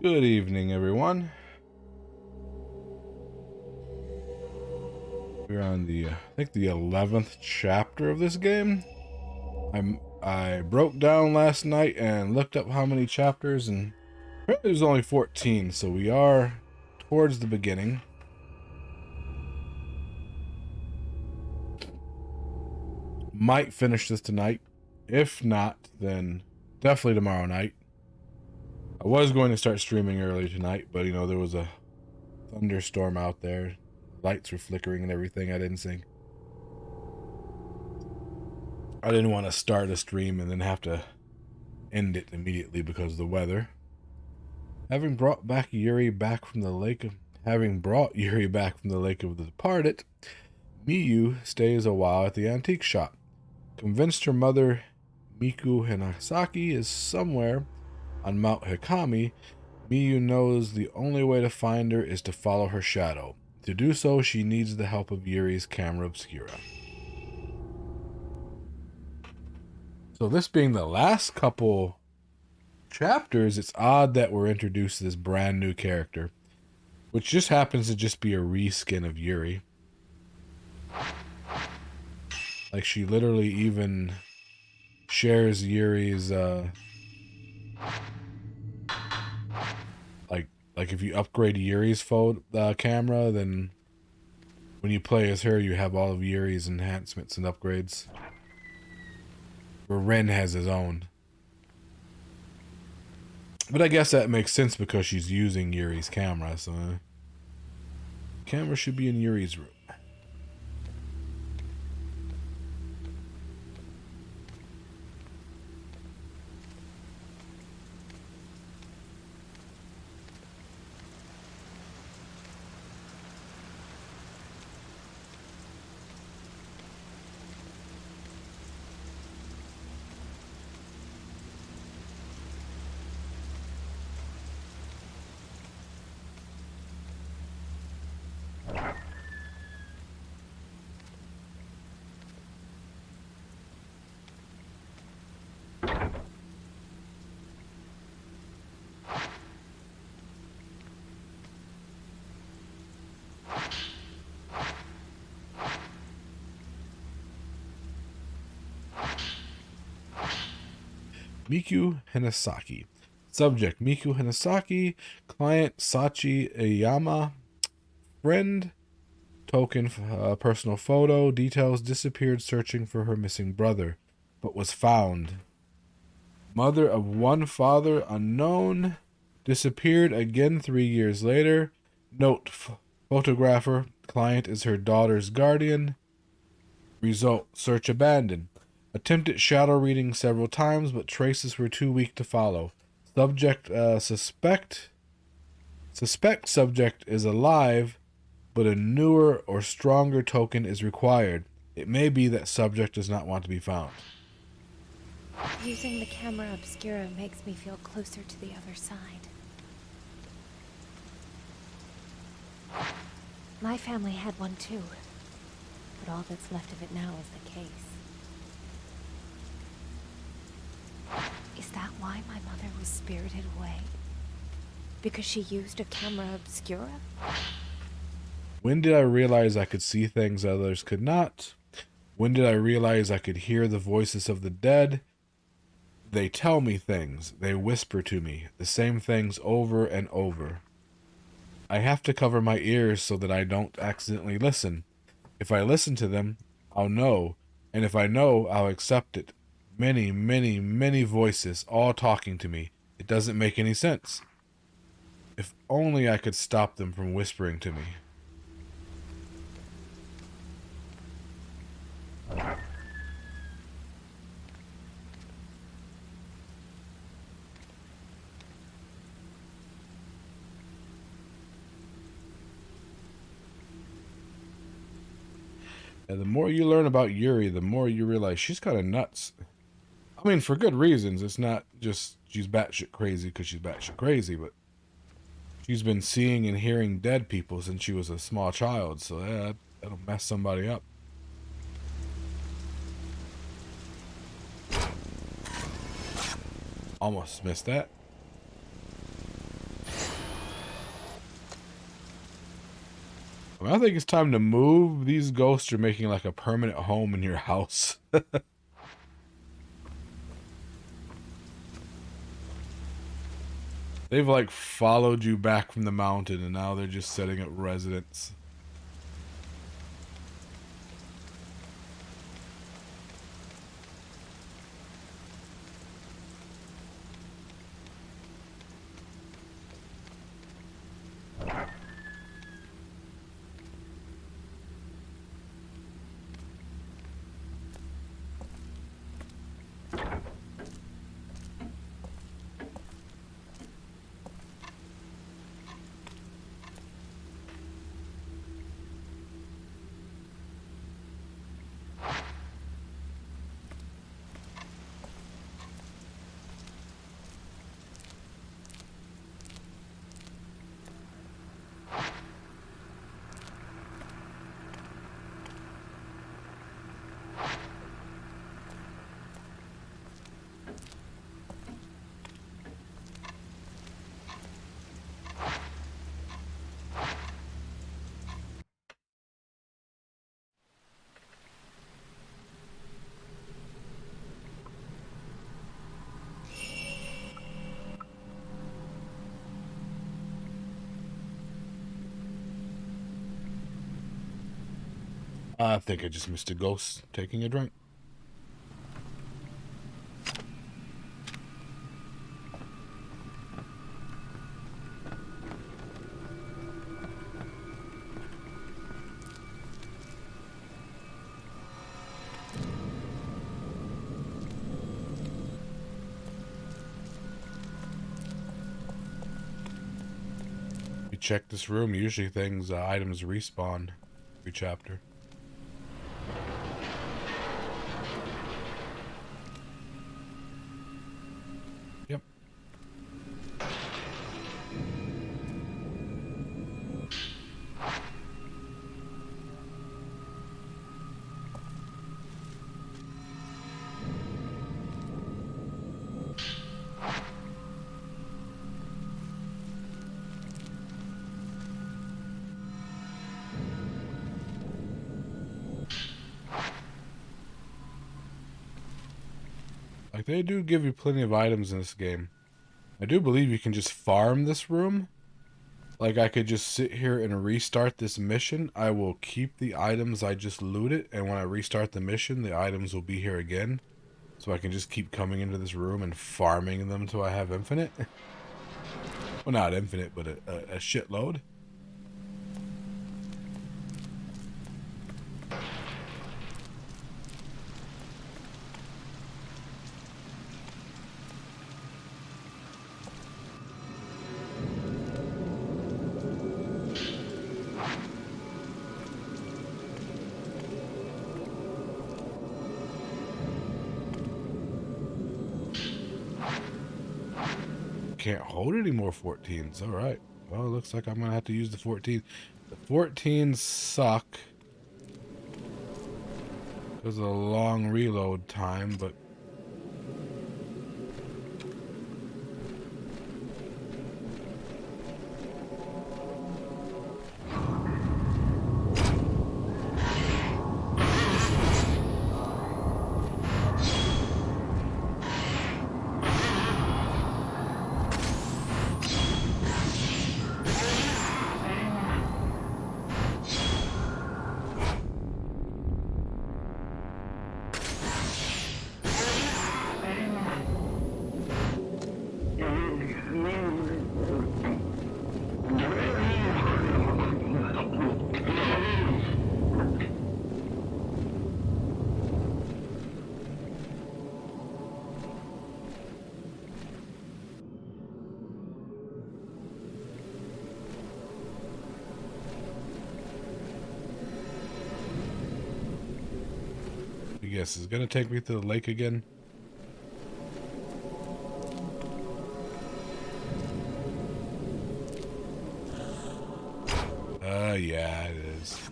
Good evening, everyone. We're on the, I think the 11th chapter of this game. I broke down last night and looked up how many chapters, and apparently there's only 14, so we are towards the beginning. Might finish this tonight. If not, then definitely tomorrow night. I was going to start streaming early tonight, but, you know, there was a thunderstorm out there. Lights were flickering and everything. I didn't want to start a stream and then have to end it immediately because of the weather. Having brought Yuri back from the lake of the departed, Miyu stays a while at the antique shop. Convinced her mother, Miku Hinasaki, is somewhere on Mount Hikami, Miyu knows the only way to find her is to follow her shadow. To do so, she needs the help of Yuri's camera obscura. So this being the last couple chapters, it's odd that we're introduced to this brand new character, which just happens to just be a reskin of Yuri. Like, she literally even shares Yuri's, like if you upgrade Yuri's camera, then when you play as her, you have all of Yuri's enhancements and upgrades. Where Ren has his own. But I guess that makes sense because she's using Yuri's camera, so the camera should be in Yuri's room. Miku Hinasaki. Subject, Miku Hinasaki. Client, Sachi Iyama. Friend, token, personal photo. Details, disappeared searching for her missing brother, but was found. Mother of one father, unknown. Disappeared again 3 years later. Note, photographer. Client is her daughter's guardian. Result, search abandoned. Attempted shadow reading several times, but traces were too weak to follow. Subject suspect subject is alive, but a newer or stronger token is required. It may be that subject does not want to be found. Using the camera obscura makes me feel closer to the other side. My family had one too, but all that's left of it now is the case. Is that why my mother was spirited away? Because she used a camera obscura? When did I realize I could see things others could not? When did I realize I could hear the voices of the dead? They tell me things. They whisper to me the same things over and over. I have to cover my ears so that I don't accidentally listen. If I listen to them, I'll know. And if I know, I'll accept it. Many, many, many voices all talking to me. It doesn't make any sense. If only I could stop them from whispering to me. And the more you learn about Yuri, the more you realize she's kind of nuts. I mean, for good reasons. It's not just she's batshit crazy because she's batshit crazy, but she's been seeing and hearing dead people since she was a small child, so yeah, that'll mess somebody up. Almost missed that. I mean, I think it's time to move. These ghosts are making like a permanent home in your house. They've like followed you back from the mountain and now they're just setting up residence. I think I just missed a ghost taking a drink. You check this room, usually things, items respawn every chapter. Yep. Like, they do give you plenty of items in this game. I do believe you can just farm this room. Like, I could just sit here and restart this mission. I will keep the items I just looted, and when I restart the mission, the items will be here again. So I can just keep coming into this room and farming them until I have infinite. Well, not infinite, but a shitload. can't hold any more 14s. All right. Well, it looks like I'm going to have to use the 14. The 14s suck because of the long reload time, but I guess it's going to take me to the lake again. Yeah, it is.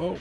Oh.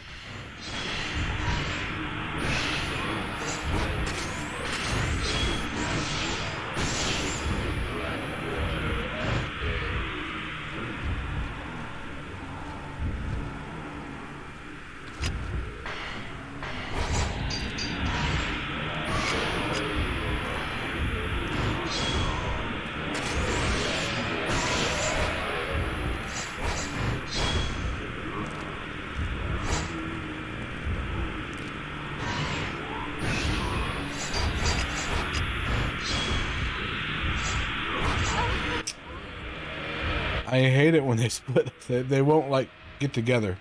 I hate it when they split. They won't, like, get together.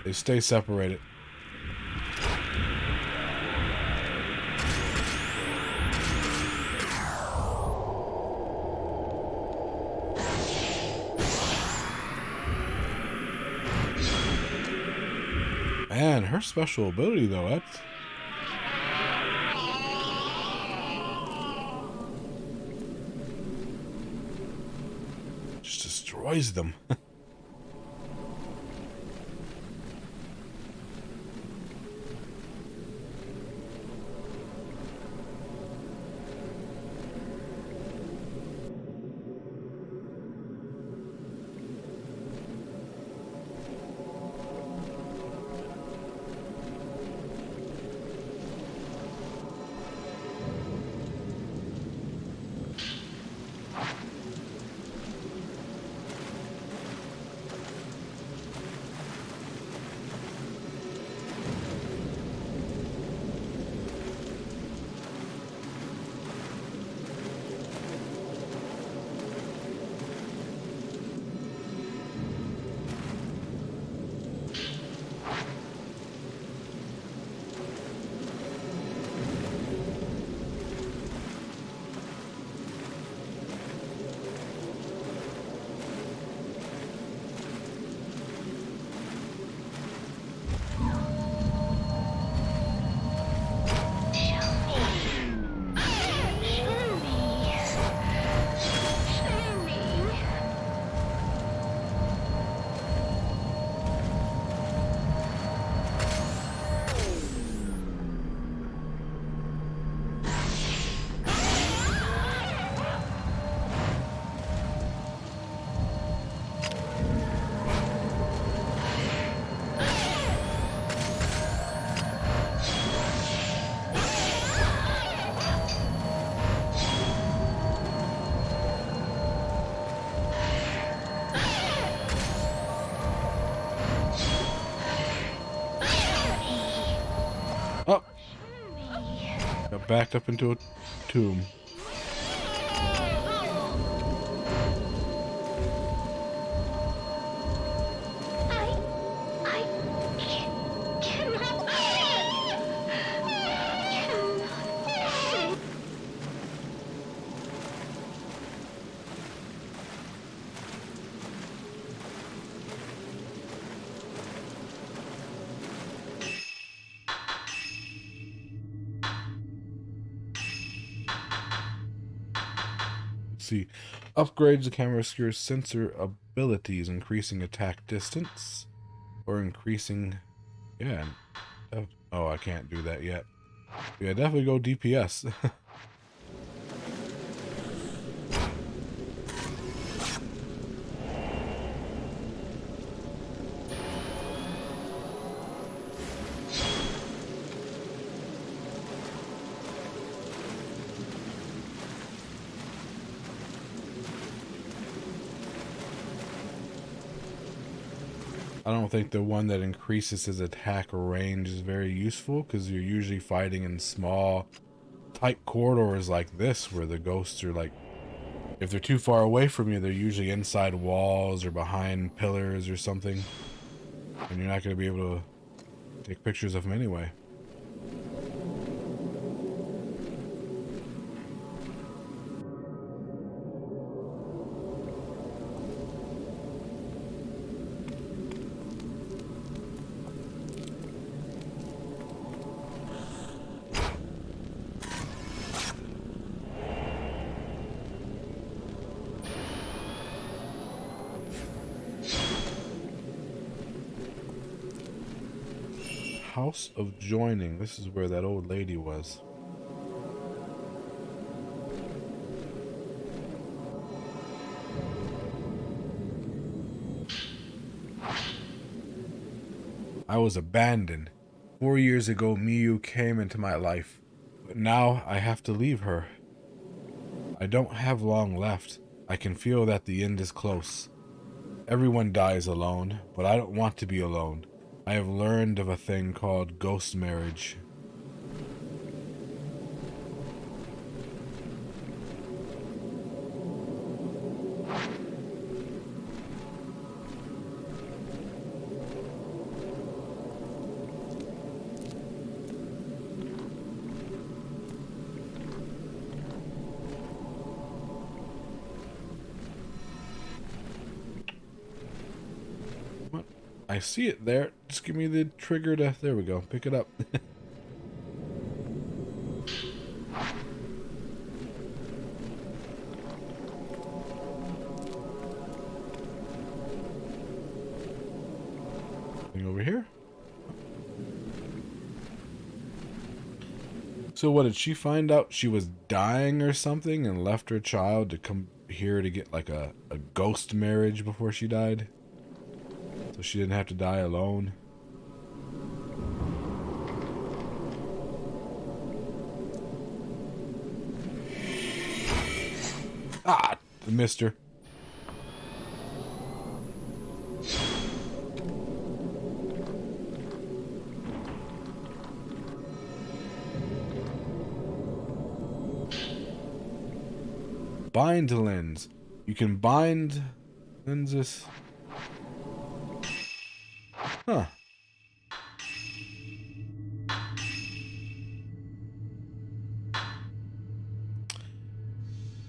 They stay separated. Man, her special ability, though, that's... just destroys them. backed up into a tomb. I cannot. See, upgrades the camera obscures sensor abilities, increasing attack distance, or increasing, yeah. Oh, I can't do that yet. Yeah, definitely go DPS. I don't think the one that increases his attack range is very useful, because you're usually fighting in small, tight corridors like this, where the ghosts are like, if they're too far away from you, they're usually inside walls or behind pillars or something, and you're not going to be able to take pictures of them anyway. House of Joining. This is where that old lady was. I was abandoned. 4 years ago, Miyu came into my life, but now I have to leave her. I don't have long left. I can feel that the end is close. Everyone dies alone, but I don't want to be alone. I have learned of a thing called ghost marriage. What? I see it there. Just give me the trigger to... There we go. Pick it up. Anything over here? So what, did she find out she was dying or something and left her child to come here to get like a ghost marriage before she died? So she didn't have to die alone? Ah! I missed her. Bind lens. You can bind lenses. Huh.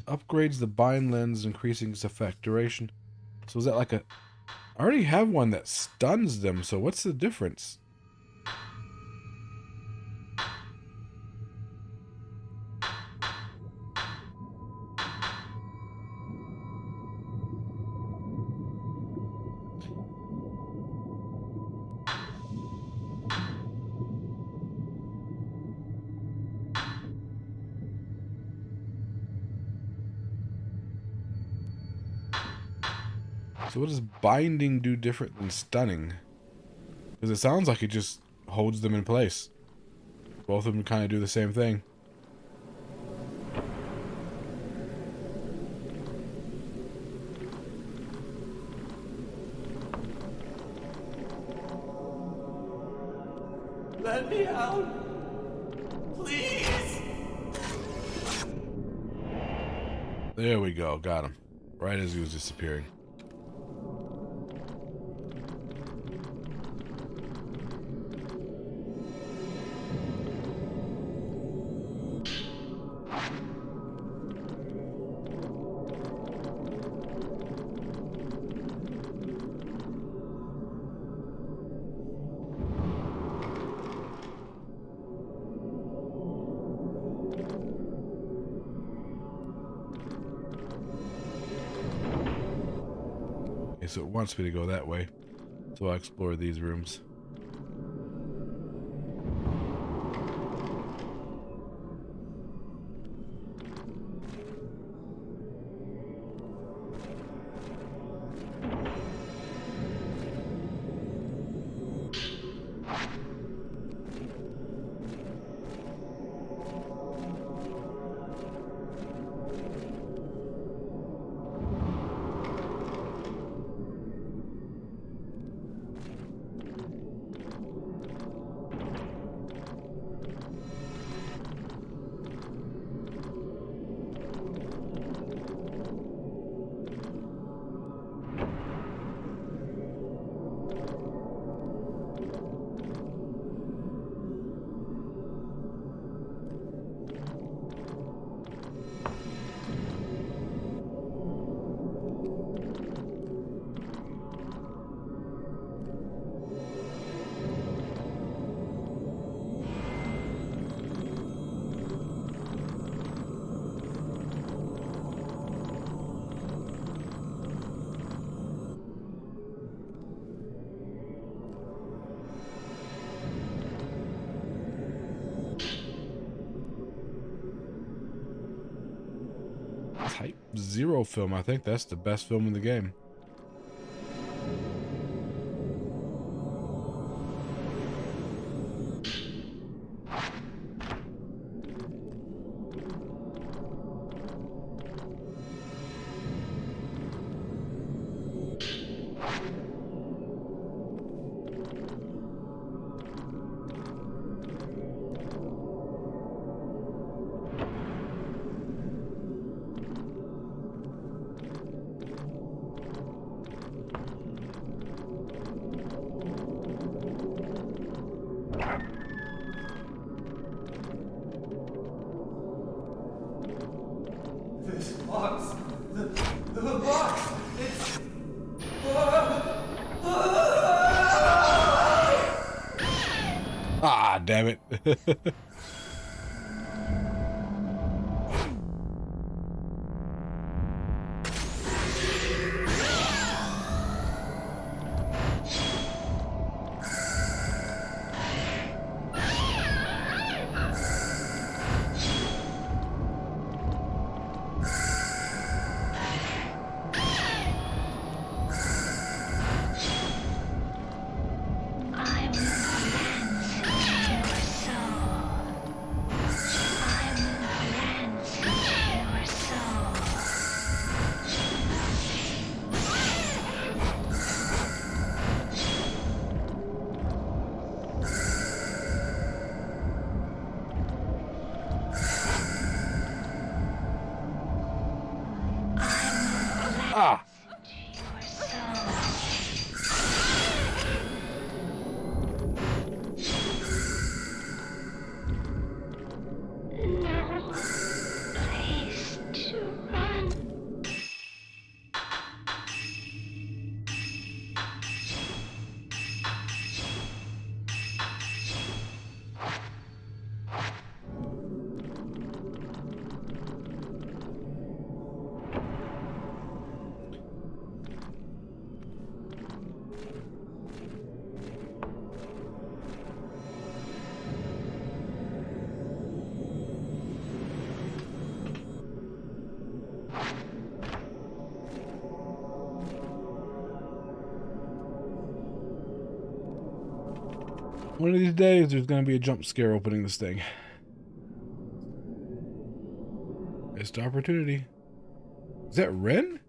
Upgrades the bind lens, increasing its effect duration. So is that like a... I already have one that stuns them, so what's the difference? So what does binding do different than stunning? Because it sounds like it just holds them in place. Both of them kind of do the same thing. Let me out. Please. There we go. Got him. Right as he was disappearing. Okay, so it wants me to go that way. So I'll explore these rooms. Type 0 film. I think that's the best film in the game. This box, the box, it's... Ah, damn it. Ah. One of these days, there's going to be a jump scare opening this thing. Missed opportunity. Is that Ren?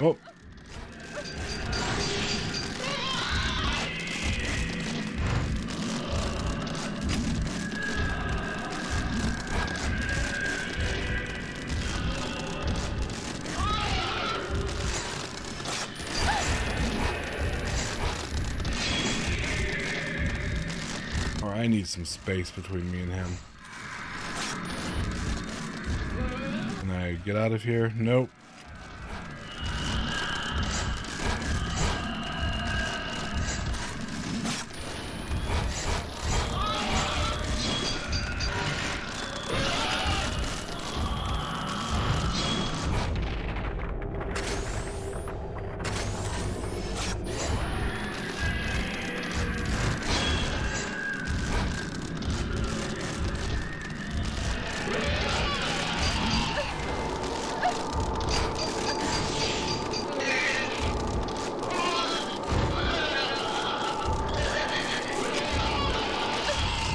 Oh. Or I need some space between me and him. Can I get out of here? Nope.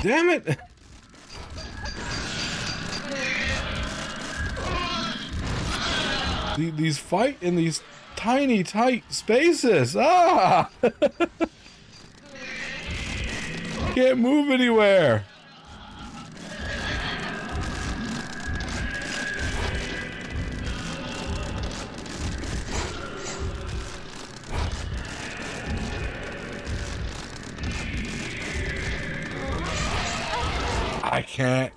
Damn it! These fight in these tiny, tight spaces. Ah! Can't move anywhere. I can't.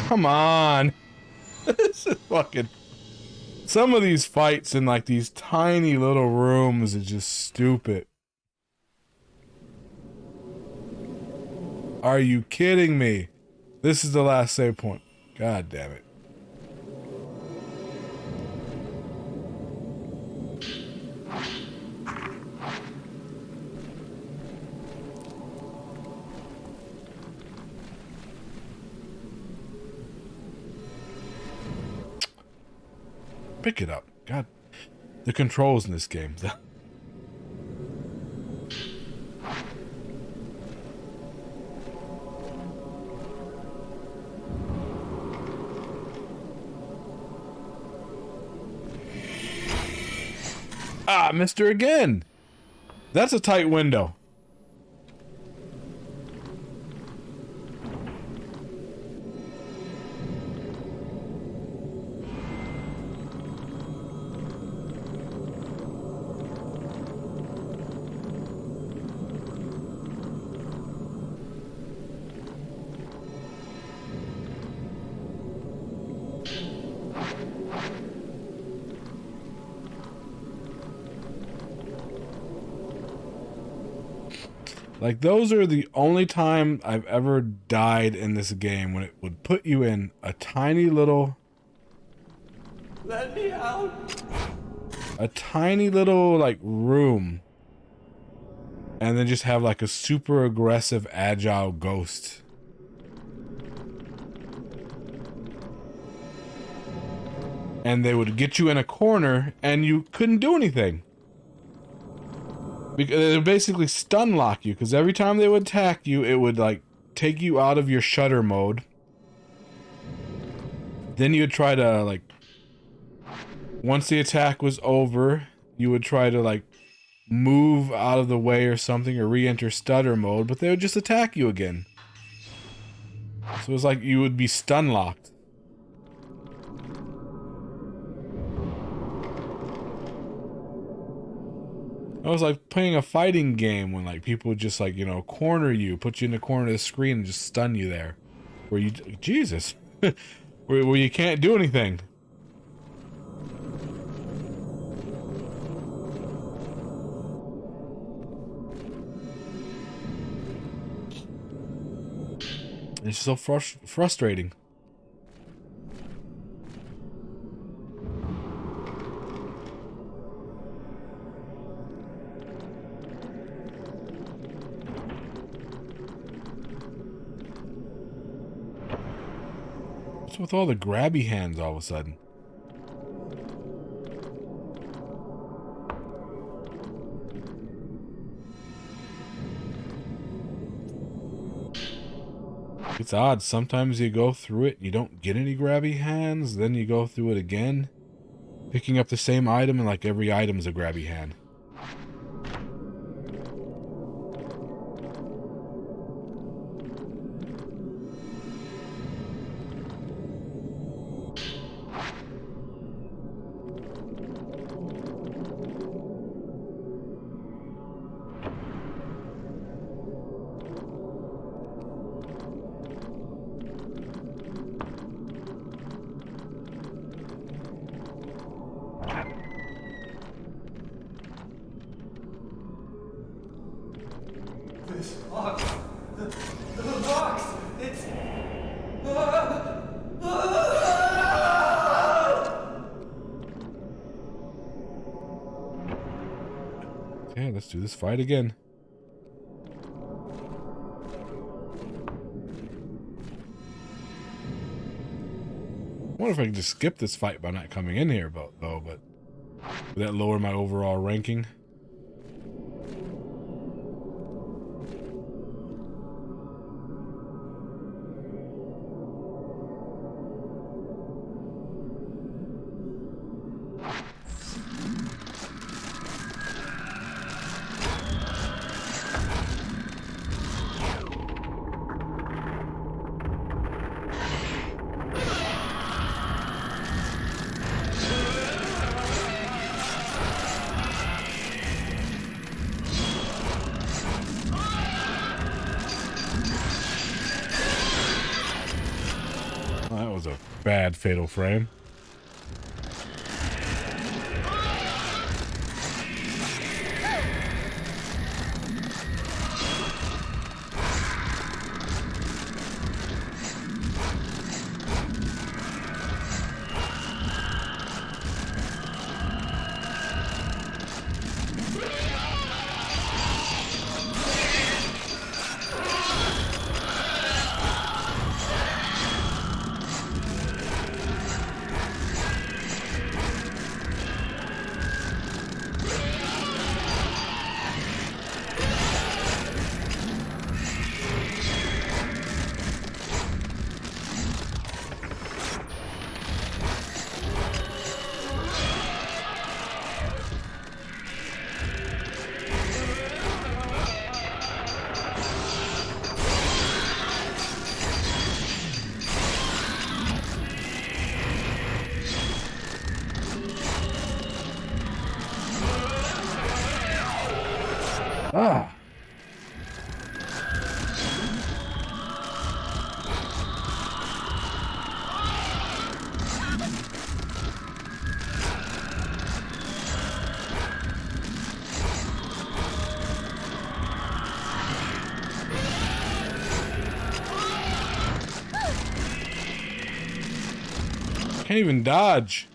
Come on. This is fucking... Some of these fights in like these tiny little rooms is just stupid. Are you kidding me? This is the last save point. God damn it. Pick it up. God, the controls in this game. Ah, missed her again. That's a tight window. Like, those are the only time I've ever died in this game, when it would put you in a tiny little... Let me out. A tiny little, like, room. And then just have, like, a super aggressive, agile ghost. And they would get you in a corner, and you couldn't do anything. Because they would basically stun lock you, because every time they would attack you, it would, like, take you out of your shutter mode. Then you would try to, like... Once the attack was over, you would try to, like, move out of the way or something, or re-enter stutter mode, but they would just attack you again. So it was like you would be stun locked. It was like playing a fighting game when, like, people would just, like, you know, corner you, put you in the corner of the screen and just stun you there. Where you... Jesus. where you can't do anything. It's so frustrating. What's with all the grabby hands all of a sudden? It's odd. Sometimes you go through it and you don't get any grabby hands, then you go through it again, picking up the same item, and like every item's a grabby hand. box. The box. It's. Okay, let's do this fight again. I wonder if I can just skip this fight by not coming in here, but would that lower my overall ranking? Oh, that was a bad fatal frame. Ah. Can't even dodge.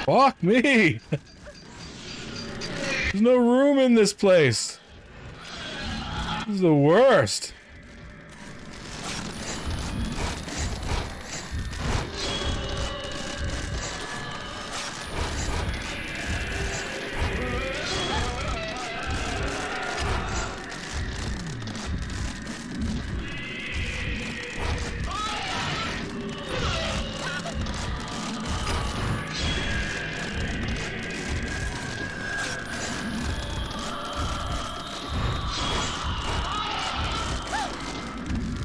Fuck me! There's no room in this place. This is the worst.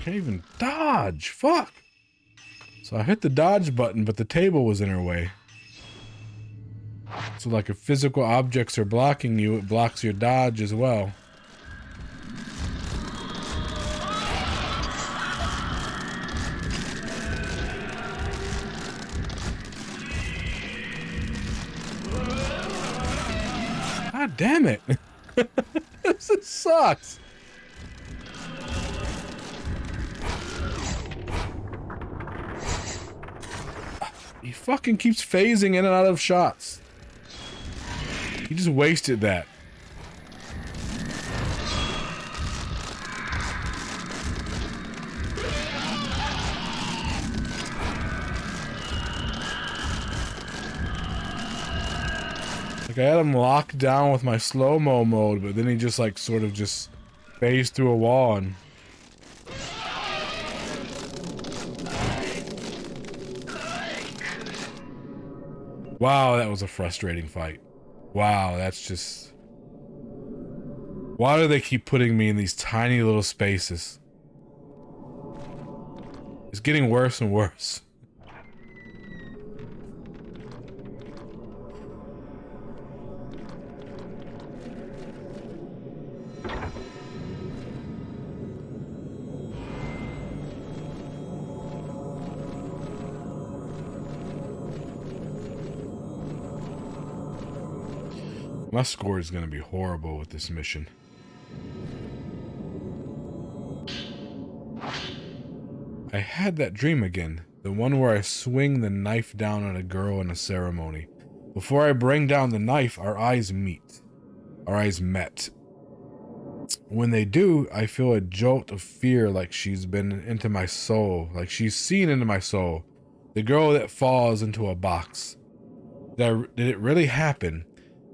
Can't even dodge. Fuck. So I hit the dodge button, but the table was in her way. So like if physical objects are blocking you, it blocks your dodge as well. God damn it. This sucks. He fucking keeps phasing in and out of shots. He just wasted that. Like Like I had him locked down with my slow-mo mode, but then he just like sort of just phased through a wall and... Wow, that was a frustrating fight. Wow, that's just... Why do they keep putting me in these tiny little spaces? It's getting worse and worse. My score is going to be horrible with this mission. I had that dream again. The one where I swing the knife down on a girl in a ceremony. Before I bring down the knife, our eyes meet. Our eyes met. When they do, I feel a jolt of fear, like she's been into my soul. Like she's seen into my soul. The girl that falls into a box. Did it really happen?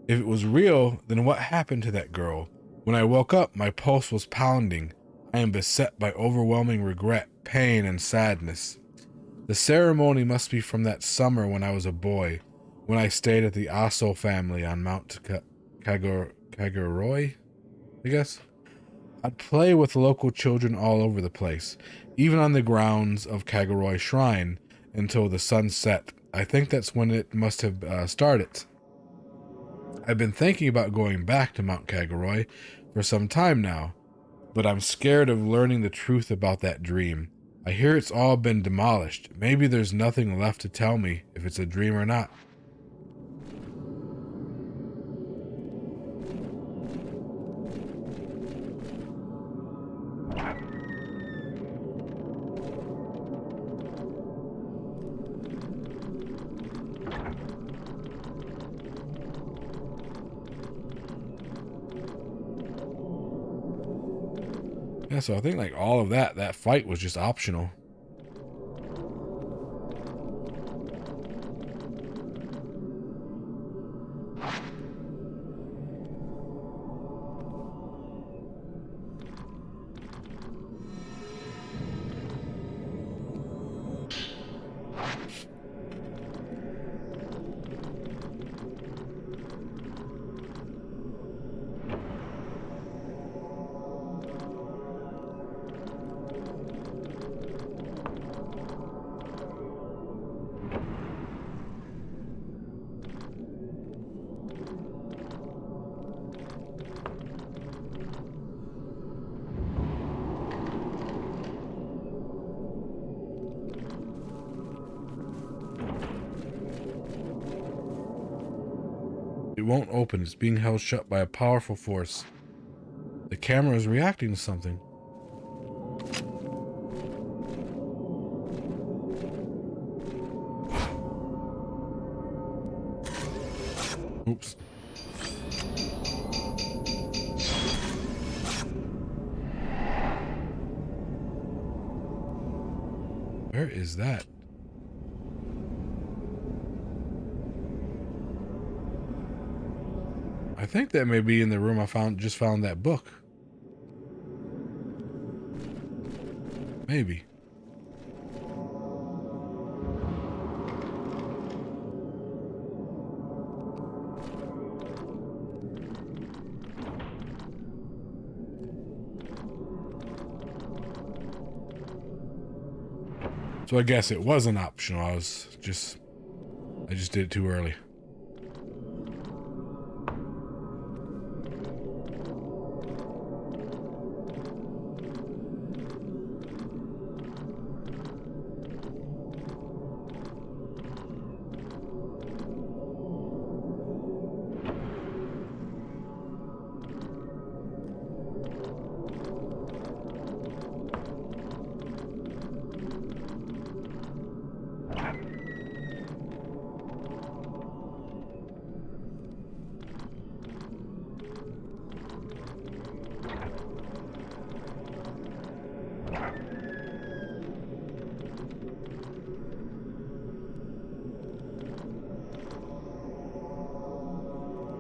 If it was real, then what happened to that girl? When I woke up, my pulse was pounding. I am beset by overwhelming regret, pain, and sadness. The ceremony must be from that summer when I was a boy, when I stayed at the Aso family on Mount Kaguroi, I guess. I'd play with local children all over the place, even on the grounds of Kaguroi Shrine, until the sun set. I think that's when it must have started. I've been thinking about going back to Mount Kaguroi for some time now, but I'm scared of learning the truth about that dream. I hear it's all been demolished. Maybe there's nothing left to tell me if it's a dream or not. Yeah, so I think like all of that fight was just optional. It won't open. It's being held shut by a powerful force. The camera is reacting to something. Oops. Where is that? I think that may be in the room I just found that book. Maybe. So I guess it wasn't optional. I just did it too early.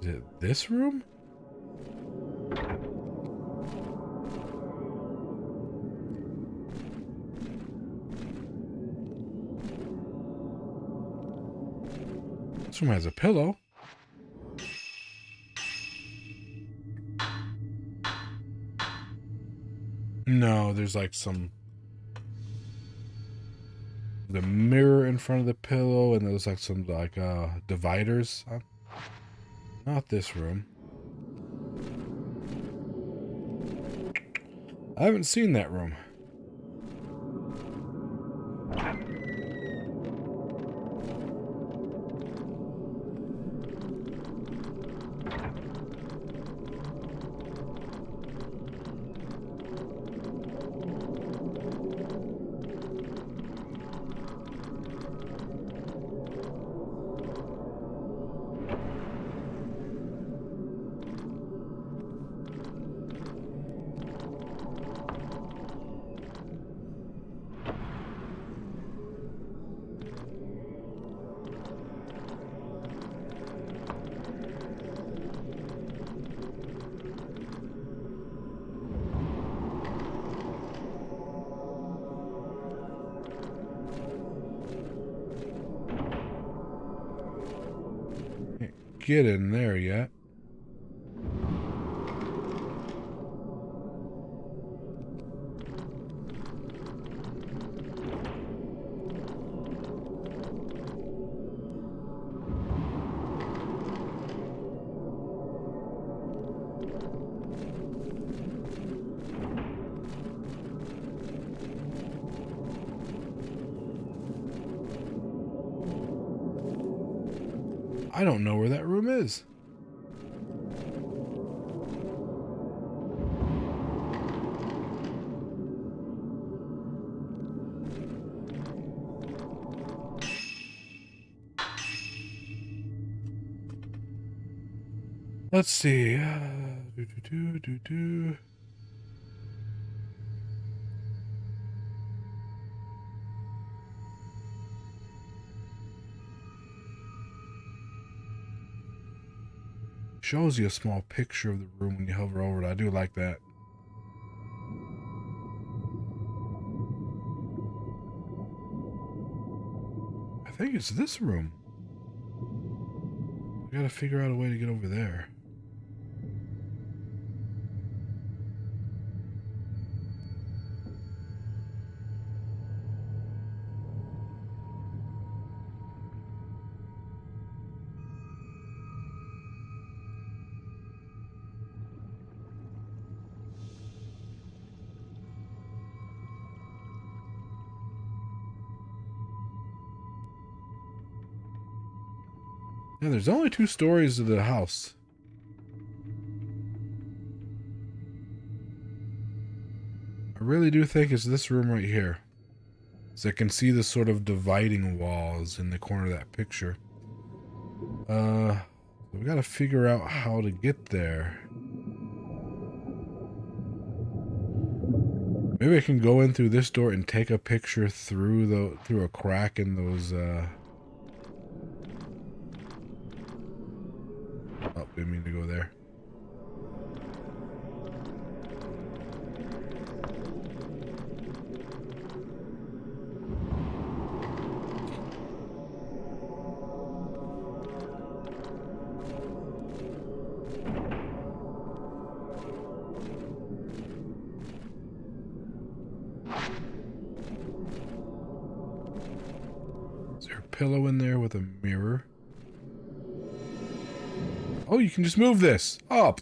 Is it this room? This room has a pillow. No, there's like the mirror in front of the pillow, and there's like some like dividers. Not this room. I haven't seen that room. Get in there yet. I don't know where that room is. Let's see. Shows you a small picture of the room when you hover over it. I do like that. I think it's this room. I gotta figure out a way to get over there. Yeah, there's only 2 stories of the house. I really do think it's this room right here. So I can see the sort of dividing walls in the corner of that picture. We gotta figure out how to get there. Maybe I can go in through this door and take a picture through a crack in those Oh, didn't mean to go there. Is there a pillow in there with a mirror? Oh, you can just move this up.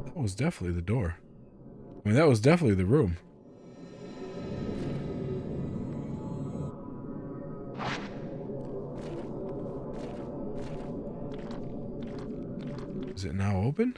That was definitely the door. I mean, that was definitely the room. Is it now open?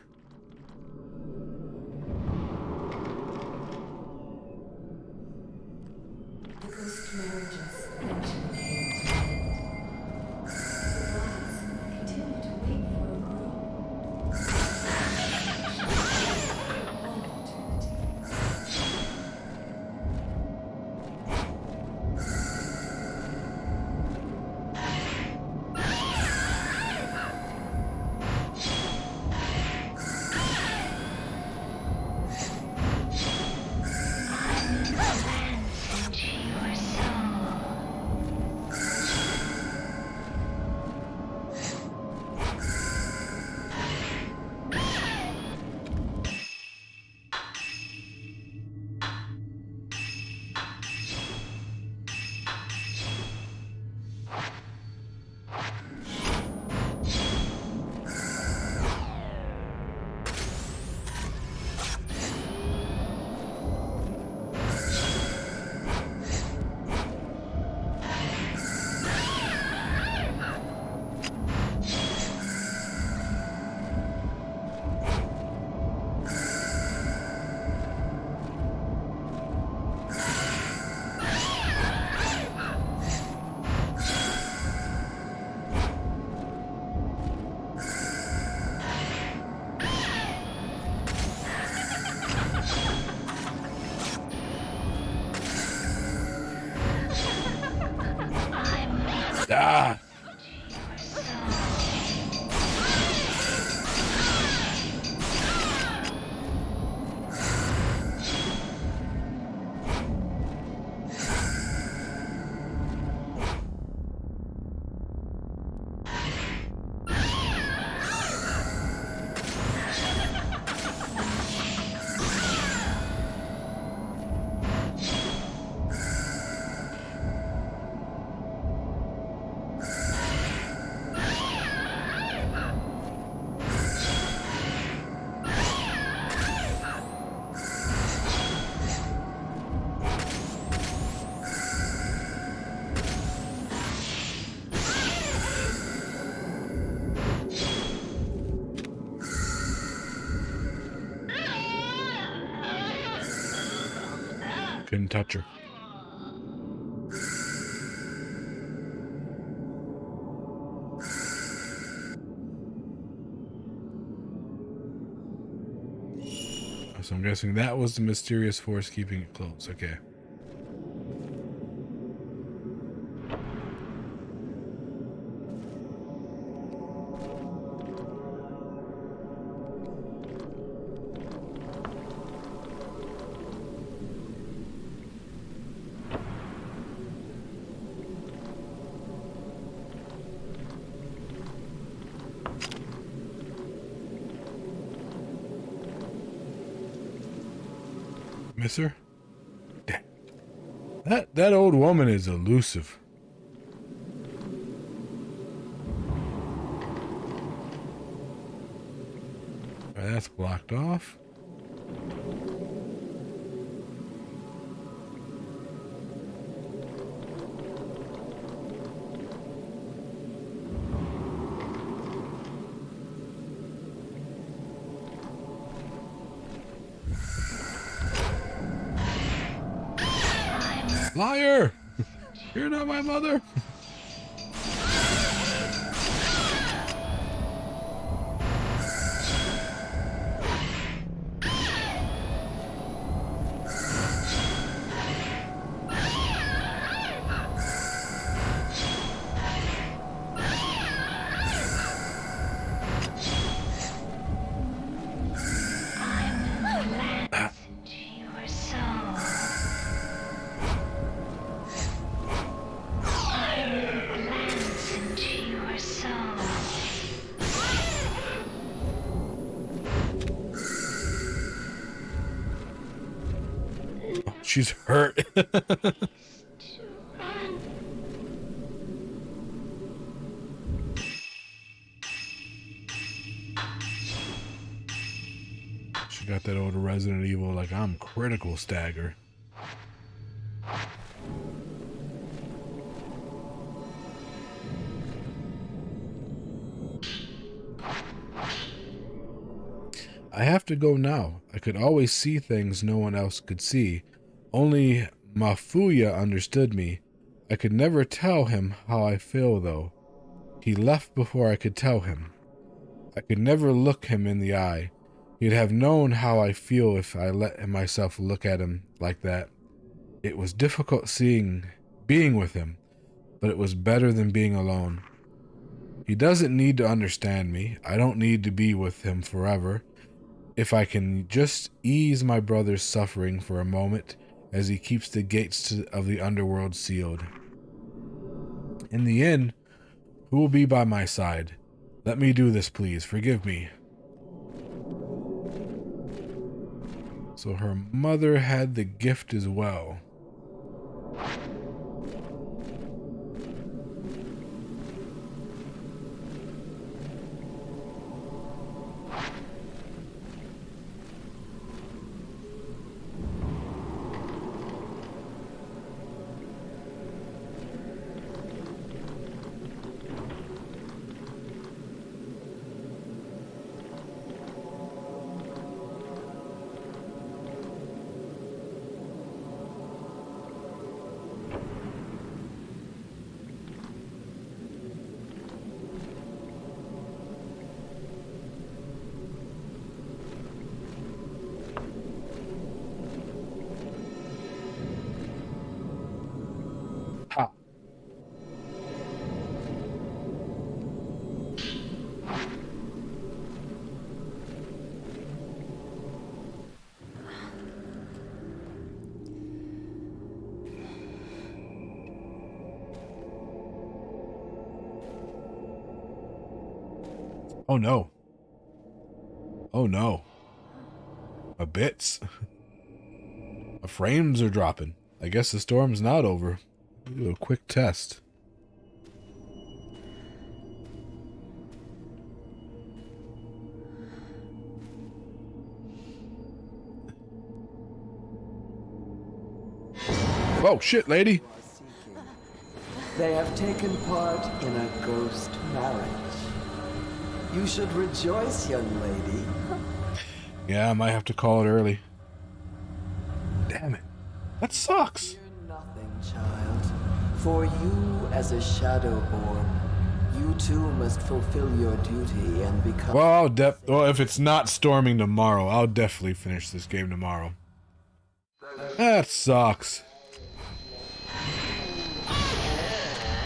Couldn't touch her. So I'm guessing that was the mysterious force keeping it closed. Okay. Miss her? That old woman is elusive. That's blocked off. Liar! You're not my mother. She's hurt. She got that old Resident Evil, like, I'm critical stagger. I have to go now. I could always see things no one else could see. Only Mafuya understood me. I could never tell him how I feel, though. He left before I could tell him. I could never look him in the eye. He'd have known how I feel if I let myself look at him like that. It was difficult being with him, but it was better than being alone. He doesn't need to understand me. I don't need to be with him forever. If I can just ease my brother's suffering for a moment, as he keeps the gates of the underworld sealed. In the end, who will be by my side? Let me do this, please. Forgive me. So her mother had the gift as well. Ha. Oh no. Oh no. My bits. My frames are dropping. I guess the storm's not over. Do a quick test. Oh shit, lady. They have taken part in a ghost marriage. You should rejoice, young lady. Yeah, I might have to call it early. Damn it. That sucks. Fear nothing, child. For you, as a Shadowborn, you too must fulfill your duty and become... Well, if it's not storming tomorrow, I'll definitely finish this game tomorrow. That sucks.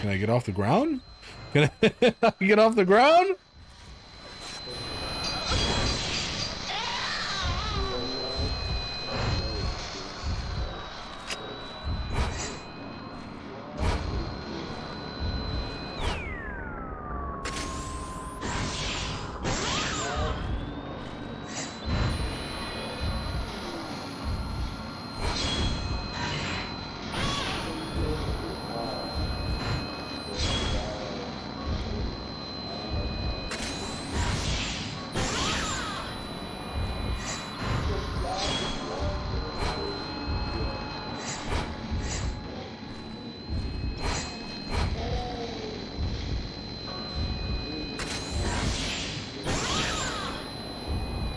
Can I get off the ground? Can I get off the ground?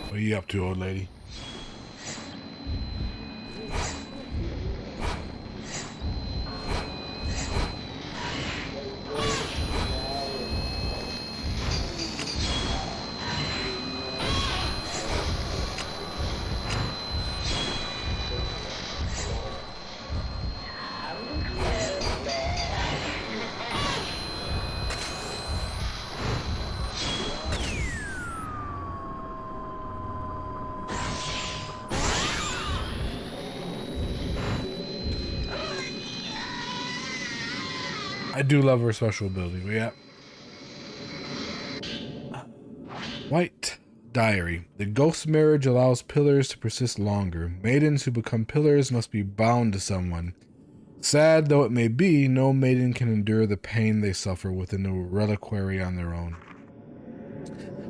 What are you up to, old lady? I do love her special ability, but yeah. White Diary. The ghost marriage allows pillars to persist longer. Maidens who become pillars must be bound to someone. Sad though it may be, no maiden can endure the pain they suffer within the reliquary on their own.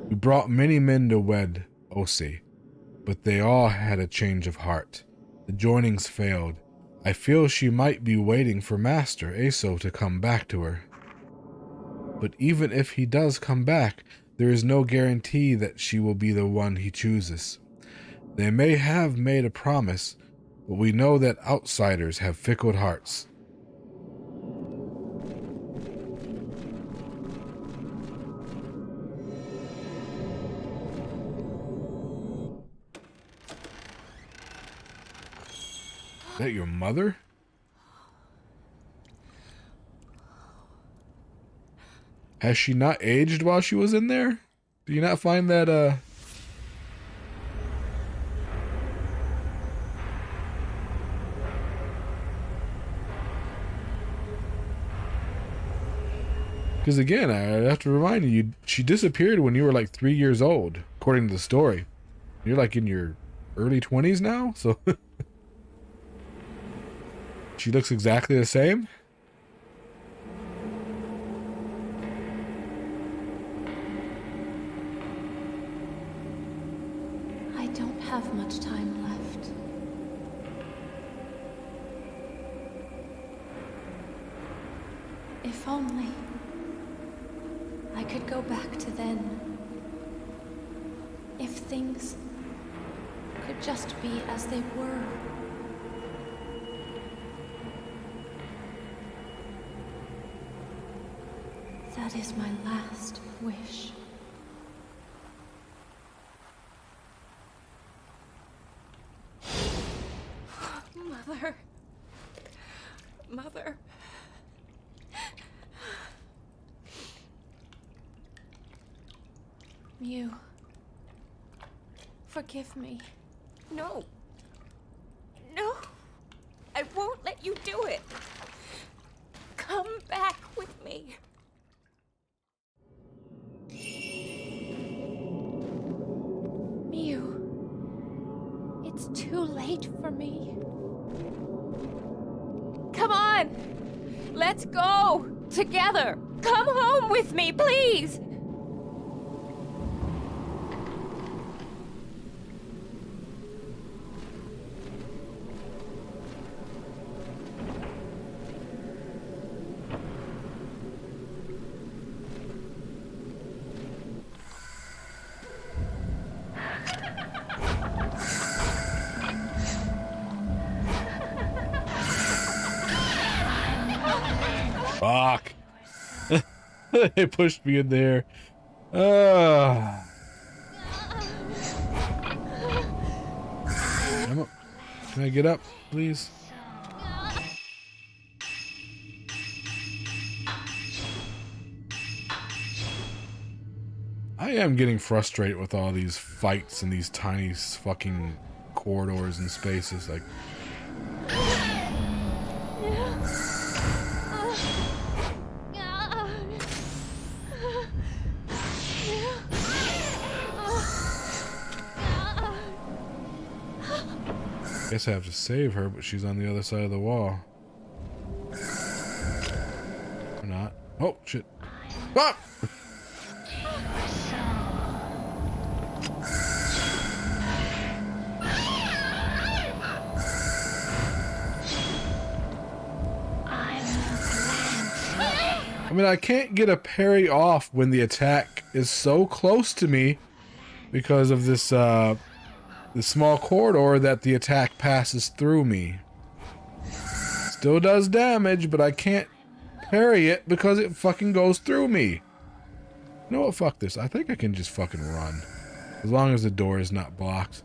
We brought many men to wed Osi, but they all had a change of heart. The joinings failed. I feel she might be waiting for Master Aso to come back to her. But even if he does come back, there is no guarantee that she will be the one he chooses. They may have made a promise, but we know that outsiders have fickle hearts. Is that your mother? Has she not aged while she was in there? Do you not find that, Because again, I have to remind you, she disappeared when you were like 3 years old, according to the story. You're like in your early 20s now, so... She looks exactly the same? I don't have much time left. If only I could go back to then. If things could just be as they were. That is my last wish. Mother. Mother. Mew. Forgive me. No. No. I won't let you do it. Come back with me. Mew. It's too late for me. Come on! Let's go! Together! Come home with me, please! Fuck. They pushed me in there. Emma, can I get up, please? I am getting frustrated with all these fights in these tiny fucking corridors and spaces. Like, guess I have to save her, but she's on the other side of the wall. Or not. Oh, shit. Ah! I mean, I can't get a parry off when the attack is so close to me because of this, the small corridor that the attack passes through me. Still does damage, but I can't parry it because it fucking goes through me. You know what? Fuck this. I think I can just fucking run. As long as the door is not blocked.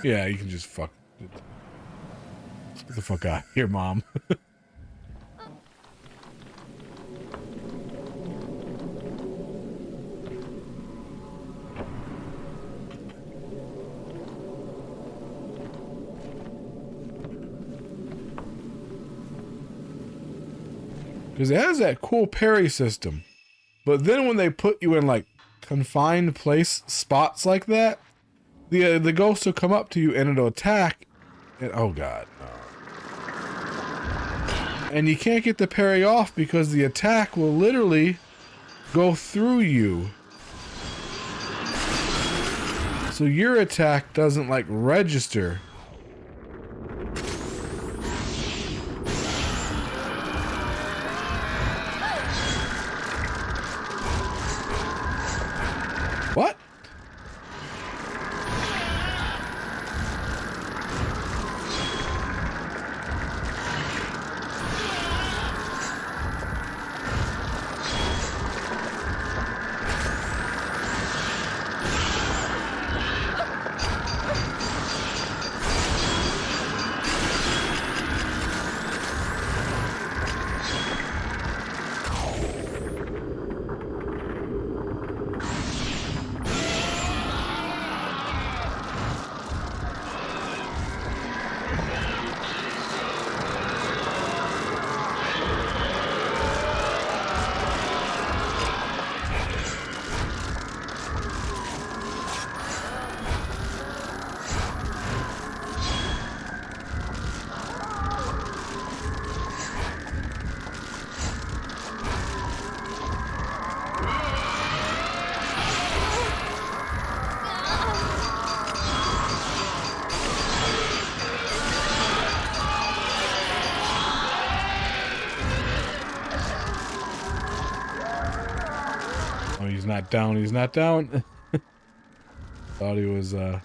Yeah, you can just fuck. Get the fuck out of here, Mom. Because it has that cool parry system. But then when they put you in, like, confined place spots like that, the ghost will come up to you and it'll attack. And, oh, God. And you can't get the parry off because the attack will literally go through you. So your attack doesn't, like, register. What? Oh, he's not down. He's not down. Thought he was down.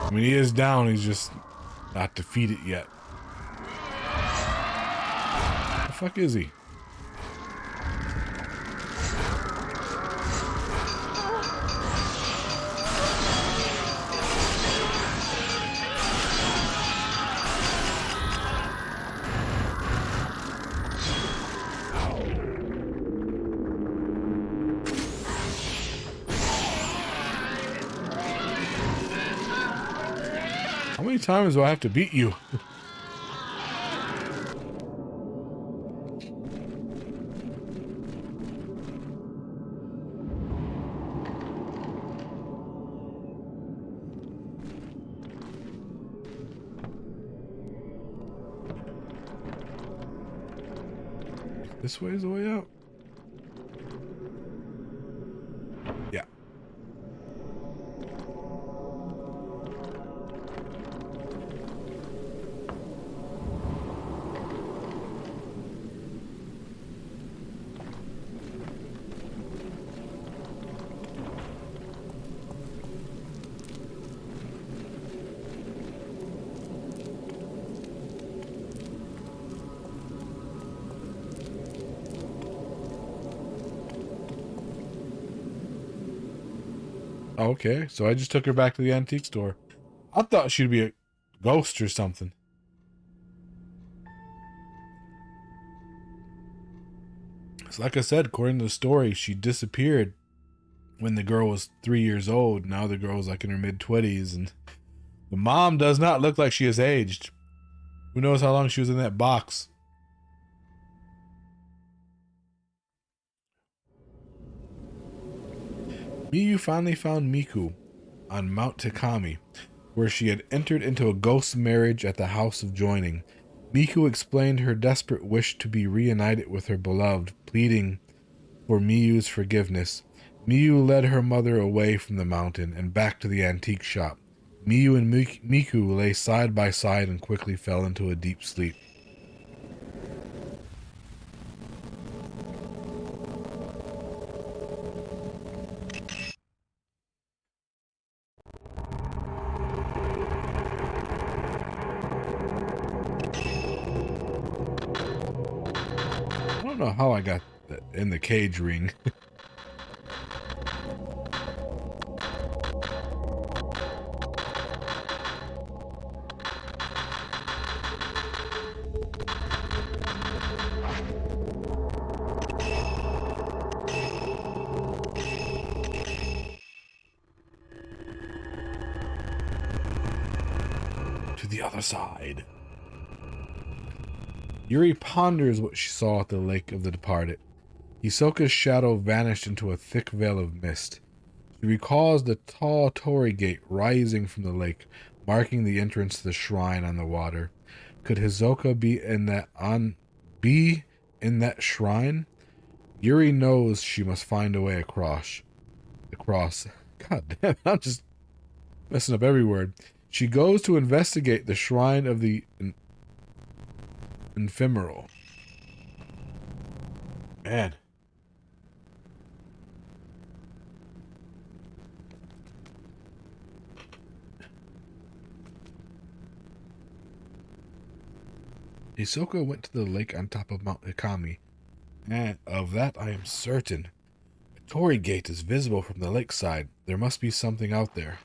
I mean, he is down. He's just not defeated yet. What the fuck is he? How many times do I have to beat you? This way is the way out. Yeah. Okay, so I just took her back to the antique store. I thought she'd be a ghost or something. So like I said, according to the story, she disappeared when the girl was 3 years old. Now the girl's like in her mid-20s, and the mom does not look like she has aged. Who knows how long she was in that box? Miyu finally found Miku on Mount Takami, where she had entered into a ghost marriage at the House of Joining. Miku explained her desperate wish to be reunited with her beloved, pleading for Miyu's forgiveness. Miyu led her mother away from the mountain and back to the antique shop. Miyu and Miku lay side by side and quickly fell into a deep sleep. I don't know how I got in the cage ring. To the other side. Yuri ponders what she saw at the Lake of the Departed. Hisoka's shadow vanished into a thick veil of mist. She recalls the tall torii gate rising from the lake, marking the entrance to the shrine on the water. Could Hisoka be in that shrine? Yuri knows she must find a way across. God damn, I'm just messing up every word. She goes to investigate the shrine of the ephemeral. Man. Hisoka went to the lake on top of Mount Hikami, and of that I am certain. A torii gate is visible from the lakeside. There must be something out there.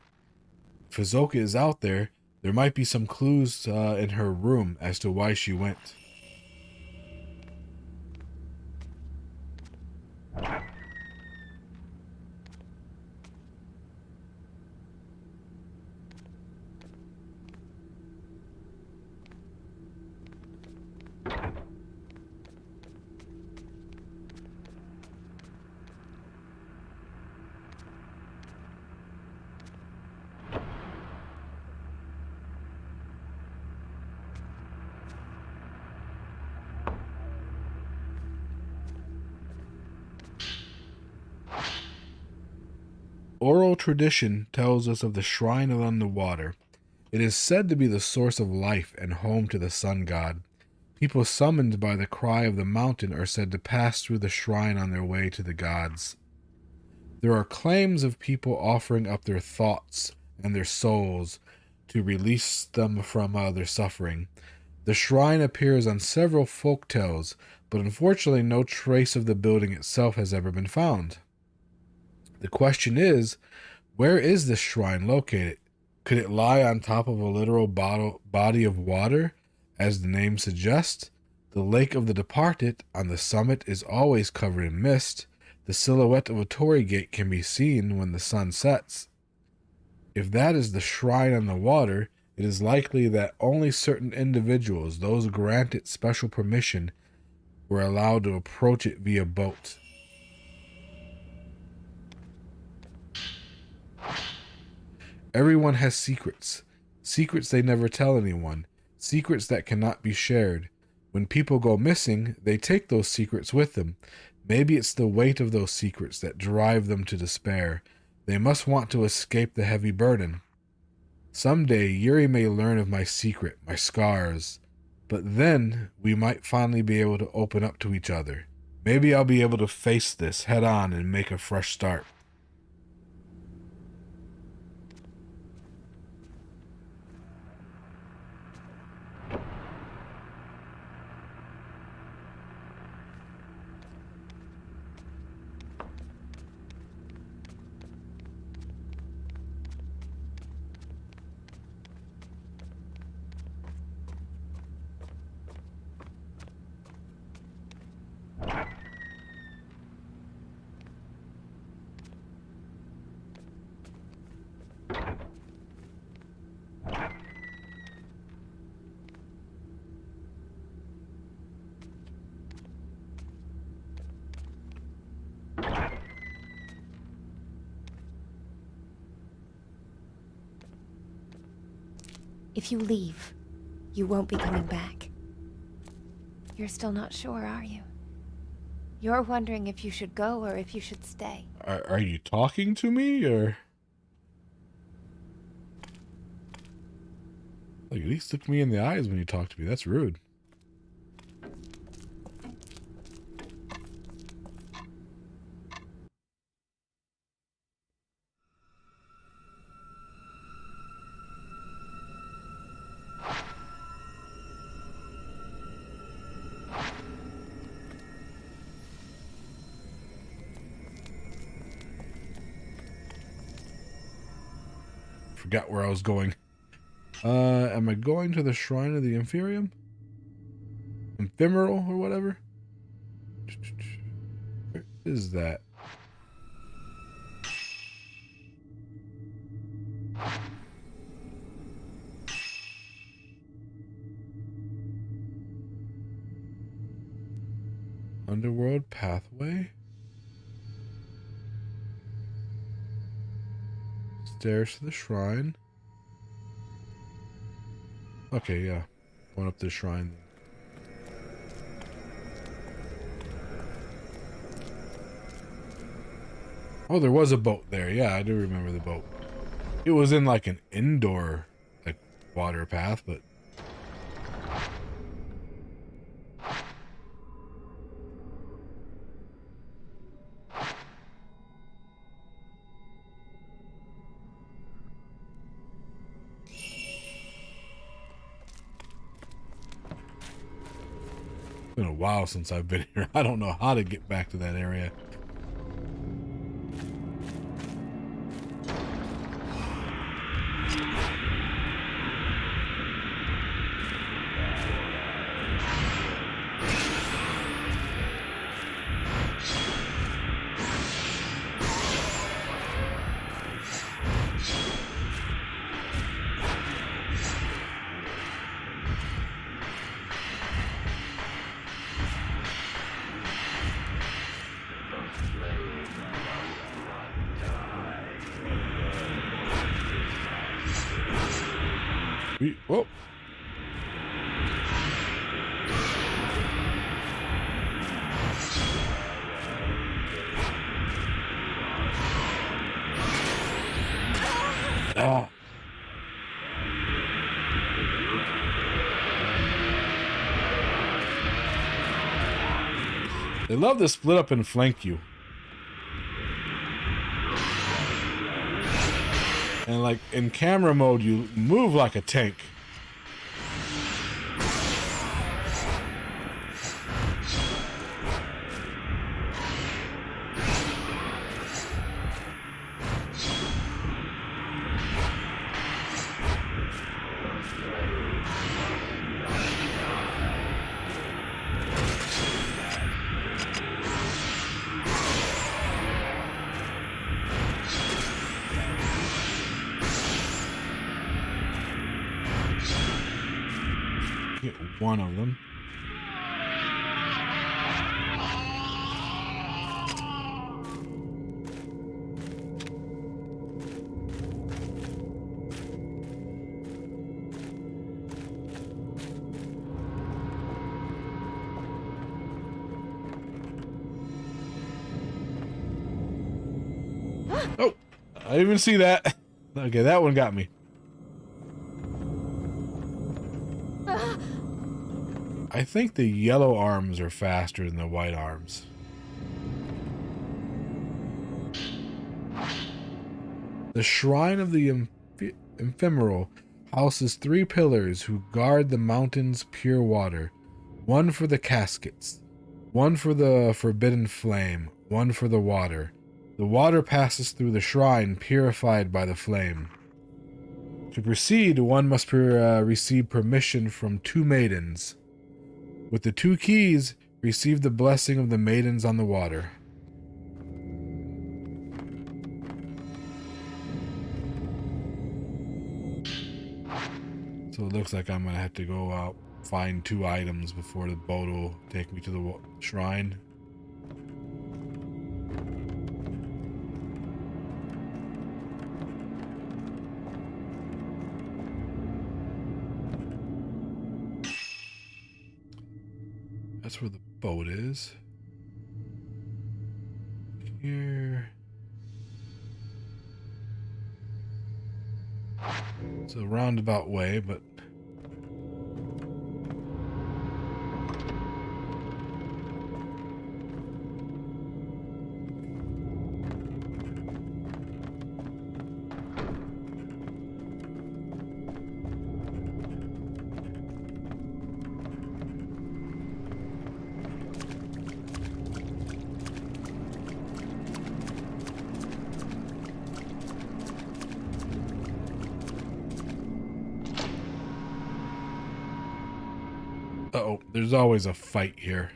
If Hisoka is out there, there might be some clues in her room as to why she went. Oral tradition tells us of the shrine along the water. It is said to be the source of life and home to the sun god. People summoned by the cry of the mountain are said to pass through the shrine on their way to the gods. There are claims of people offering up their thoughts and their souls to release them from their suffering. The shrine appears on several folk tales, but unfortunately no trace of the building itself has ever been found. The question is, where is this shrine located? Could it lie on top of a literal body of water, as the name suggests? The Lake of the Departed on the summit is always covered in mist. The silhouette of a torii gate can be seen when the sun sets. If that is the shrine on the water, it is likely that only certain individuals, those granted special permission, were allowed to approach it via boat. Everyone has secrets. Secrets they never tell anyone. Secrets that cannot be shared. When people go missing, they take those secrets with them. Maybe it's the weight of those secrets that drive them to despair. They must want to escape the heavy burden. Someday, Yuri may learn of my secret, my scars. But then, we might finally be able to open up to each other. Maybe I'll be able to face this head on and make a fresh start. If you leave, you won't be coming back. You're still not sure, are you? You're wondering if you should go or if you should stay. Are you talking to me, or? Like, at least look me in the eyes when you talk to me. That's rude. Forgot where I was going. Am I going to the Shrine of the Inferium? Ephemeral or whatever? Where is that? Underworld pathway? Stairs to the shrine. Okay, yeah. Going up to the shrine. Oh, there was a boat there. Yeah, I do remember the boat. It was in like an indoor like water path, but it's been a while since I've been here. I don't know how to get back to that area. Whoa. Ah. They love to split up and flank you. And like in camera mode, you move like a tank. Get one of them. Oh, I didn't even see that. Okay, that one got me. I think the yellow arms are faster than the white arms. The Shrine of the Ephemeral houses 3 pillars who guard the mountain's pure water. One for the caskets, one for the forbidden flame, one for the water. The water passes through the shrine purified by the flame. To proceed, one must receive permission from 2 maidens. With the 2 keys, receive the blessing of the maidens on the water. So it looks like I'm gonna have to go out, find 2 items before the boat will take me to the shrine. That's where the boat is. Here. It's a roundabout way, but uh-oh, there's always a fight here.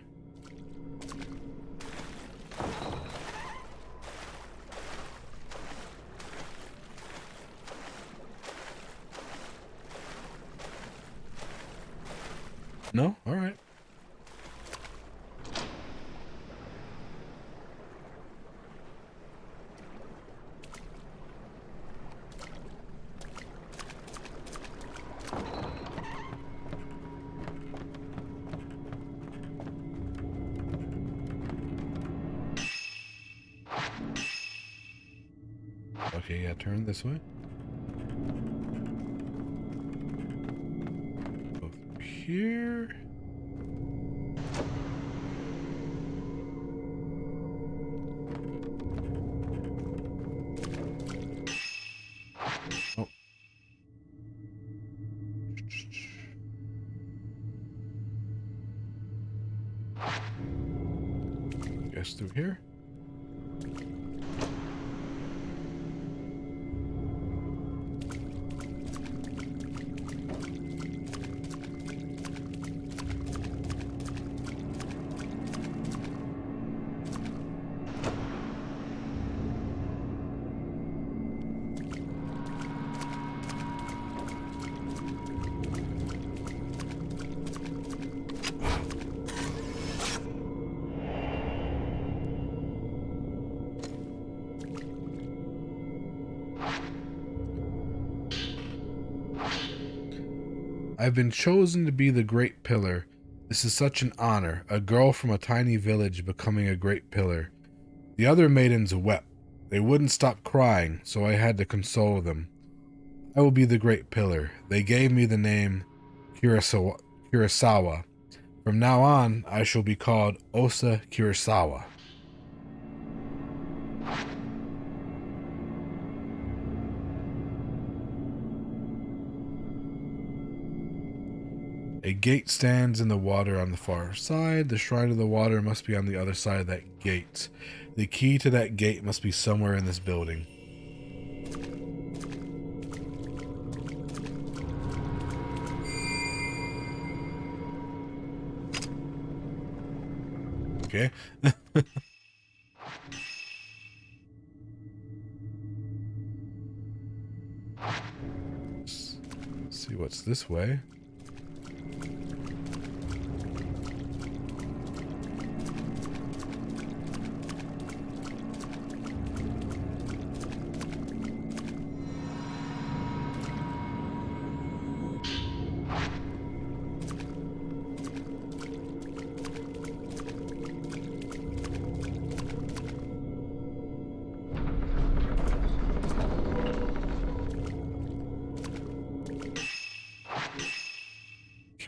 No? All right. Okay, yeah, turn this way. Go through here. Oh. Guess through here. I've been chosen to be the Great Pillar. This is such an honor, a girl from a tiny village becoming a Great Pillar. The other maidens wept. They wouldn't stop crying, so I had to console them. I will be the Great Pillar. They gave me the name Kurosawa. From now on, I shall be called Osa Kurosawa. A gate stands in the water on the far side. The shrine of the water must be on the other side of that gate. The key to that gate must be somewhere in this building. Okay. Let's see what's this way.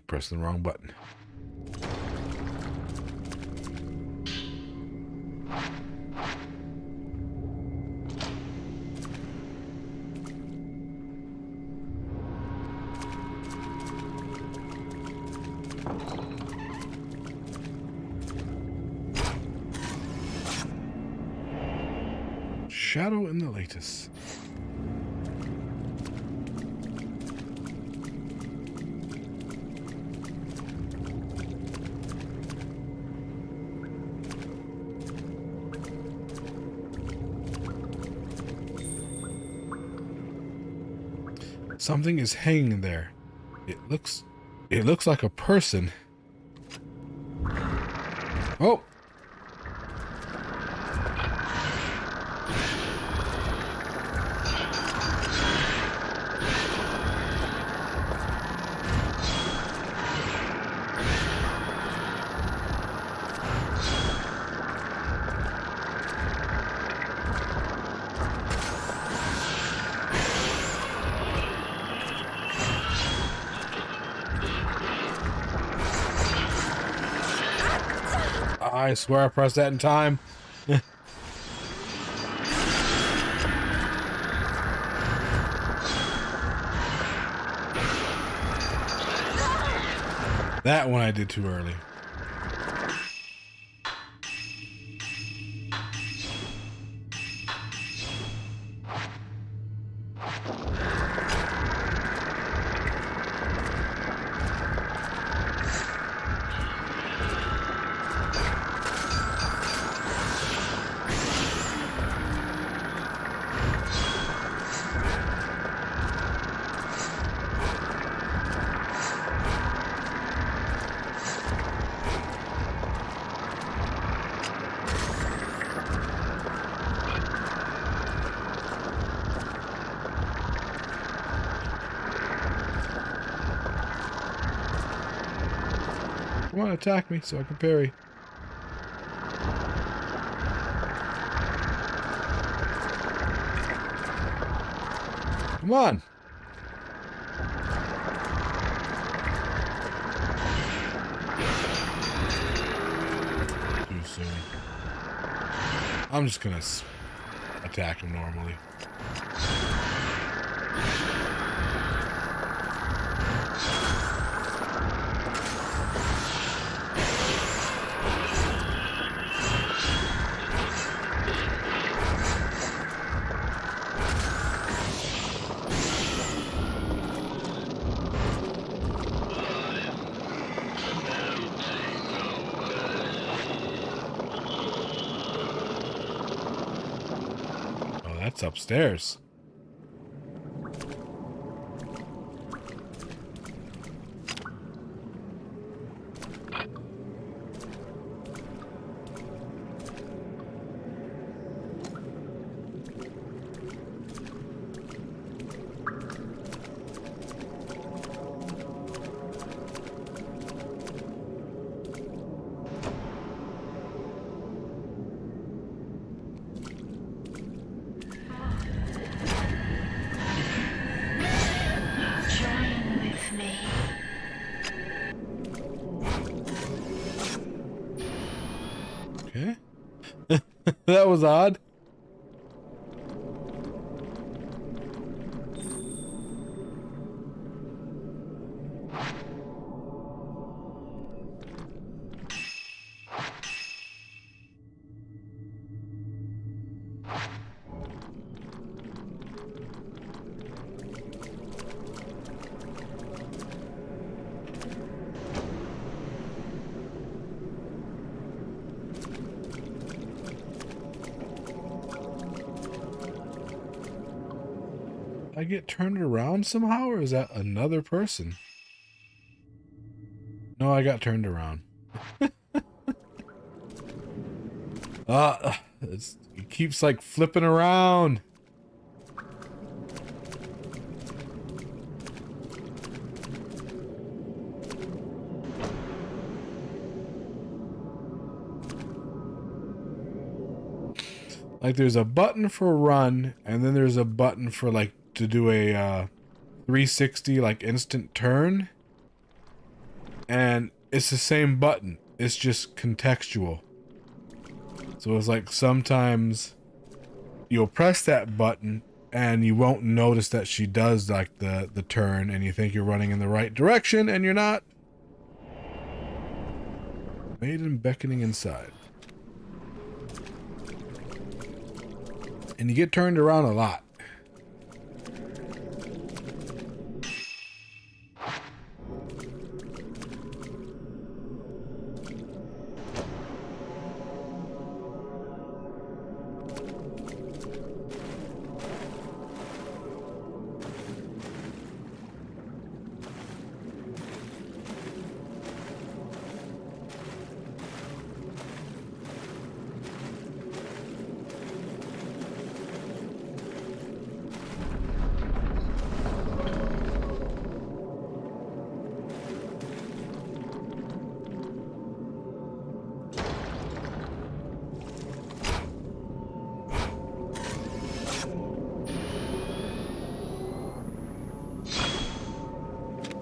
Pressing the wrong button. Shadow in the latest. Something is hanging there. It looks like a person. Oh. I swear I pressed that in time. That one I did too early. Come on, attack me so I can parry. Come on. Too soon. I'm just gonna attack him normally. That's upstairs. Okay. That was odd. I get turned around somehow, or is that another person? No, I got turned around. It keeps like flipping around. Like there's a button for run, and then there's a button for like to do a 360 like instant turn, and it's the same button, it's just contextual. So it's like sometimes you'll press that button and you won't notice that she does like the turn, and you think you're running in the right direction and you're not. Maiden beckoning inside. And you get turned around a lot.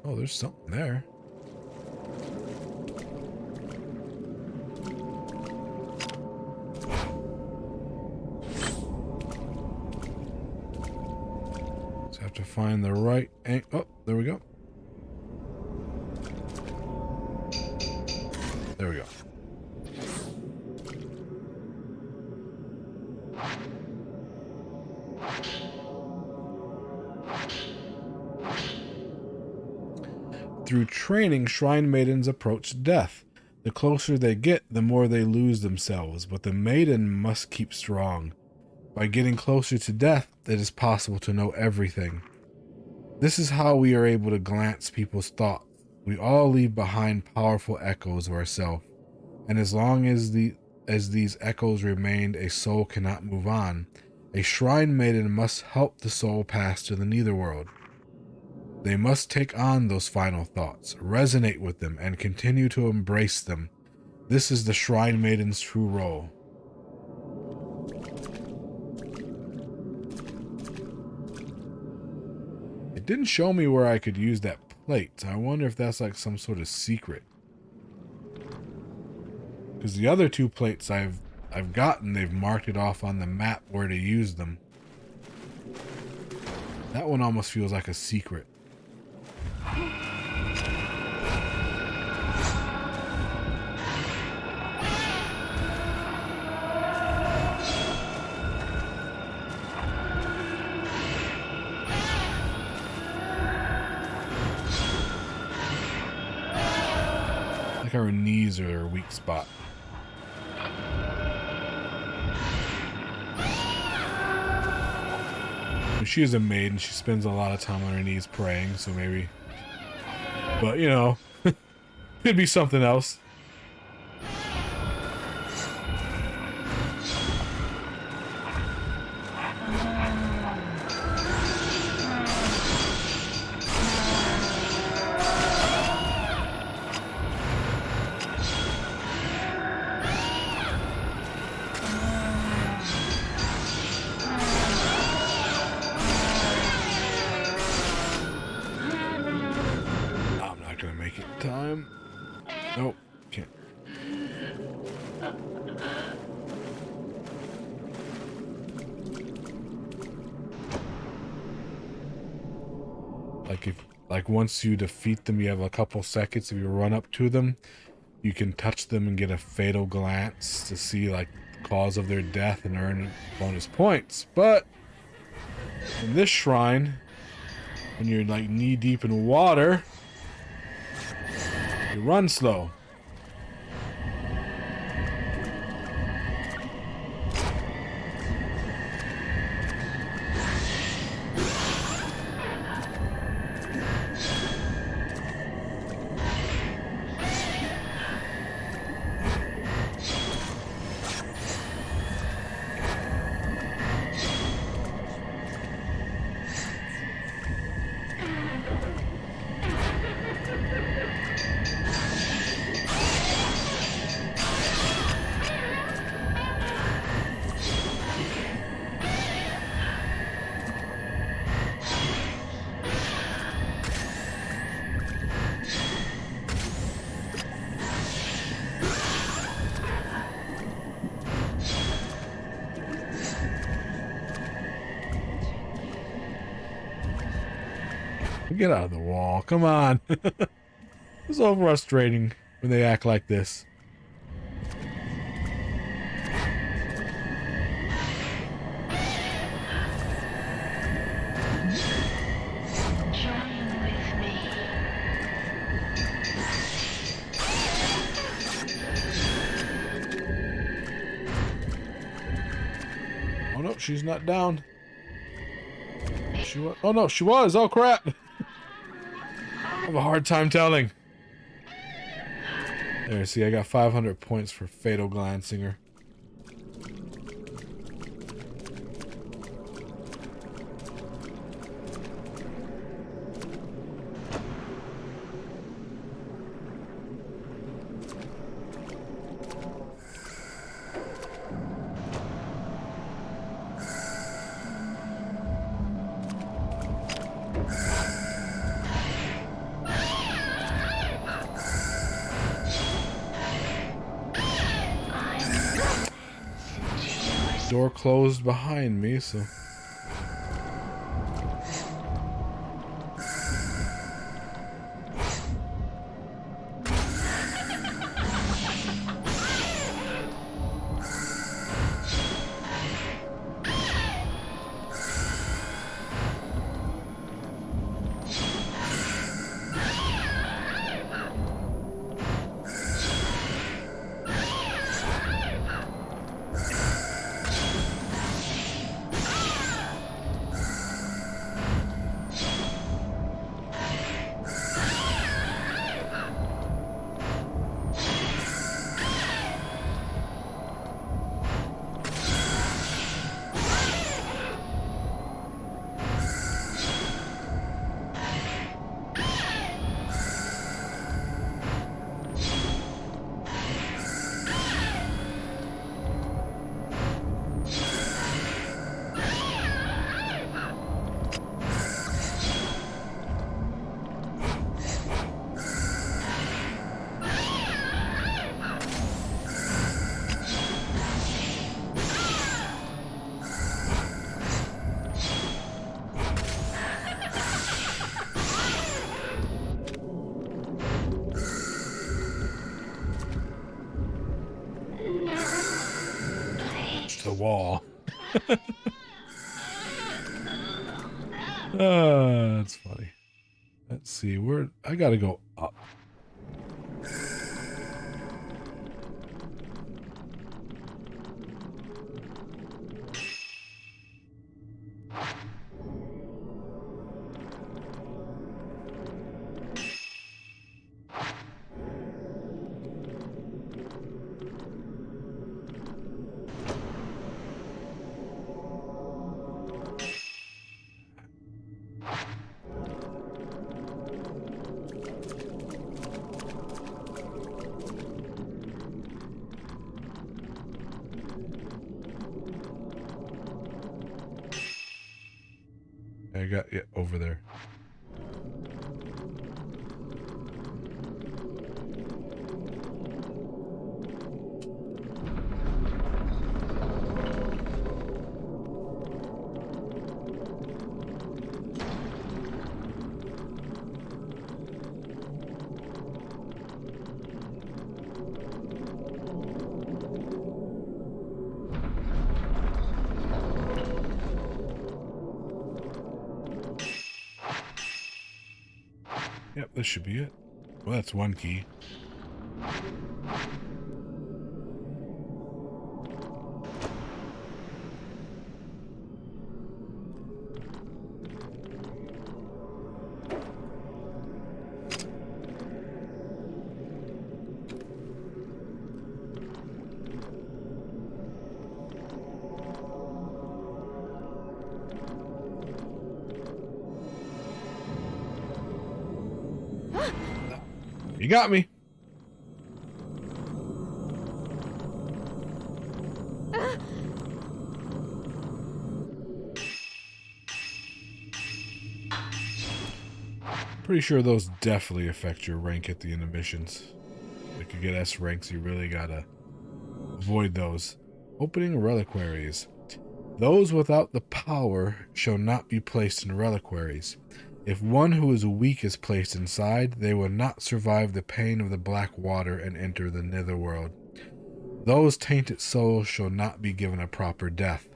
Oh, there's something there. Just have to find the right oh, there we go. There we go. Through training, shrine maidens approach death. The closer they get, the more they lose themselves, but the maiden must keep strong. By getting closer to death, it is possible to know everything. This is how we are able to glance people's thoughts. We all leave behind powerful echoes of ourselves, and as long as these echoes remain, a soul cannot move on. A shrine maiden must help the soul pass to the netherworld. They must take on those final thoughts, resonate with them, and continue to embrace them. This is the shrine maiden's true role. It didn't show me where I could use that plate. I wonder if that's like some sort of secret. Because the other two plates I've gotten, they've marked it off on the map where to use them. That one almost feels like a secret. Like her knees are her weak spot. She is a maiden. She spends a lot of time on her knees praying, so maybe. But, you know, could be something else. Nope, can't. Like once you defeat them, you have a couple seconds. If you run up to them, you can touch them and get a fatal glance to see like the cause of their death and earn bonus points. But in this shrine, when you're like knee deep in water, you run slow. Get out of the wall. Come on. It's so frustrating when they act like this. Join with me. Oh no, she's not down. She was. Oh no, she was. Oh crap. I have a hard time telling. There, see, I got 500 points for fatal glancing her. Door closed behind me, so the wall. That's funny. Let's see, where I gotta go up. I got it over there. Yep, this should be it. Well, that's one key. You got me. Pretty sure those definitely affect your rank at the end of missions. If you get S ranks, you really gotta avoid those. Opening reliquaries. Those without the power shall not be placed in reliquaries. If one who is weak is placed inside, they will not survive the pain of the black water and enter the netherworld. Those tainted souls shall not be given a proper death.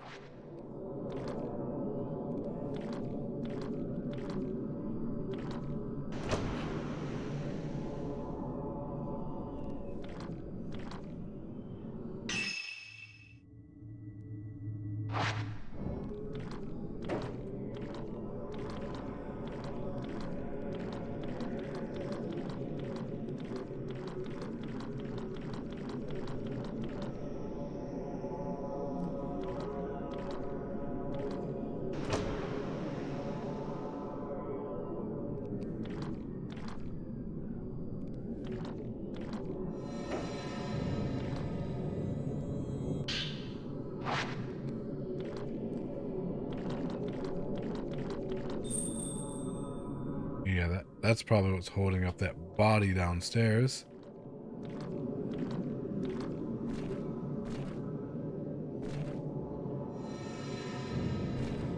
Yeah, that's probably what's holding up that body downstairs.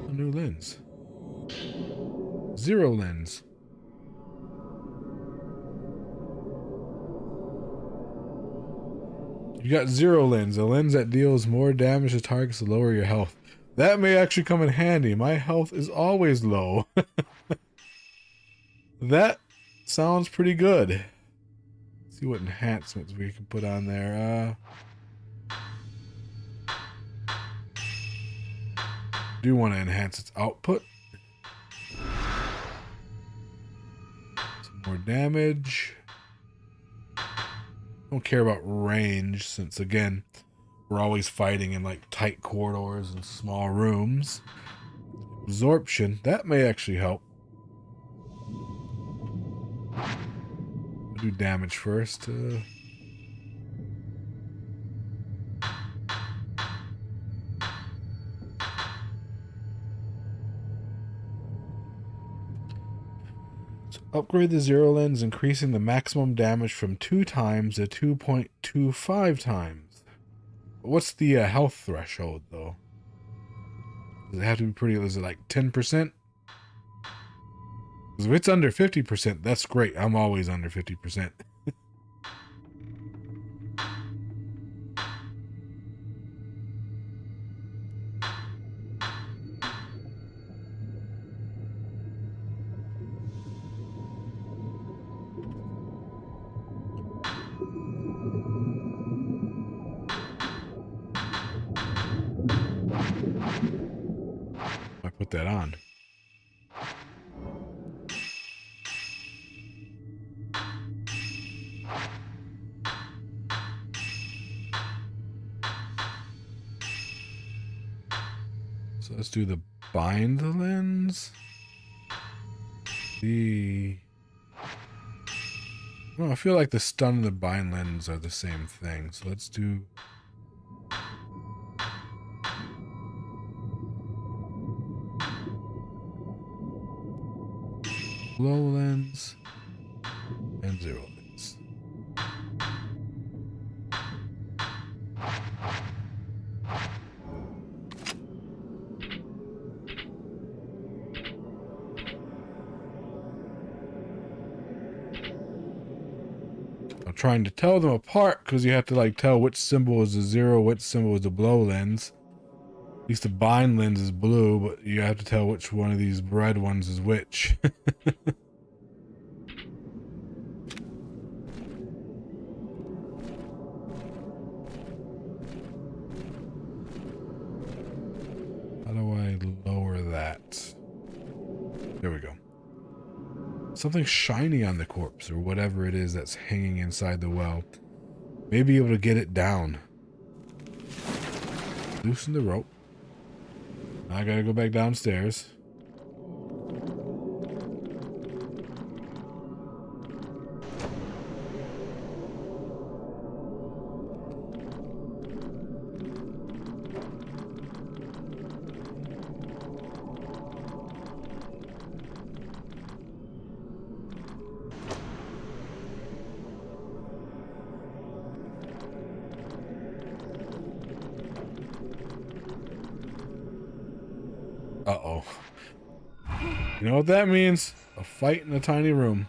A new lens. Zero lens. You got zero lens, a lens that deals more damage to targets to lower your health. That may actually come in handy. My health is always low. That sounds pretty good. Let's see what enhancements we can put on there. Do want to enhance its output. Some more damage. Don't care about range since, again, we're always fighting in like tight corridors and small rooms. Absorption, that may actually help. I'll do damage first. Upgrade the zero lens, increasing the maximum damage from 2 times to 2.25 times. What's the health threshold, though? Does it have to be pretty... Is it like 10%? Because if it's under 50%, that's great. I'm always under 50%. put that on. So let's do the bind lens. Well, I feel like the stun and the bind lens are the same thing. So let's do glow lens and zero lens. I'm trying to tell them apart because you have to like tell which symbol is the zero, which symbol is the blow lens. At least the bind lens is blue, but you have to tell which one of these red ones is which. How do I lower that? There we go. Something shiny on the corpse or whatever it is that's hanging inside the well. Maybe able to get it down. Loosen the rope. Now I gotta go back downstairs. Uh-oh. You know what that means? A fight in a tiny room.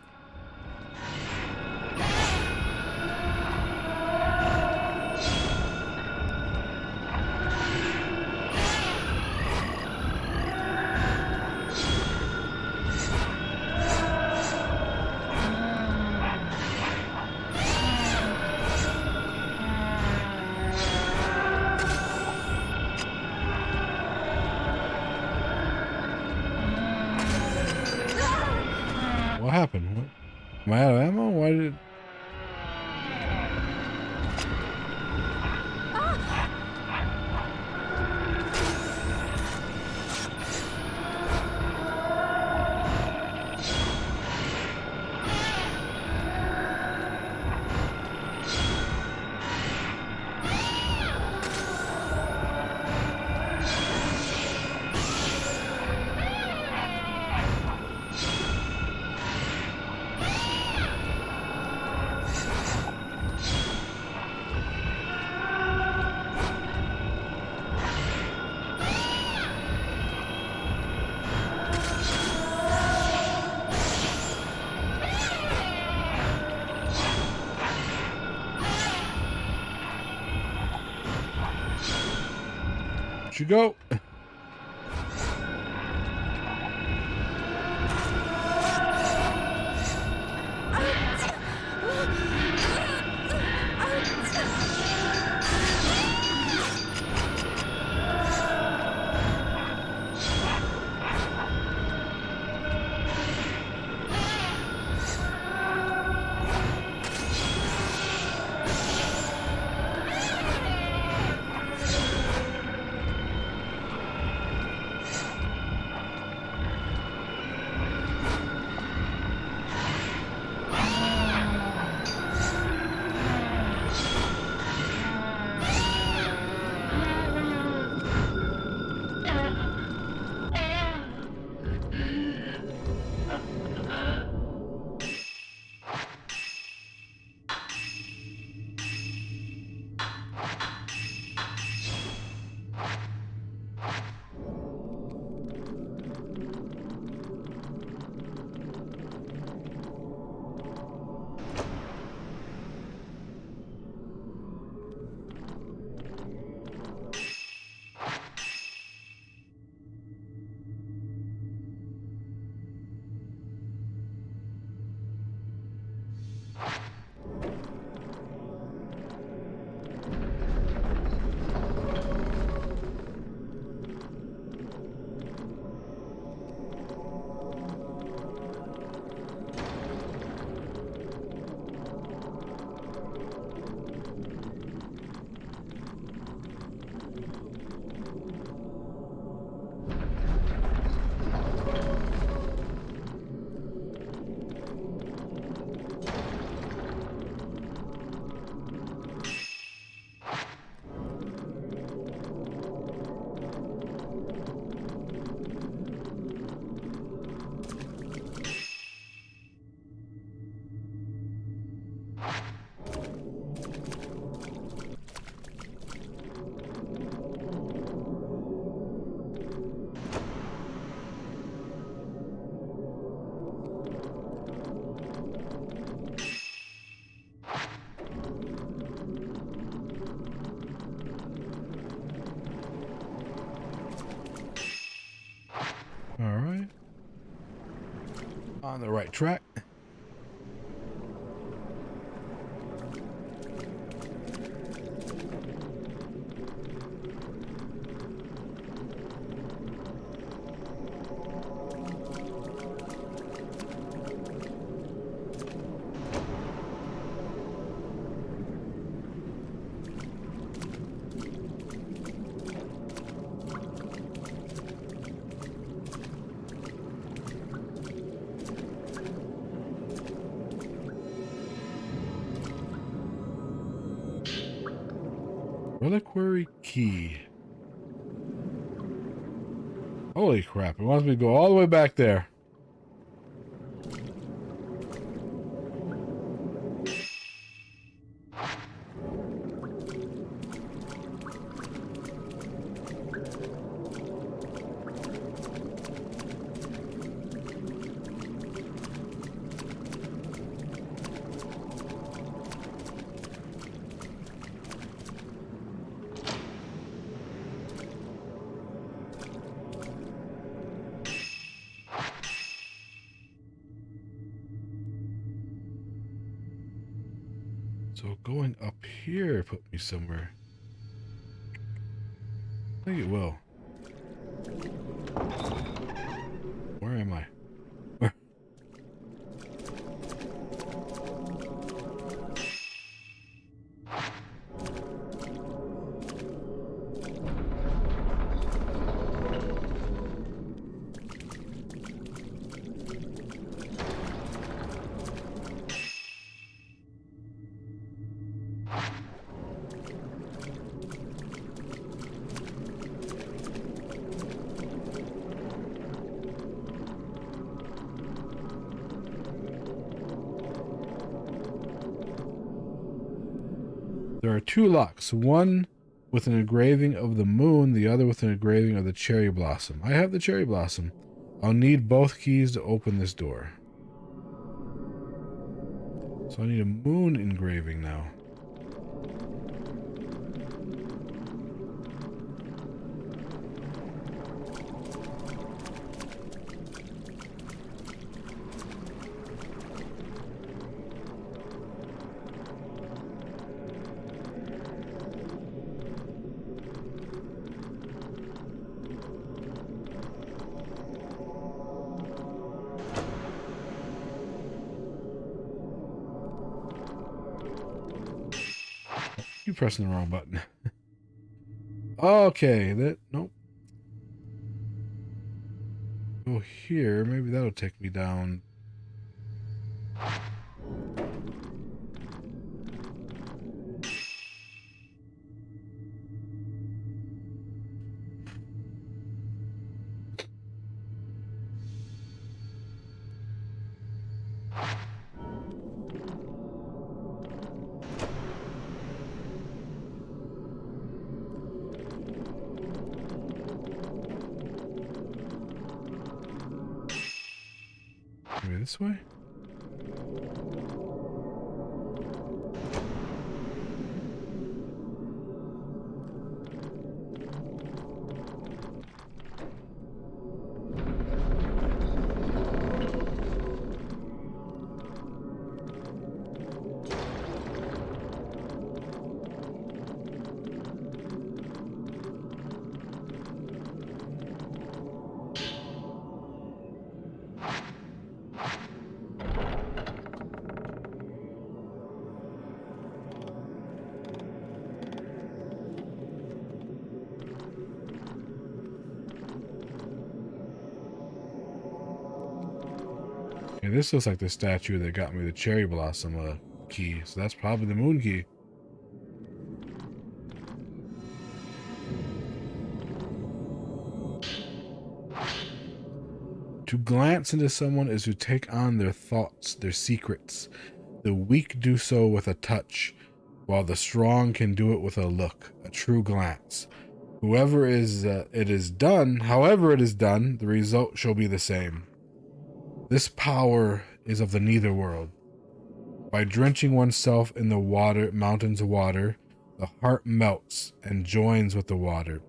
What happened? What? Am I out of ammo? Why did it... Where'd you go? On the right track. Reliquary key. Holy crap, it wants me to go all the way back there. So going up here put me somewhere. I think it will. Where am I? Where? There are two locks, one with an engraving of the moon, the other with an engraving of the cherry blossom. I have the cherry blossom. I'll need both keys to open this door. So I need a moon engraving now. You pressing the wrong button. Okay, nope. Go here, maybe that'll take me down. Maybe this way? Okay, this looks like the statue that got me the cherry blossom key, so that's probably the moon key. To glance into someone is to take on their thoughts, their secrets. The weak do so with a touch, while the strong can do it with a look, a true glance. However it is done, the result shall be the same. This power is of the Nether world. By drenching oneself in the water, mountain's water, the heart melts and joins with the water,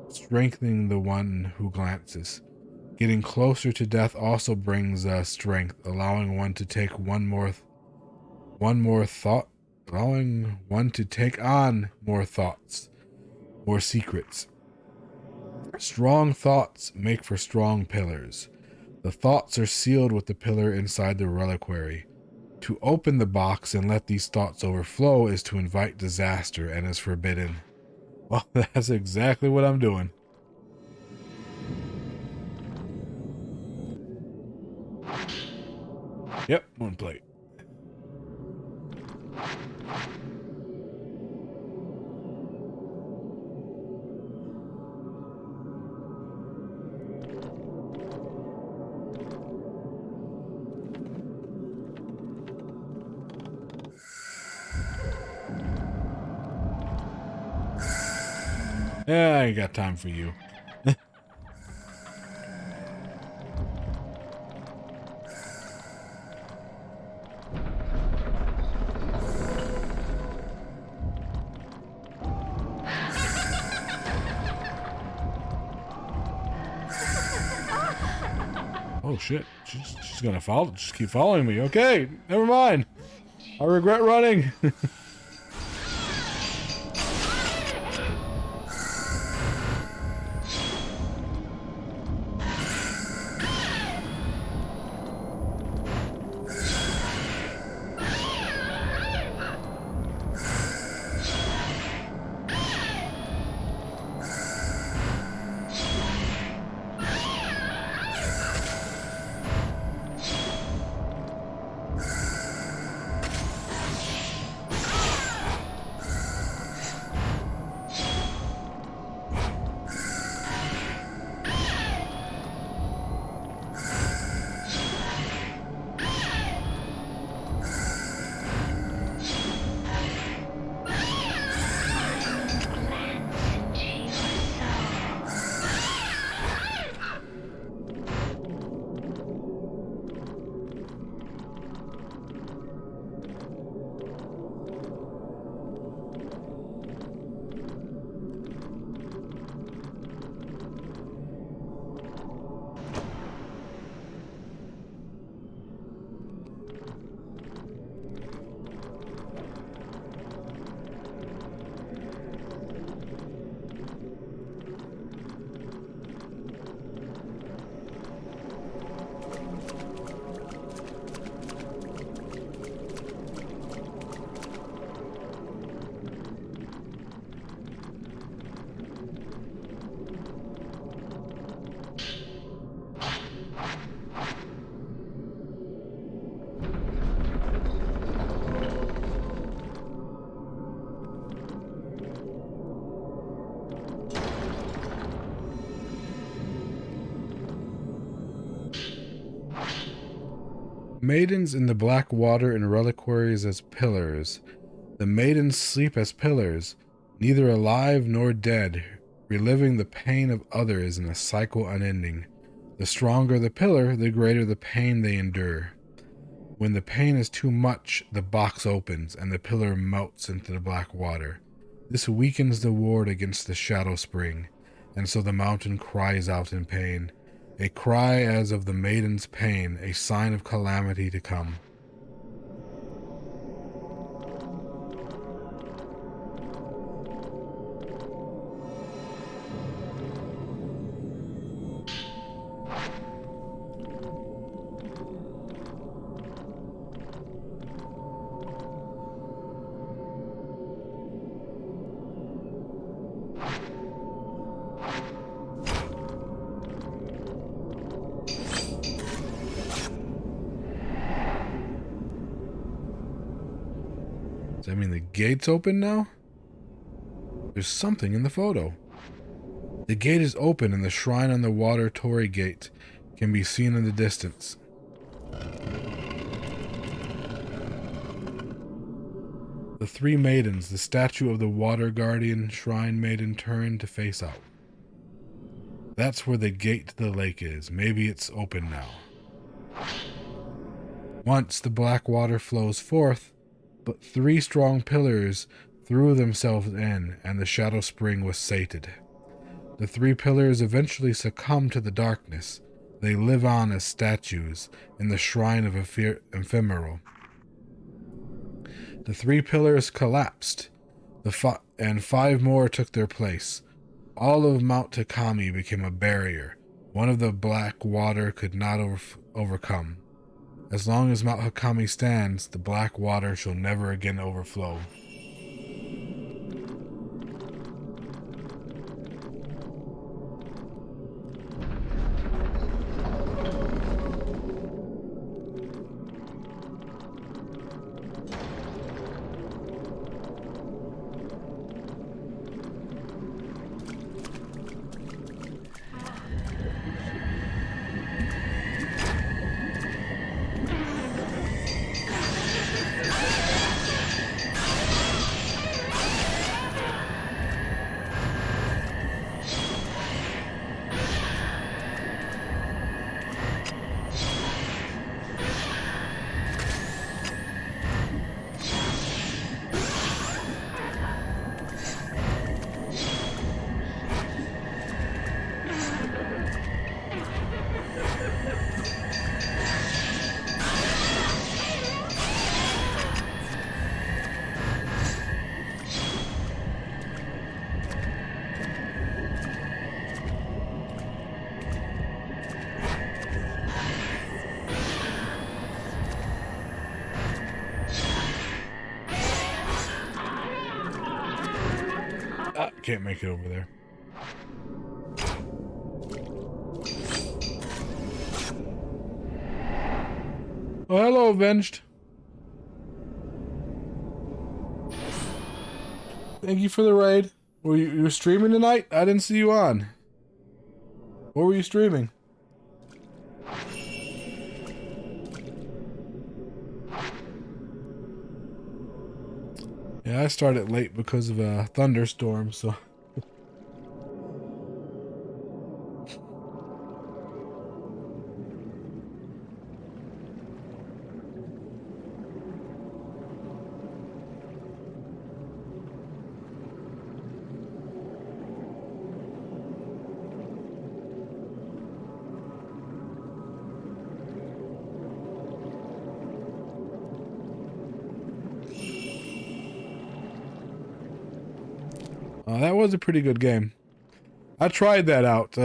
strengthening the one who glances. Getting closer to death also brings strength, allowing one to take allowing one to take on more thoughts, more secrets. Strong thoughts make for strong pillars. The thoughts are sealed with the pillar inside the reliquary. To open the box and let these thoughts overflow is to invite disaster and is forbidden. Well, that's exactly what I'm doing. Yep, one plate. Yeah, I ain't got time for you. Oh shit, she's gonna follow, just keep following me. Okay, never mind. I regret running. Maidens in the black water and reliquaries as pillars. The maidens sleep as pillars, neither alive nor dead, reliving the pain of others in a cycle unending. The stronger the pillar, the greater the pain they endure. When the pain is too much, the box opens and the pillar melts into the black water. This weakens the ward against the shadow spring, and so the mountain cries out in pain. A cry as of the maiden's pain, a sign of calamity to come. Does that mean the gate's open now? There's something in the photo. The gate is open and the shrine on the water torii gate can be seen in the distance. The three maidens, the statue of the water guardian shrine maiden, turn to face out. That's where the gate to the lake is. Maybe it's open now. Once the black water flows forth, but three strong pillars threw themselves in, and the shadow spring was sated. The three pillars eventually succumbed to the darkness. They live on as statues in the shrine of ephemeral. The 3 pillars collapsed, and 5 more took their place. All of Mount Takami became a barrier, one of the black water could not overcome. As long as Mount Takami stands, the black water shall never again overflow. Can't make it over there. Oh, hello, Avenged. Thank you for the raid. Were you streaming tonight? I didn't see you on. What were you streaming? Yeah, I started late because of a thunderstorm, so... that was a pretty good game. I tried that out.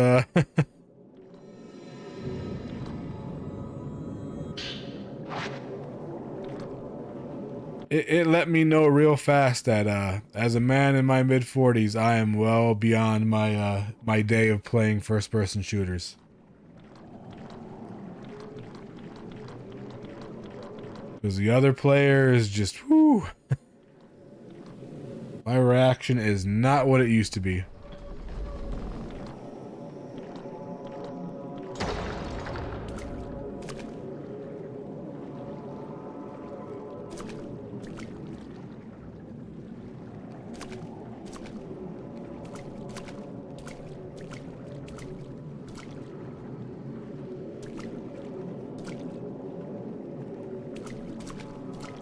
It let me know real fast that as a man in my mid-40s, I am well beyond my my day of playing first-person shooters. Because the other player is just, whoo. My reaction is not what it used to be.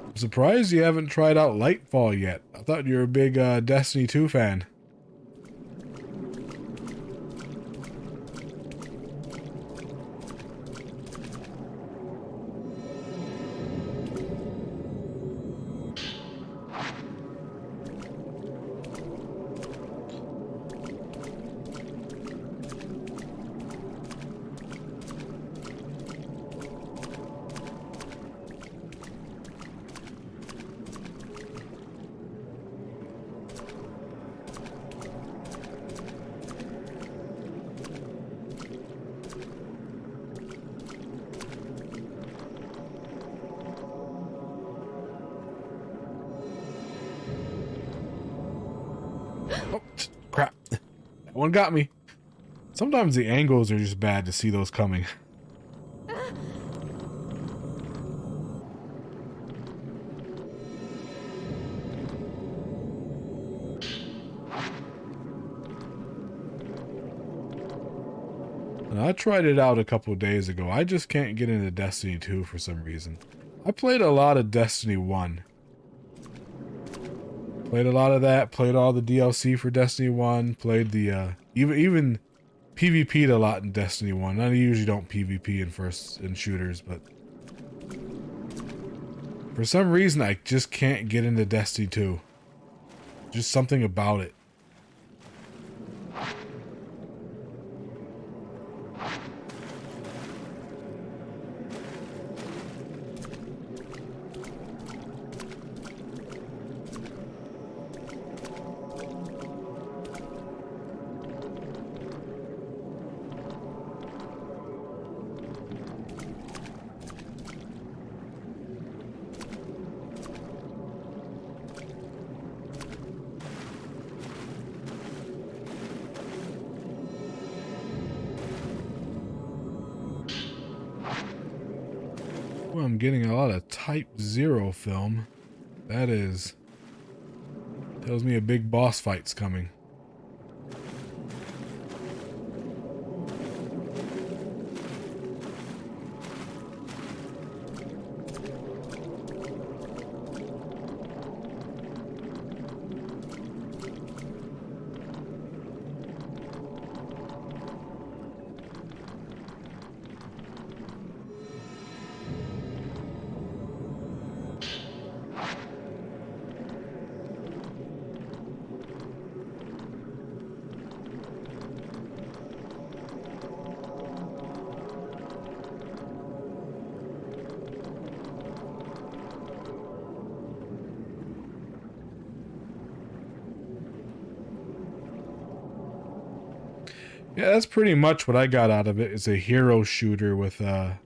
I'm surprised you haven't tried out Lightfall yet. I thought you were a big Destiny 2 fan. Oh, crap. That one got me. Sometimes the angles are just bad to see those coming. And I tried it out a couple of days ago. I just can't get into Destiny 2 for some reason. I played a lot of Destiny 1. Played a lot of that, played all the DLC for Destiny 1, played the, even PvP'd a lot in Destiny 1. I usually don't PvP in shooters, but for some reason I just can't get into Destiny 2. Just something about it. Well, I'm getting a lot of Type 0 film. That tells me a big boss fight's coming. Yeah, that's pretty much what I got out of it. It's a hero shooter with just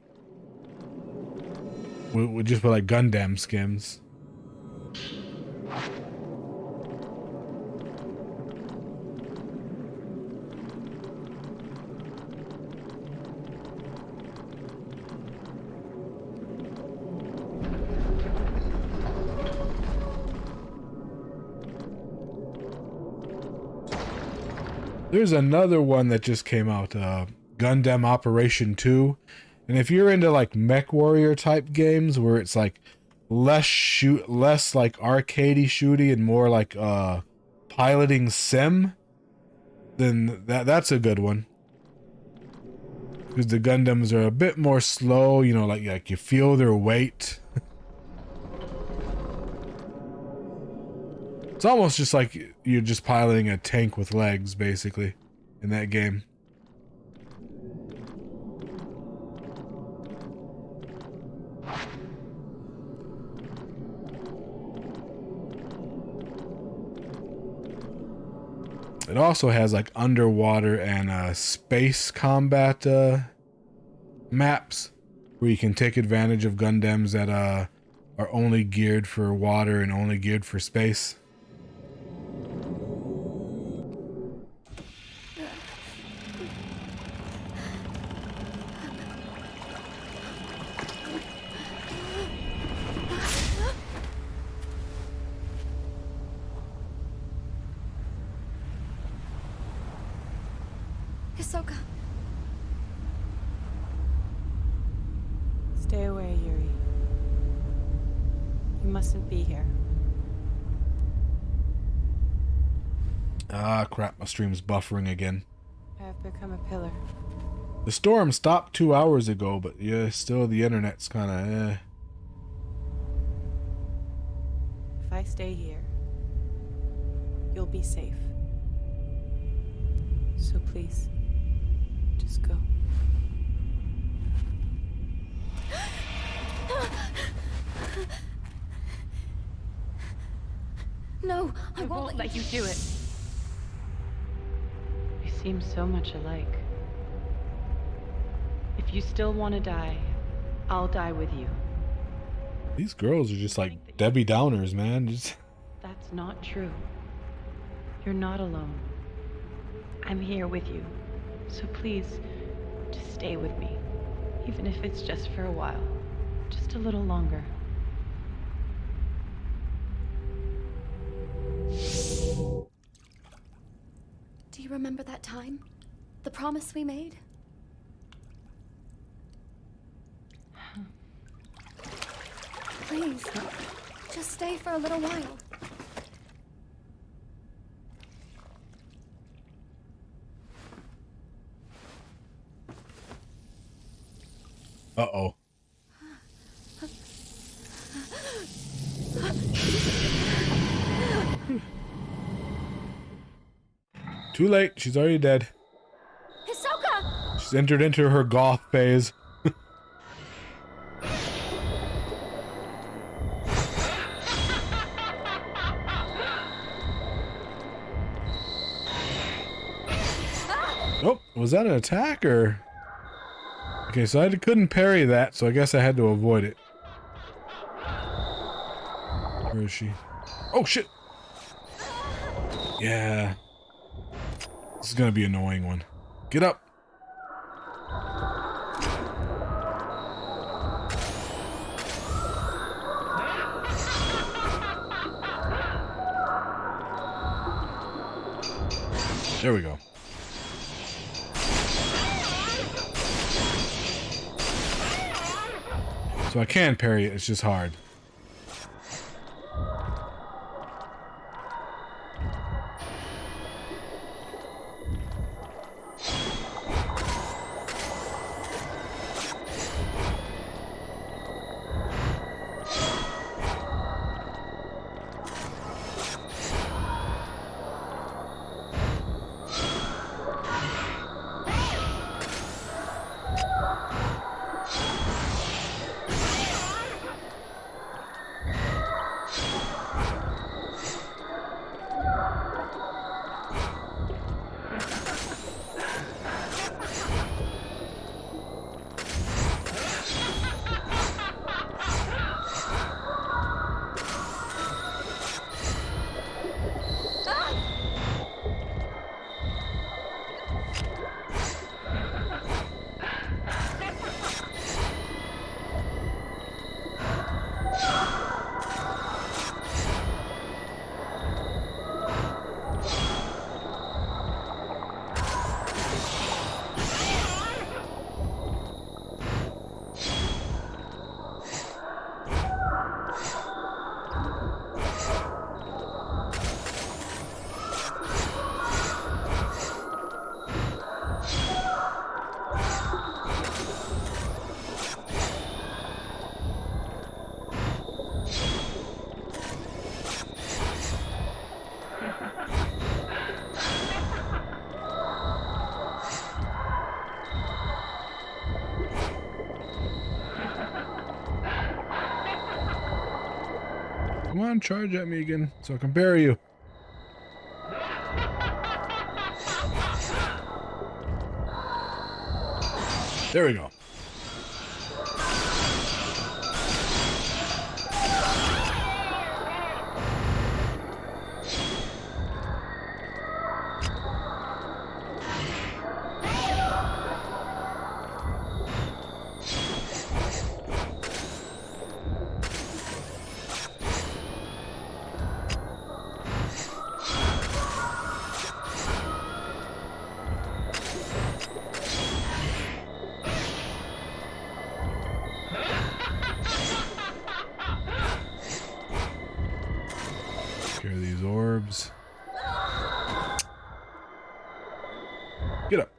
with like Gundam skins. There's another one that just came out, Gundam Operation 2. And if you're into like Mech Warrior type games where it's like less like arcadey shooty and more like piloting sim, then that's a good one. Because the Gundams are a bit more slow, you know, like you feel their weight. It's almost just like you're just piloting a tank with legs, basically, in that game. It also has like underwater and space combat maps where you can take advantage of Gundams that are only geared for water and only geared for space. Hisoka. Stay away, Yuri. You mustn't be here. Ah, crap, my stream's buffering again. I have become a pillar. The storm stopped 2 hours ago, but yeah, still the internet's kind of If I stay here, you'll be safe. So please, just go. No, I I won't won't let you do it. We seem so much alike. If you still want to die, I'll die with you. These girls are just like Debbie Downers, man. Just That's not true. You're not alone. I'm here with you. So please, just stay with me. Even if it's just for a while. Just a little longer. Do you remember that time? The promise we made? Please, just stay for a little while. Uh-oh. Too late. She's already dead. Hisoka! She's entered into her goth phase. Oh, was that an attack or? Okay, so I couldn't parry that, so I guess I had to avoid it. Where is she? Oh shit! Yeah. This is gonna be an annoying one. Get up! There we go. So I can parry it, it's just hard. Come on, charge at me again, so I can bury you. There we go. Care of these orbs. Get up.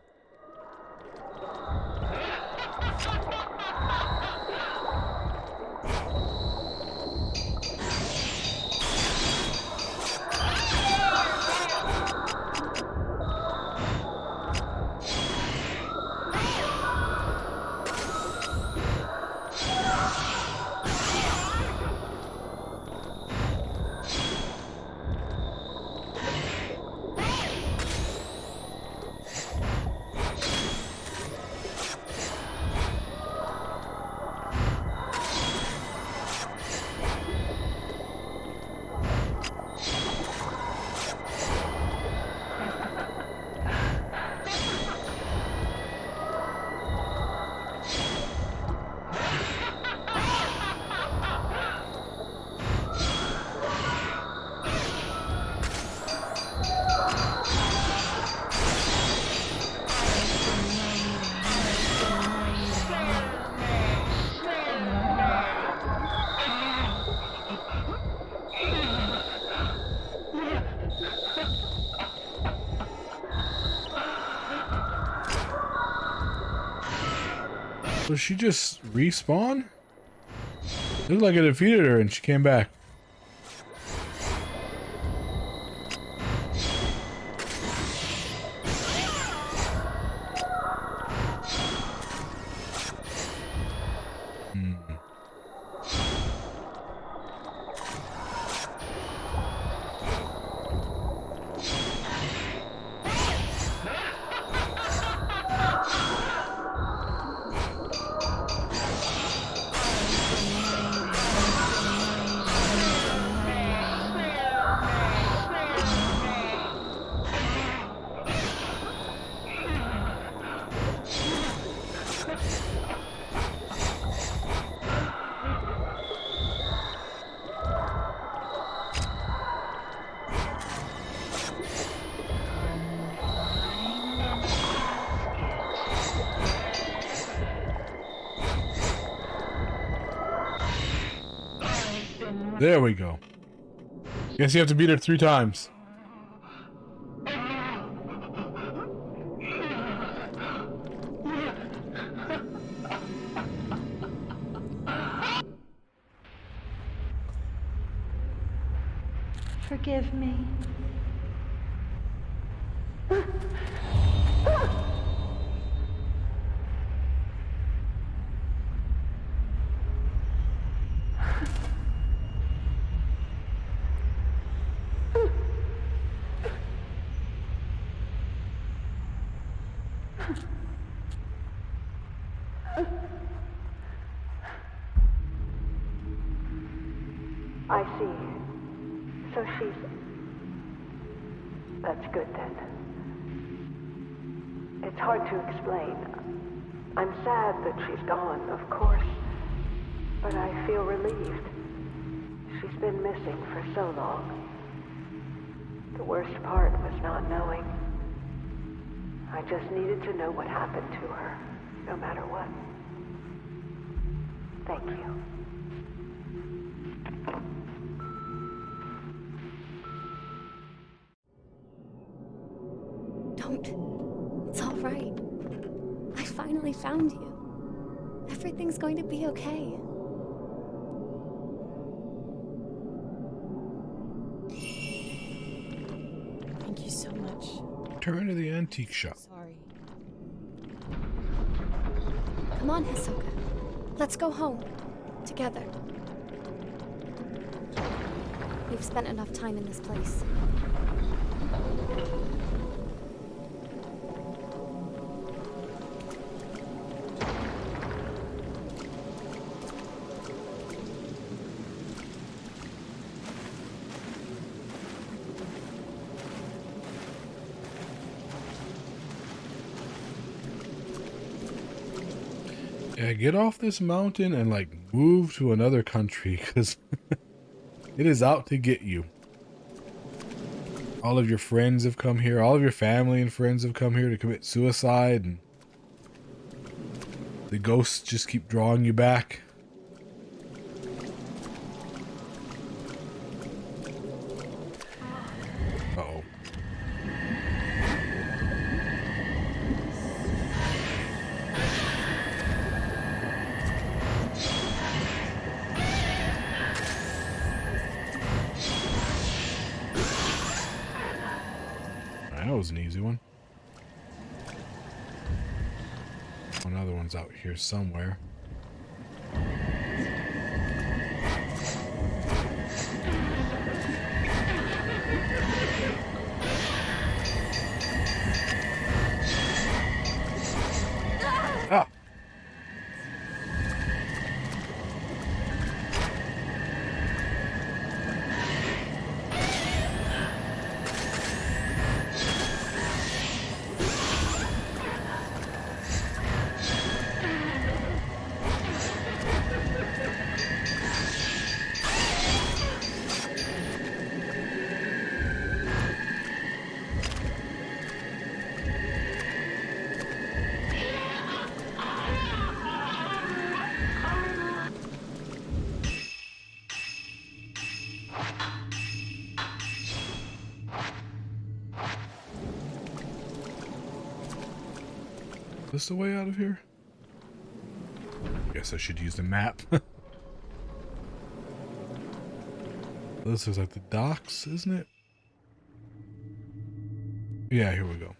So she just respawned? It looked like I defeated her and she came back. There we go. Guess you have to beat her 3 times. Forgive me. I see. So she's... That's good then. It's hard to explain. I'm sad that she's gone, of course, but I feel relieved. She's been missing for so long. The worst part was not knowing. I just needed to know what happened to her, no matter what. Thank you. Don't. It's all right. I finally found you. Everything's going to be okay. Thank you so much. Turn to the antique shop. Sorry. Come on, Hisoka. Let's go home. Together. We've spent enough time in this place. Yeah, get off this mountain and like move to another country because it is out to get you. All of your friends have come here. All of your family and friends have come here to commit suicide, and the ghosts just keep drawing you back. Uh-oh. That was an easy one. Another one's out here somewhere. Ah! Is this the way out of here? guess I should use the map. This is like the docks, isn't it? Yeah, here we go.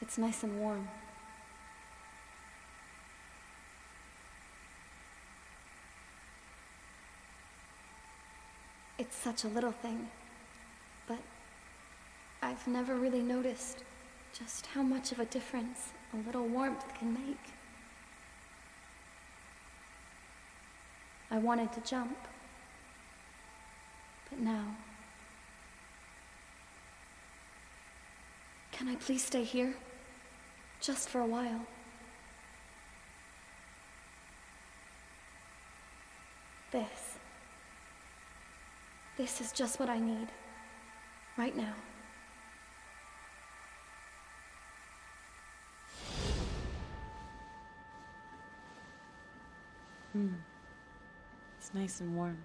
It's nice and warm. It's such a little thing, but I've never really noticed just how much of a difference a little warmth can make. I wanted to jump, but now... Can I please stay here? Just for a while. This is just what I need. Right now. It's nice and warm.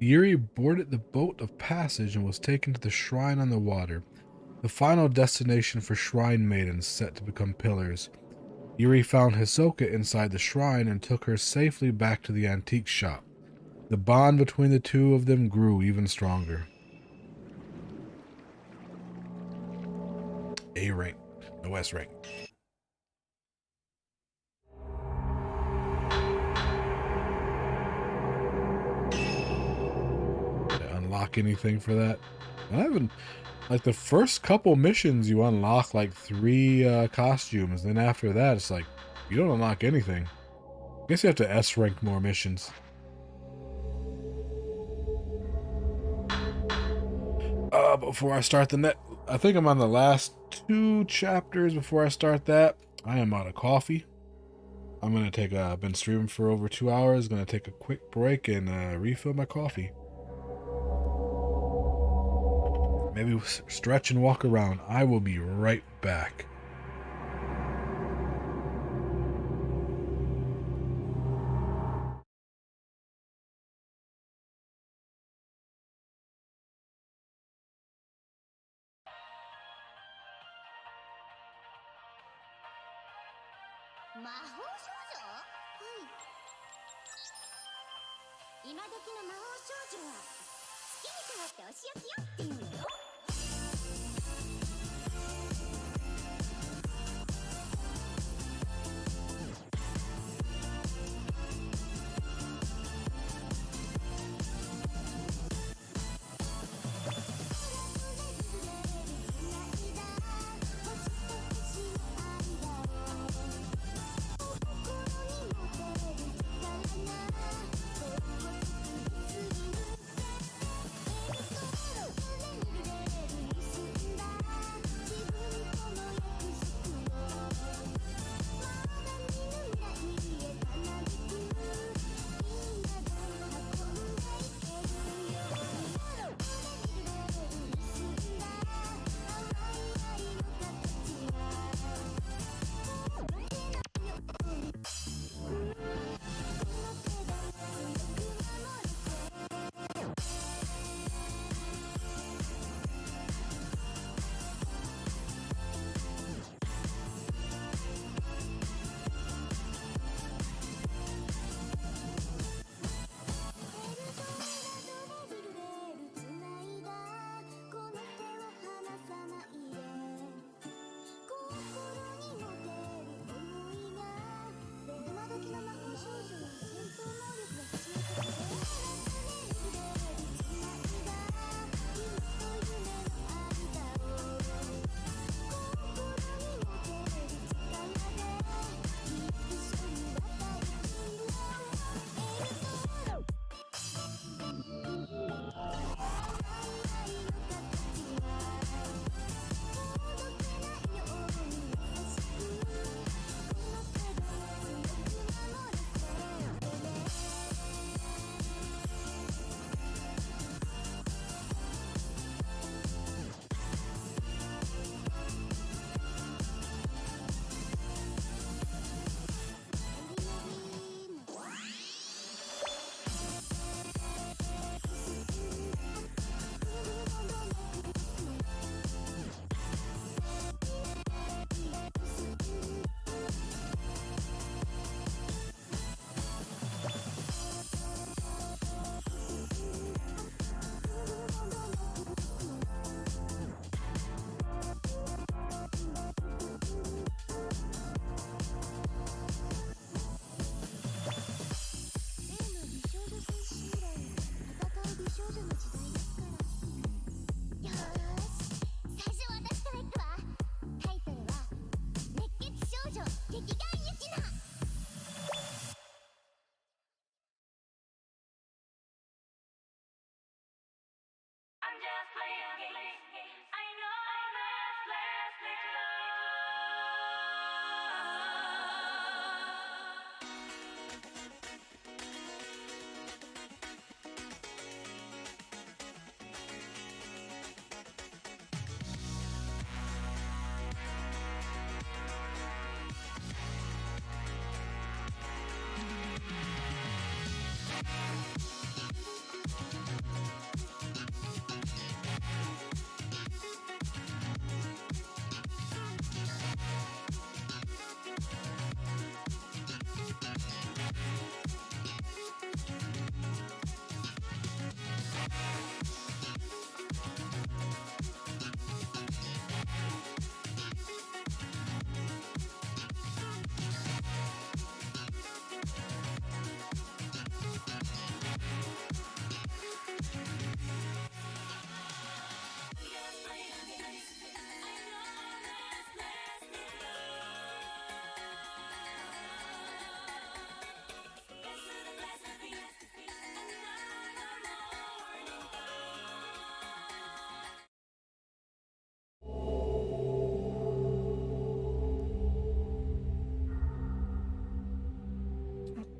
Yuri boarded the boat of passage and was taken to the shrine on the water, the final destination for shrine maidens set to become pillars. Yuri found Hisoka inside the shrine and took her safely back to the antique shop. The bond between the two of them grew even stronger. A rank, no S rank. Unlock anything for that? I haven't, like the first couple missions you unlock like 3 costumes, then after that it's like you don't unlock anything. I guess you have to S rank more missions. Before I start the net, I think I'm on the last 2 chapters. Before I start that, I am out of coffee. I'm gonna take I've been streaming for over 2 hours, gonna take a quick break and refill my coffee. Maybe stretch and walk around. I will be right back.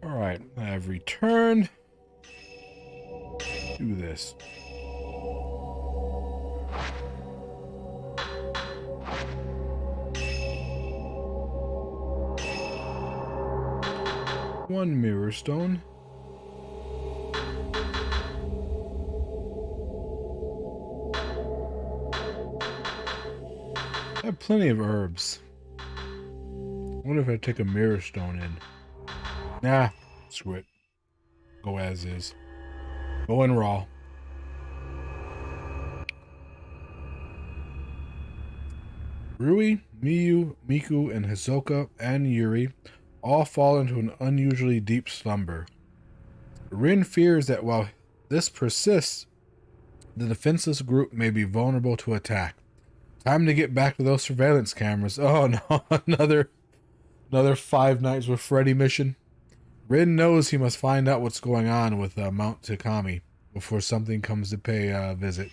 Alright, I've returned. Do this. One mirror stone. I have plenty of herbs. I wonder if I take a mirror stone in. Nah, screw it. Go as is. Going raw. Rui, Miyu, Miku, and Hisoka and Yuri all fall into an unusually deep slumber. Rin fears that while this persists, the defenseless group may be vulnerable to attack. Time to get back to those surveillance cameras. Oh no, another 5 Nights with Freddy mission. Rin knows he must find out what's going on with Mount Takami before something comes to pay a visit.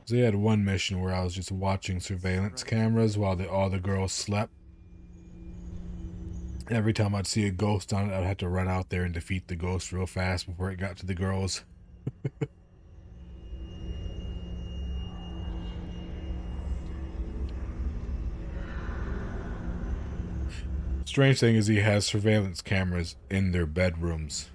They had one mission where I was just watching surveillance cameras while all the girls slept. Every time I'd see a ghost on it, I'd have to run out there and defeat the ghost real fast before it got to the girls. Strange thing is he has surveillance cameras in their bedrooms.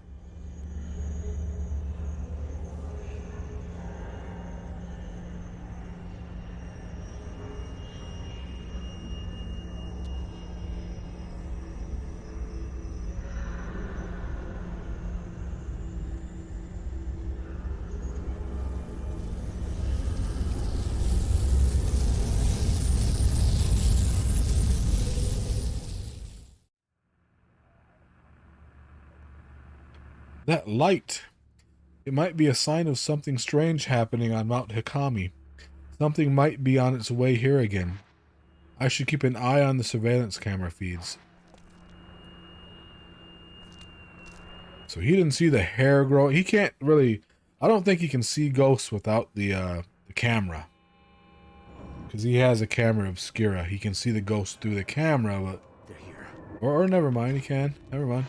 That light. It might be a sign of something strange happening on Mount Hikami. Something might be on its way here again. I should keep an eye on the surveillance camera feeds. So he didn't see the hair grow. He can't really... I don't think he can see ghosts without the camera. Because he has a camera obscura. He can see the ghost through the camera, but... They're here. Or never mind, he can. Never mind.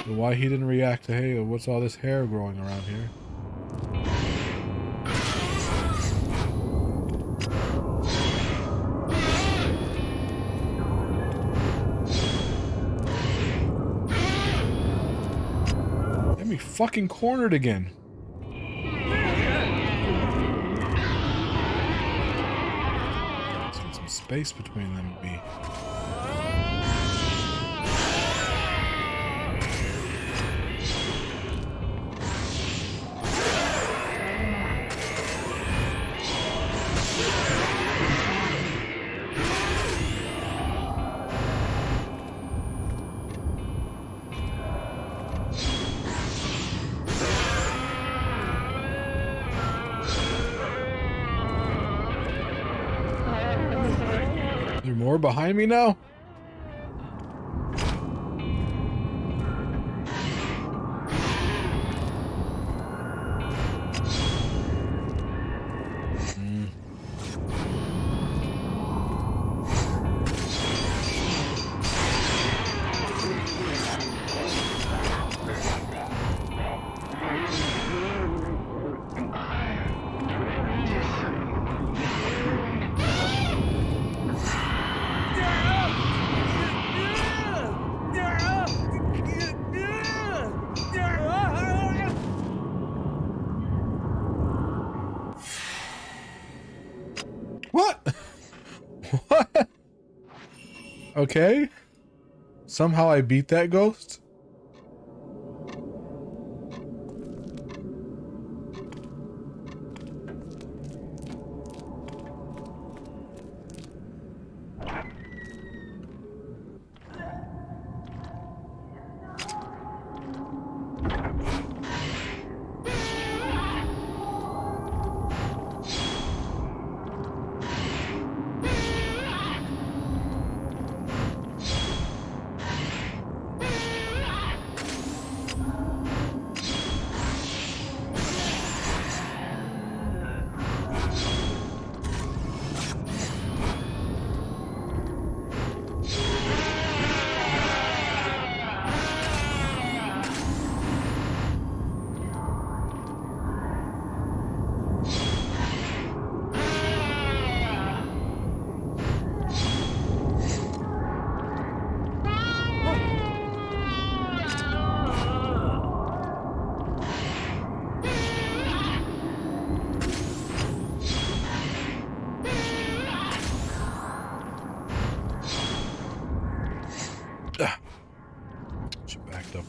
But why he didn't react to, hey, what's all this hair growing around here? Get me fucking cornered again. Let's get some space between them and me. more behind me now? What? What? Okay. Somehow I beat that ghost? She backed up.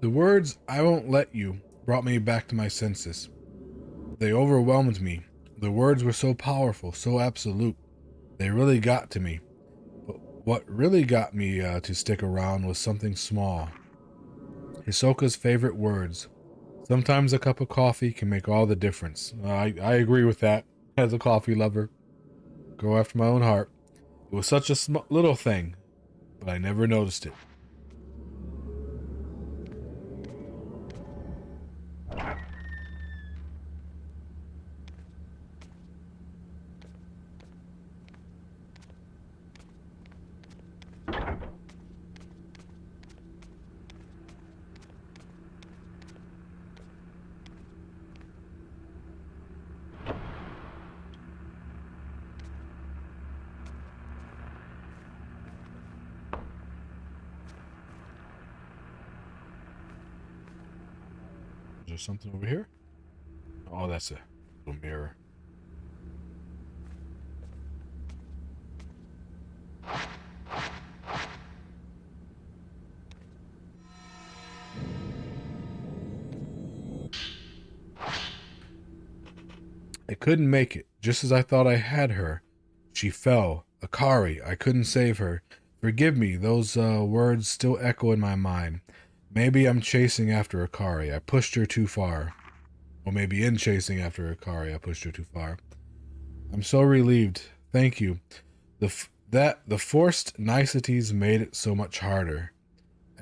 The words, "I won't let you," brought me back to my senses. They overwhelmed me. The words were so powerful, so absolute. They really got to me. But what really got me to stick around was something small. Hisoka's favorite words. Sometimes a cup of coffee can make all the difference. I agree with that. As a coffee lover, go after my own heart. It was such a little thing, but I never noticed it. Is there something over here? Oh, that's a little mirror. I couldn't make it. Just as I thought I had her, she fell. Akari, I couldn't save her. Forgive me, those words still echo in my mind. Maybe I'm chasing after Akari. I pushed her too far. Or maybe in chasing after Akari, I pushed her too far. I'm so relieved. Thank you. The forced niceties made it so much harder.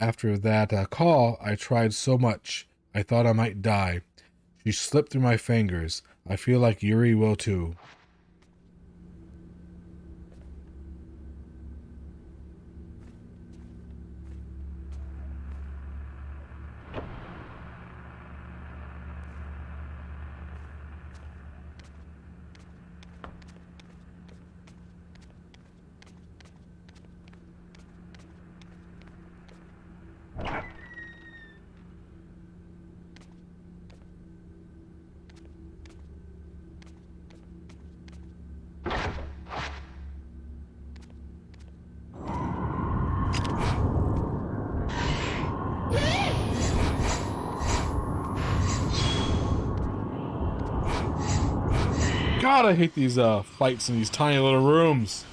After that call, I tried so much. I thought I might die. She slipped through my fingers. I feel like Yuri will too. God, I hate these fights in these tiny little rooms.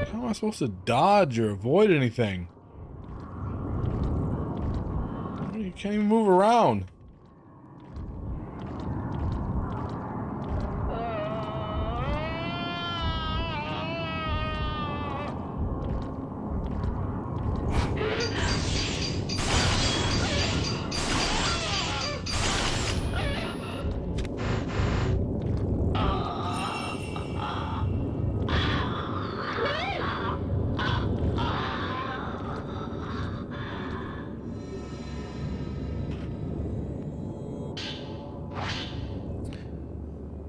How am I supposed to dodge or avoid anything? You can't even move around.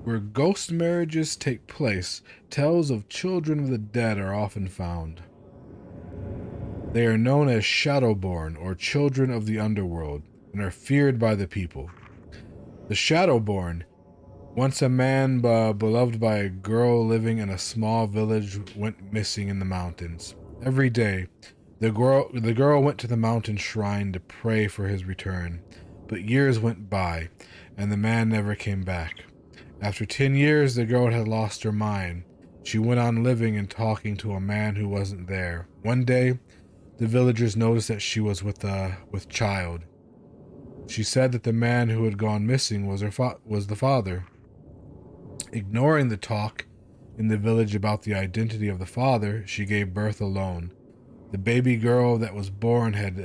Where ghost marriages take place, tales of children of the dead are often found. They are known as Shadowborn, or children of the underworld, and are feared by the people. The Shadowborn, once a man beloved by a girl living in a small village, went missing in the mountains. Every day, the girl went to the mountain shrine to pray for his return, but years went by, and the man never came back. After 10 years, the girl had lost her mind. She went on living and talking to a man who wasn't there. One day, the villagers noticed that she was with child. She said that the man who had gone missing was the father. Ignoring the talk in the village about the identity of the father, she gave birth alone. The baby girl that was born had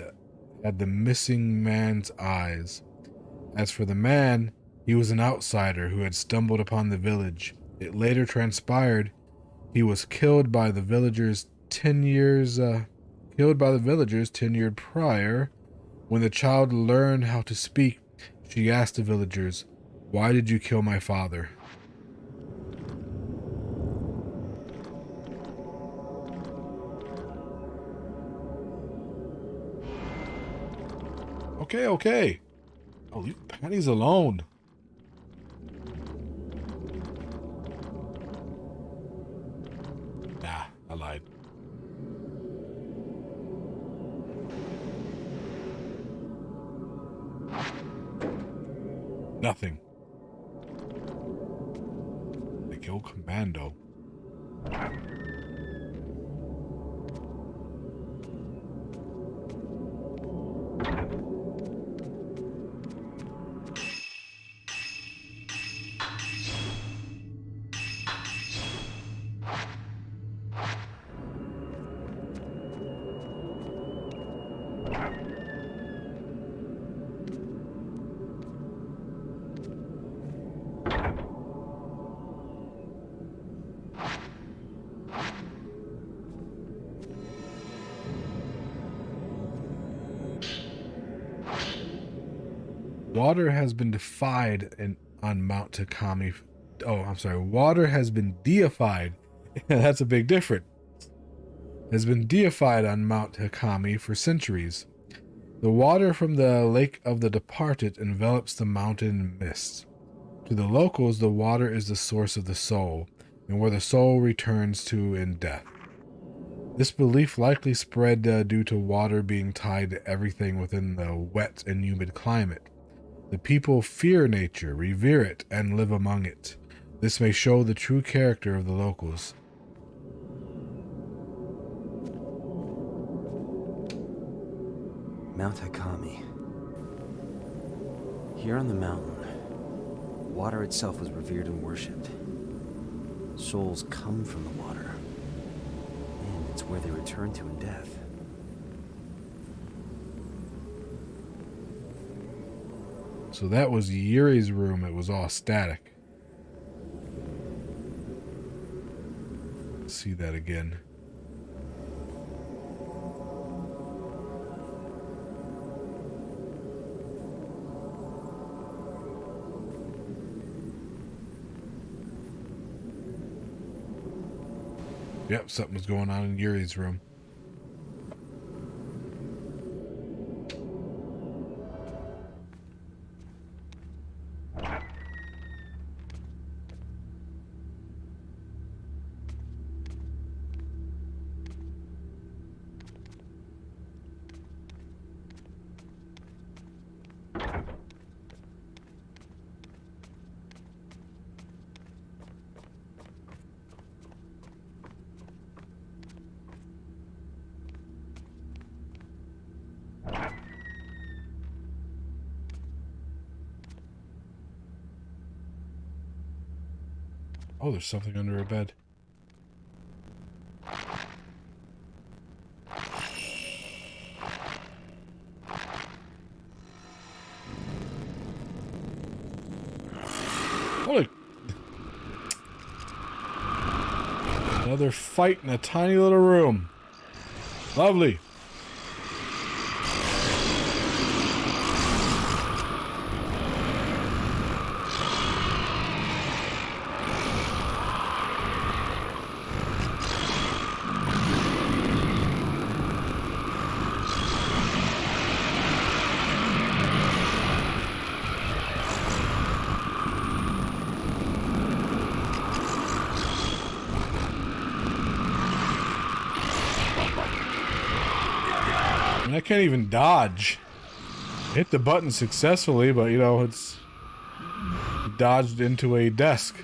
the missing man's eyes. As for the man, he was an outsider who had stumbled upon the village. It later transpired he was killed by the villagers 10 years prior. When the child learned how to speak, she asked the villagers, "Why did you kill my father?" Okay. Oh, leave Patty's alone. Nah, I lied. Nothing. They killed Commando. Water has been defied on Mount Takami. Oh, I'm sorry. Water has been deified. That's a big difference. Has been deified on Mount Takami for centuries. The water from the Lake of the Departed envelops the mountain in mist. To the locals, the water is the source of the soul, and where the soul returns to in death. This belief likely spread due to water being tied to everything within the wet and humid climate. The people fear nature, revere it, and live among it. This may show the true character of the locals. Mount Hakami. Here on the mountain, water itself was revered and worshipped. Souls come from the water, and it's where they return to in death. So that was Yuri's room. It was all static. Let's see that again. Yep, something was going on in Yuri's room. Oh, there's something under her bed. Holy. Another fight in a tiny little room. Lovely. I can't even dodge. Hit the button successfully, but you know, it's dodged into a desk.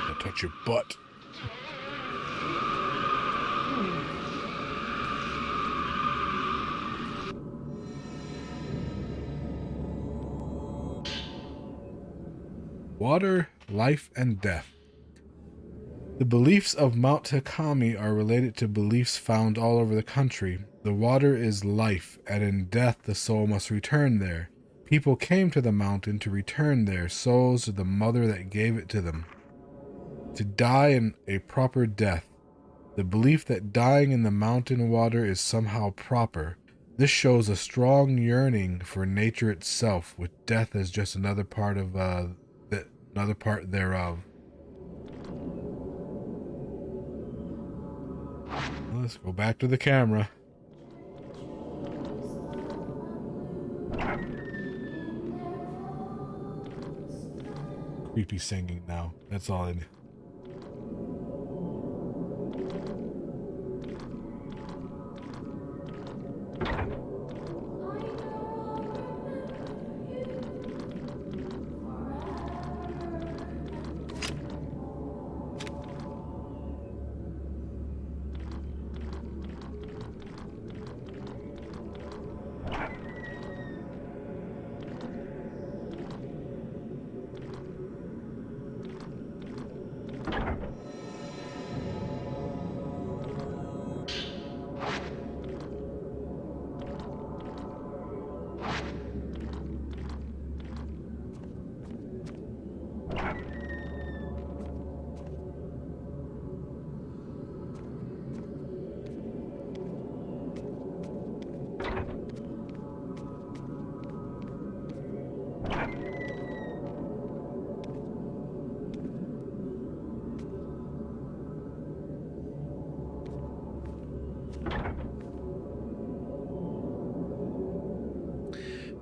I'll touch your butt. Water, life, and death. The beliefs of Mount Takami are related to beliefs found all over the country. The water is life, and in death the soul must return there. People came to the mountain to return their souls to the mother that gave it to them, to die in a proper death. The belief that dying in the mountain water is somehow proper. This shows a strong yearning for nature itself, with death as just another part of another part thereof. Let's go back to the camera. Creepy singing now. That's all I need.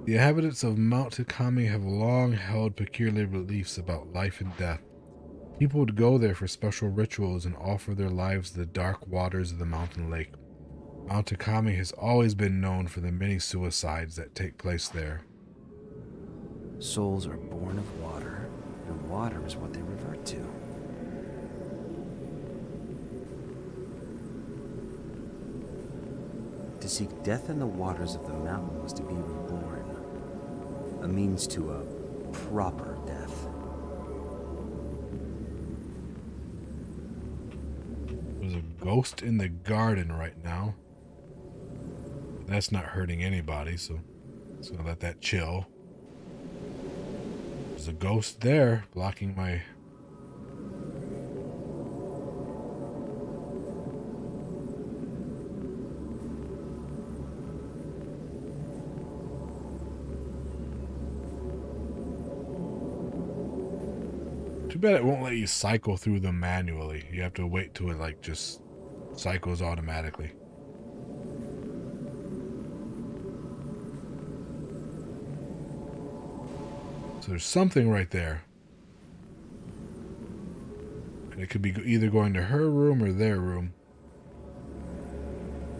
The inhabitants of Mount Takami have long held peculiar beliefs about life and death. People would go there for special rituals and offer their lives to the dark waters of the mountain lake. Mount Takami has always been known for the many suicides that take place there. Souls are born of water, and water is what they revert to. To seek death in the waters of the mountain was to be reborn, a means to a proper death. There's a ghost in the garden right now. That's not hurting anybody, so just gonna let that chill. There's a ghost there blocking my... Too bad it won't let you cycle through them manually. You have to wait till it like just cycles automatically. So there's something right there. And it could be either going to her room or their room.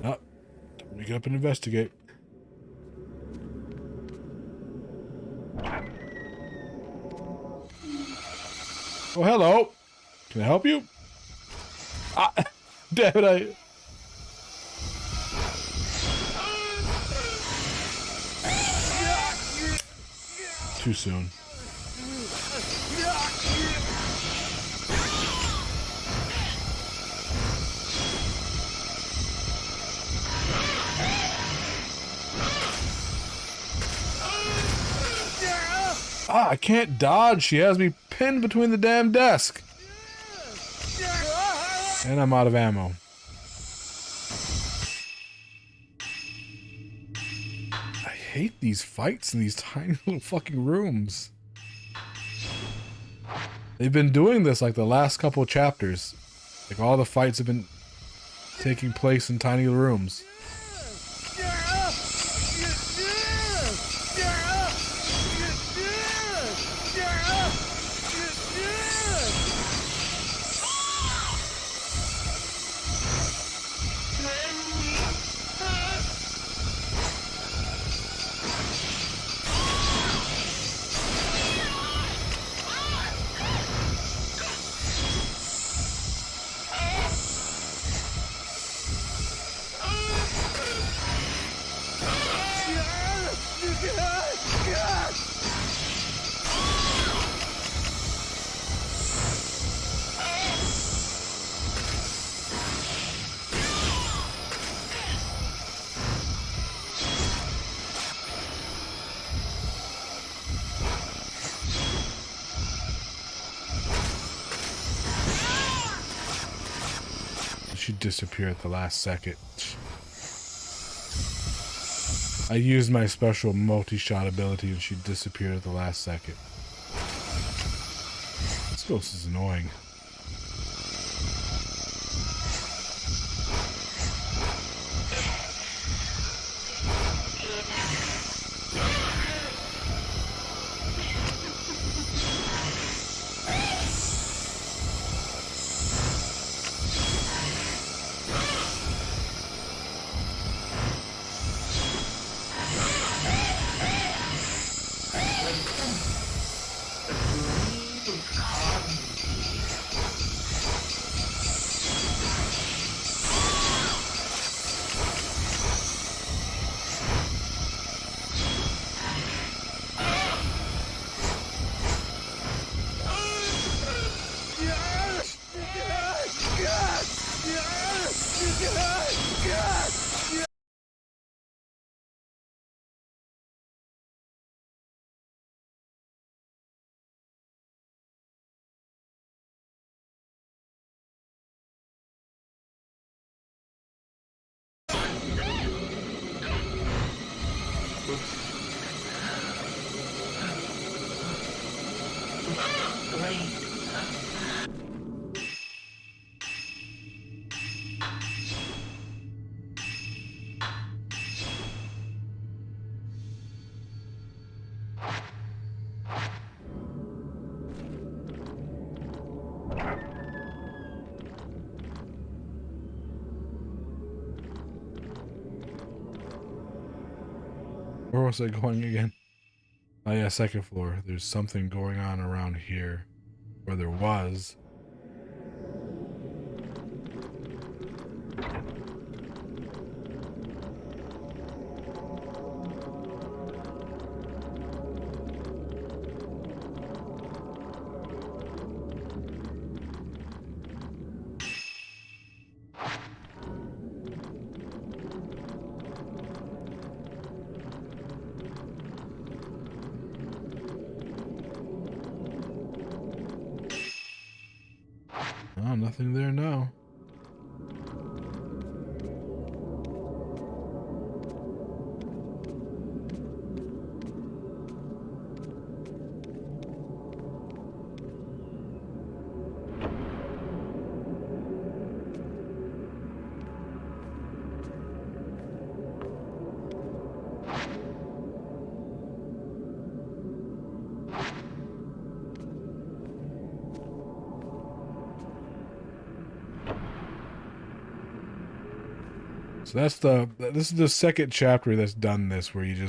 Oh, let me get up and investigate. Oh, hello. Can I help you? Ah, damn it, too soon. Ah, I can't dodge. She has me pinned between the damn desk. And I'm out of ammo. I hate these fights in these tiny little fucking rooms. They've been doing this like the last couple chapters. Like all the fights have been taking place in tiny rooms. She disappeared at the last second. I used my special multi-shot ability and she disappeared at the last second. This ghost is annoying. Where was I going again? Oh yeah, second floor. There's something going on around here. Where there was. Oh, nothing there now. So this is the second chapter that's done this, where you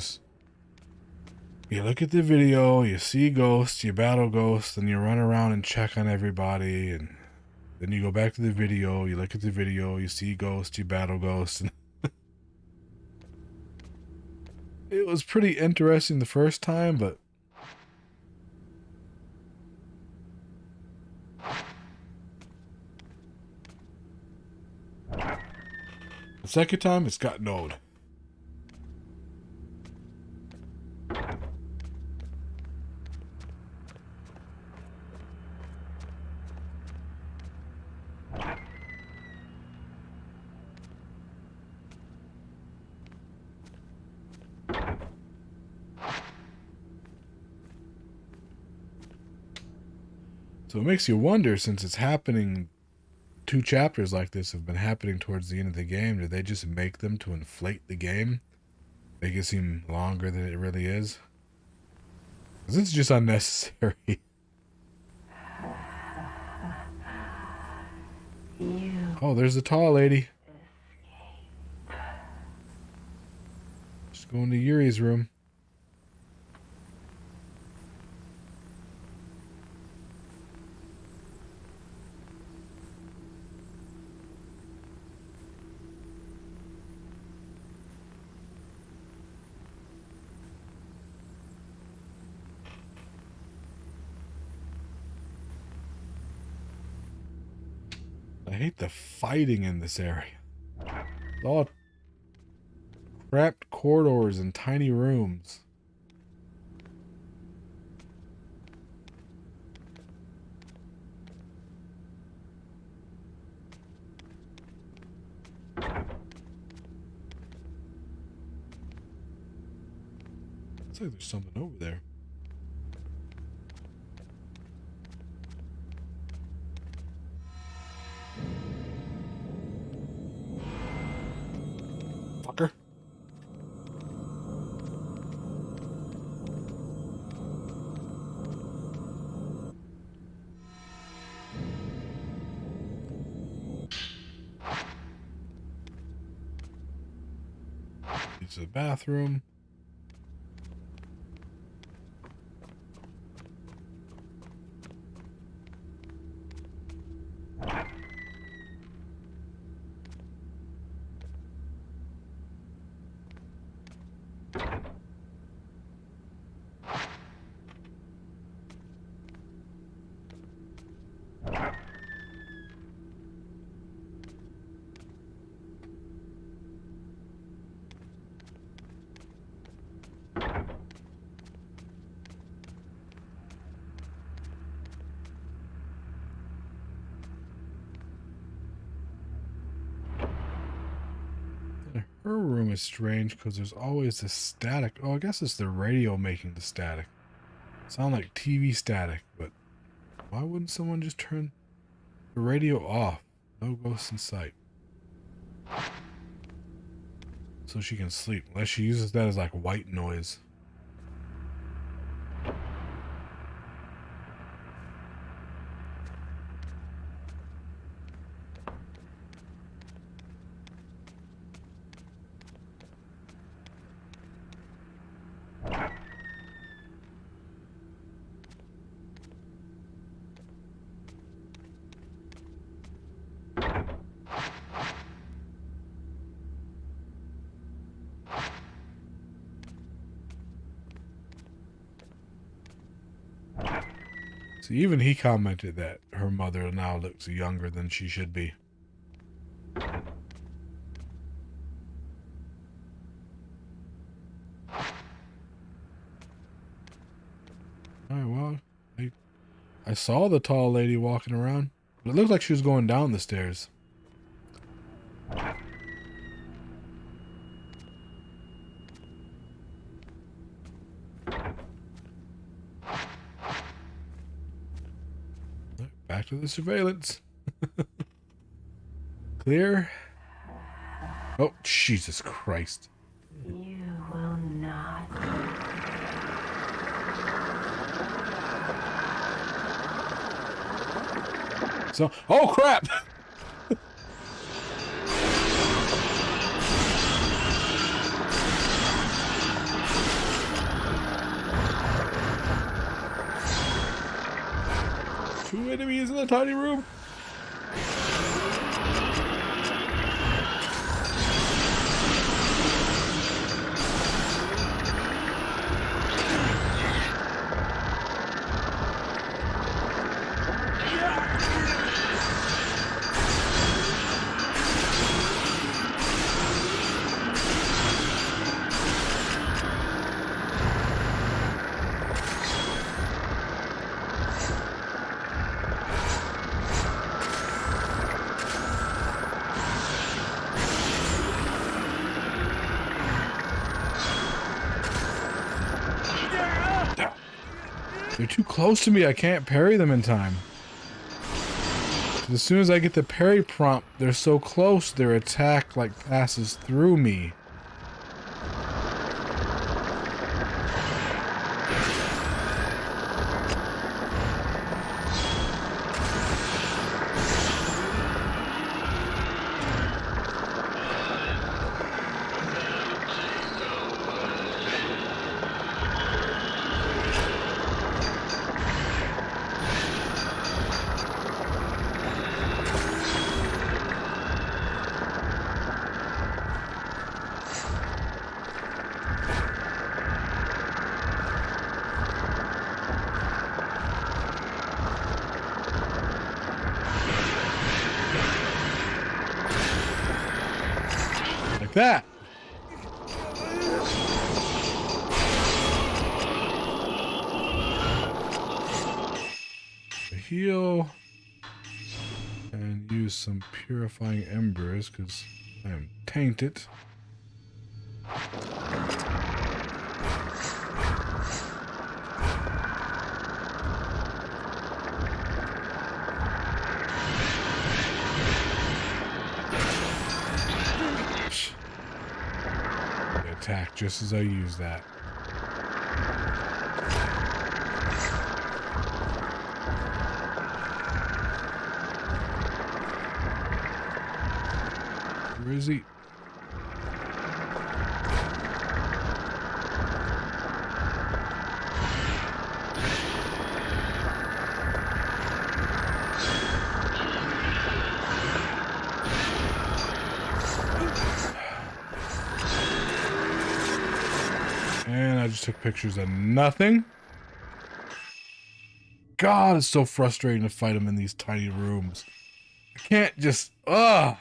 look at the video, you see ghosts, you battle ghosts, and you run around and check on everybody, and Then you go back to the video, you look at the video, you see ghosts, you battle ghosts. And it was pretty interesting the first time, but the second time it's gotten old. So it makes you wonder, since it's happening, 2 chapters like this have been happening towards the end of the game, did they just make them to inflate the game? Make it seem longer than it really is? Because it's just unnecessary. Oh, there's the tall lady. Just going to Yuri's room. I hate the fighting in this area. It's all cramped corridors and tiny rooms. Looks like there's something over there. Fucker. It's a bathroom. Her room is strange because there's always this static. Oh, I guess it's the radio making the static. Sound like TV static, but why wouldn't someone just turn the radio off? No ghosts in sight. So she can sleep, unless she uses that as like white noise. So even he commented that her mother now looks younger than she should be. Alright, well, I saw the tall lady walking around. But it looked like she was going down the stairs. Back to the surveillance. Clear. Oh, Jesus Christ. You will not. So, oh crap! Two enemies in a tiny room. They're too close to me. I can't parry them in time. As soon as I get the parry prompt, they're so close, their attack like passes through me. That. Heal and use some purifying embers because I am tainted. Attack just as I use that. Where is he? And I just took pictures of nothing. God, it's so frustrating to fight him in these tiny rooms. I can't just... Ugh!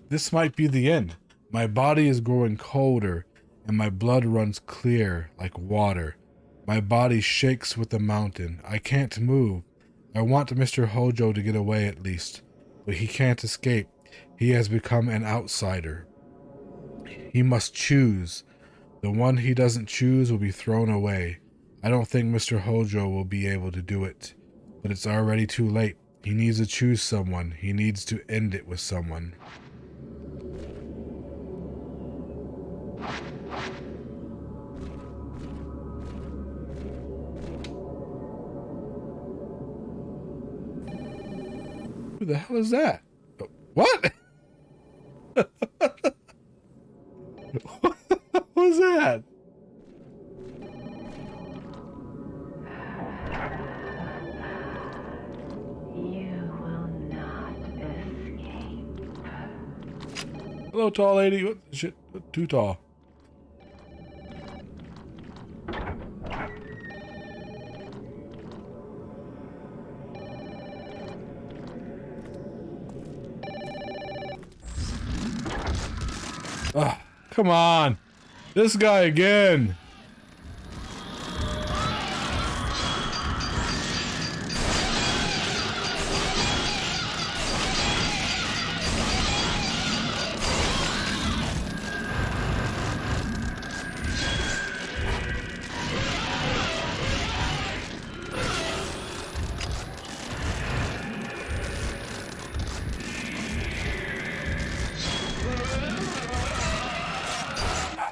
This might be the end. My body is growing colder, and my blood runs clear like water. My body shakes with the mountain. I can't move. I want Mr. Hojo to get away at least, but he can't escape. He has become an outsider. He must choose. The one he doesn't choose will be thrown away. I don't think Mr. Hojo will be able to do it, but it's already too late. He needs to choose someone. He needs to end it with someone. Who the hell is that? What? What was that? You will not escape. Hello, tall lady. What the shit? Too tall. Ah, come on. This guy again.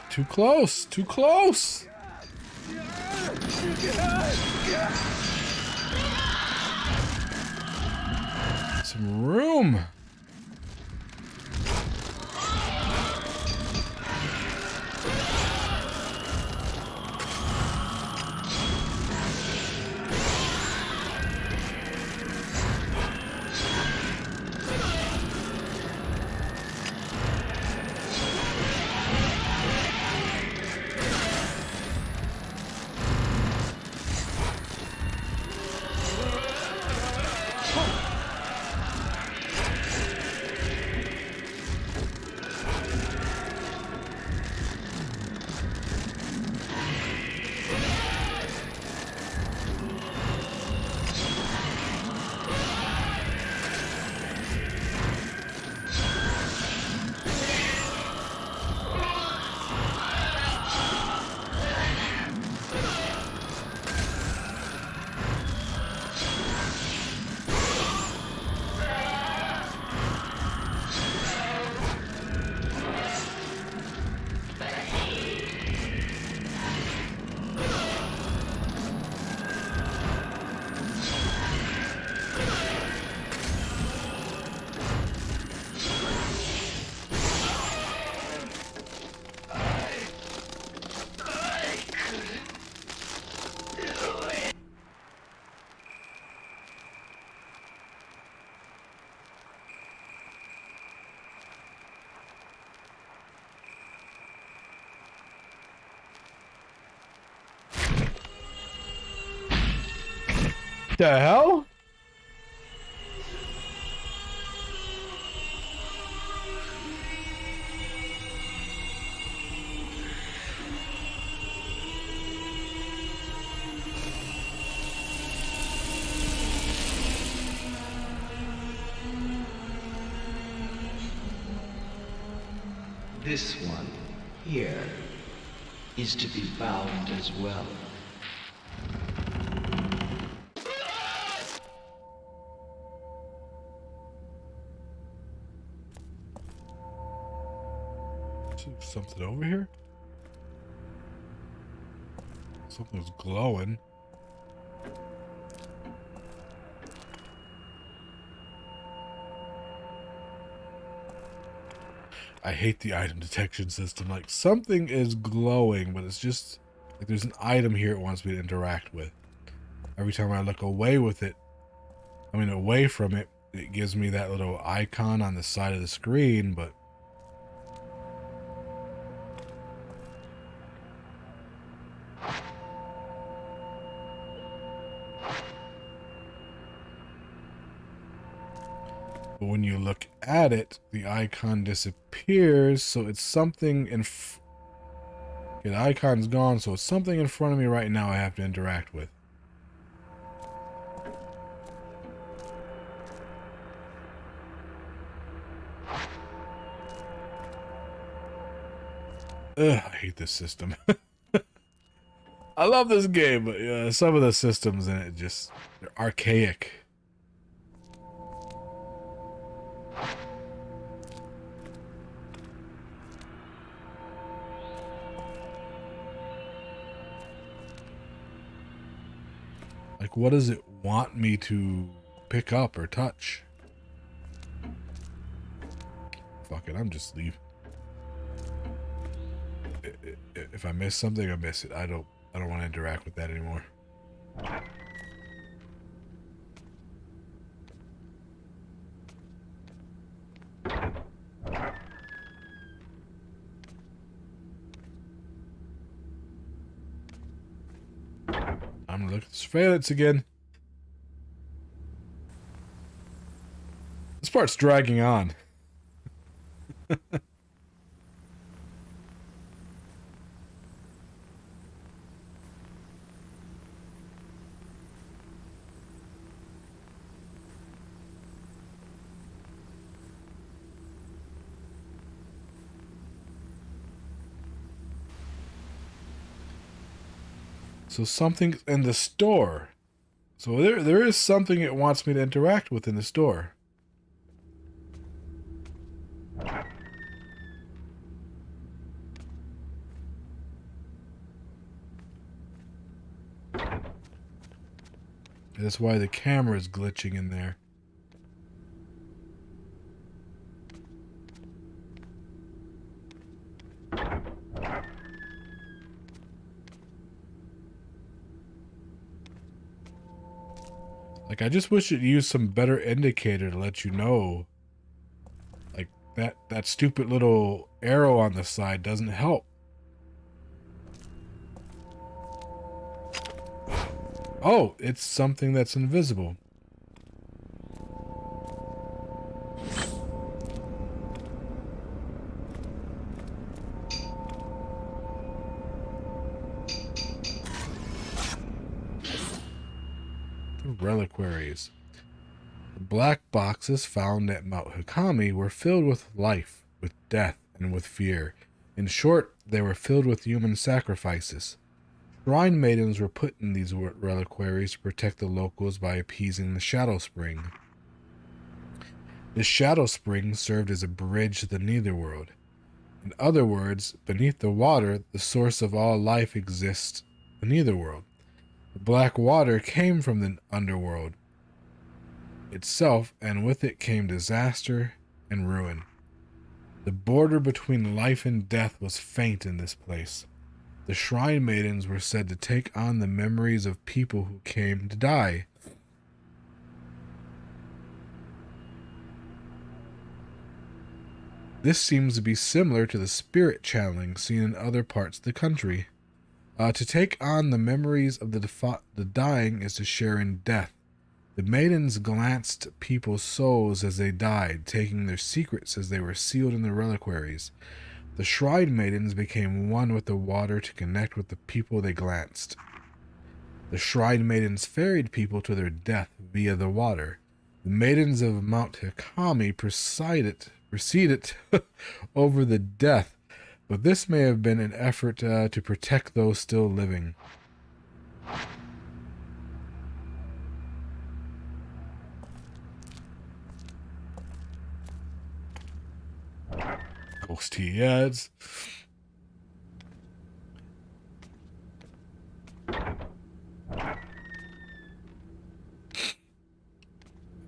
Too close, too close. Some room. The hell? This one here is to be bound as well. Something over here? Something's glowing. I hate the item detection system. Like, something is glowing, but it's just like there's an item here it wants me to interact with. Every time I look away with it, away from it, it gives me that little icon on the side of the screen, but when you look at it, the icon disappears, so it's something in okay, the icon's gone, so it's something in front of me right now I have to interact with. Ugh, I hate this system. I love this game, but some of the systems in it just, they're archaic. Like, what does it want me to pick up or touch? Fuck it, I'm just leaving. If I miss something, I miss it. I don't want to interact with that anymore. I'm gonna look at the surveillance again. This part's dragging on. So something's in the store. So there is something it wants me to interact with in the store. That's why the camera is glitching in there. Like, I just wish it used some better indicator to let you know. Like, that stupid little arrow on the side doesn't help. Oh, it's something that's invisible. Reliquaries. The black boxes found at Mount Hikami were filled with life, with death, and with fear. In short, they were filled with human sacrifices. Shrine maidens were put in these reliquaries to protect the locals by appeasing the Shadow Spring. The Shadow Spring served as a bridge to the Netherworld. In other words, beneath the water, the source of all life exists, the Netherworld. The black water came from the underworld itself, and with it came disaster and ruin. The border between life and death was faint in this place. The Shrine Maidens were said to take on the memories of people who came to die. This seems to be similar to the spirit channeling seen in other parts of the country. To take on the memories of the dying is to share in death. The maidens glanced people's souls as they died, taking their secrets as they were sealed in the reliquaries. The shrine maidens became one with the water to connect with the people they glanced. The shrine maidens ferried people to their death via the water. The maidens of Mount Hikami proceeded over the death, but this may have been an effort to protect those still living. Ghosty ads.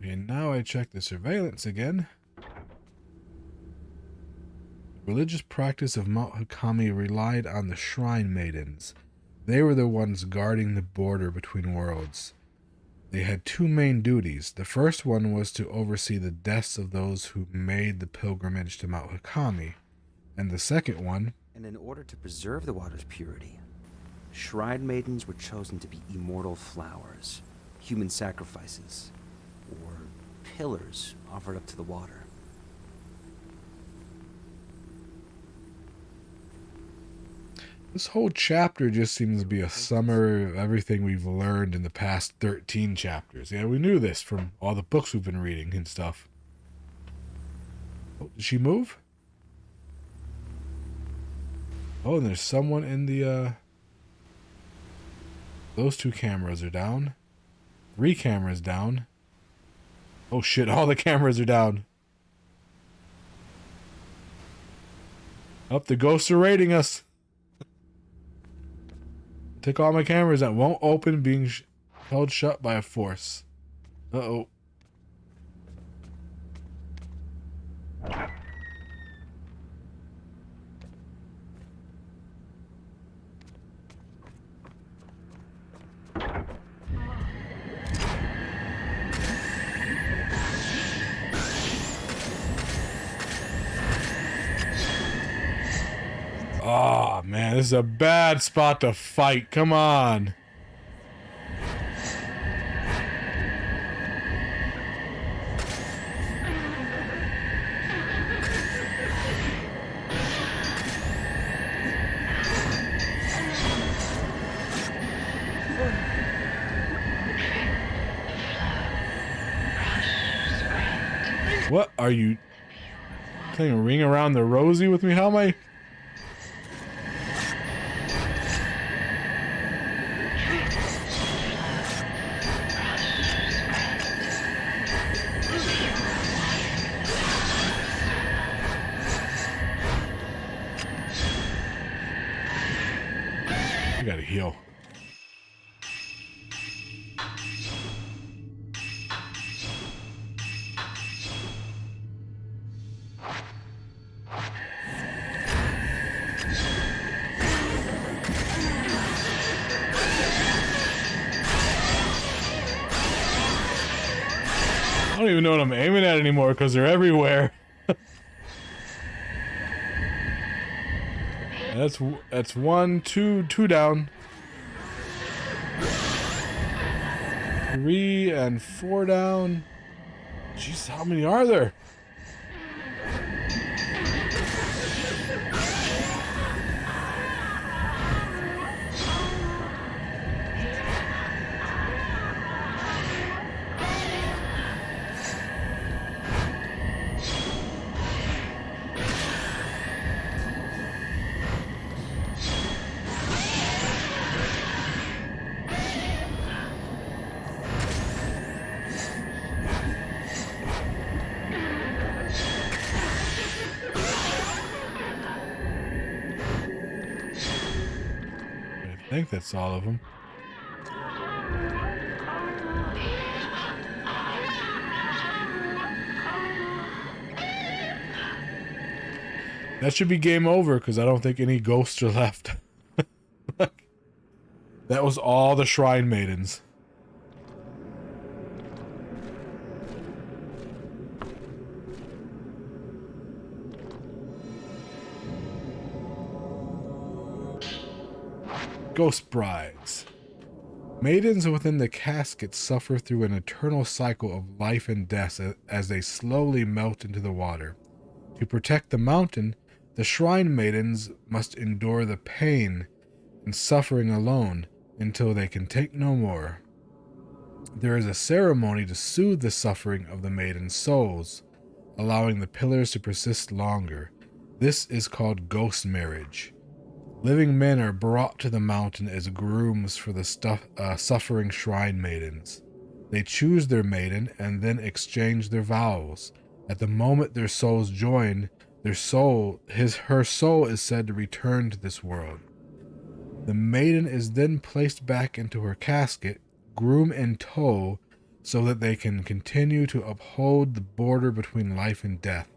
And now I check the surveillance again. The religious practice of Mount Hikami relied on the shrine maidens. They were the ones guarding the border between worlds. They had two main duties. The first one was to oversee the deaths of those who made the pilgrimage to Mount Hikami. And the second one... And in order to preserve the water's purity, shrine maidens were chosen to be immortal flowers, human sacrifices, or pillars offered up to the water. This whole chapter just seems to be a summary of everything we've learned in the past 13 chapters. Yeah, we knew this from all the books we've been reading and stuff. Oh, did she move? Oh, and there's someone in the, Those two cameras are down. 3 cameras down. Oh shit, all the cameras are down. Up, the ghosts are raiding us. Take all my cameras that won't open, being held shut by a force. Uh-oh. Oh, man, this is a bad spot to fight. Come on. What are you playing a ring around the rosy with me? How am I... I gotta heal. I don't even know what I'm aiming at anymore because they're everywhere. That's 1, 2 down. 3 and 4 down. Jeez, how many are there? I think that's all of them. That should be game over because I don't think any ghosts are left. That was all the shrine maidens. Ghost brides. Maidens within the casket suffer through an eternal cycle of life and death as they slowly melt into the water. To protect the mountain, the shrine maidens must endure the pain and suffering alone until they can take no more. There is a ceremony to soothe the suffering of the maidens' souls, allowing the pillars to persist longer. This is called ghost marriage. Living men are brought to the mountain as grooms for the suffering shrine maidens. They choose their maiden and then exchange their vows. At the moment their souls join, her soul is said to return to this world. The maiden is then placed back into her casket, groom in tow, so that they can continue to uphold the border between life and death.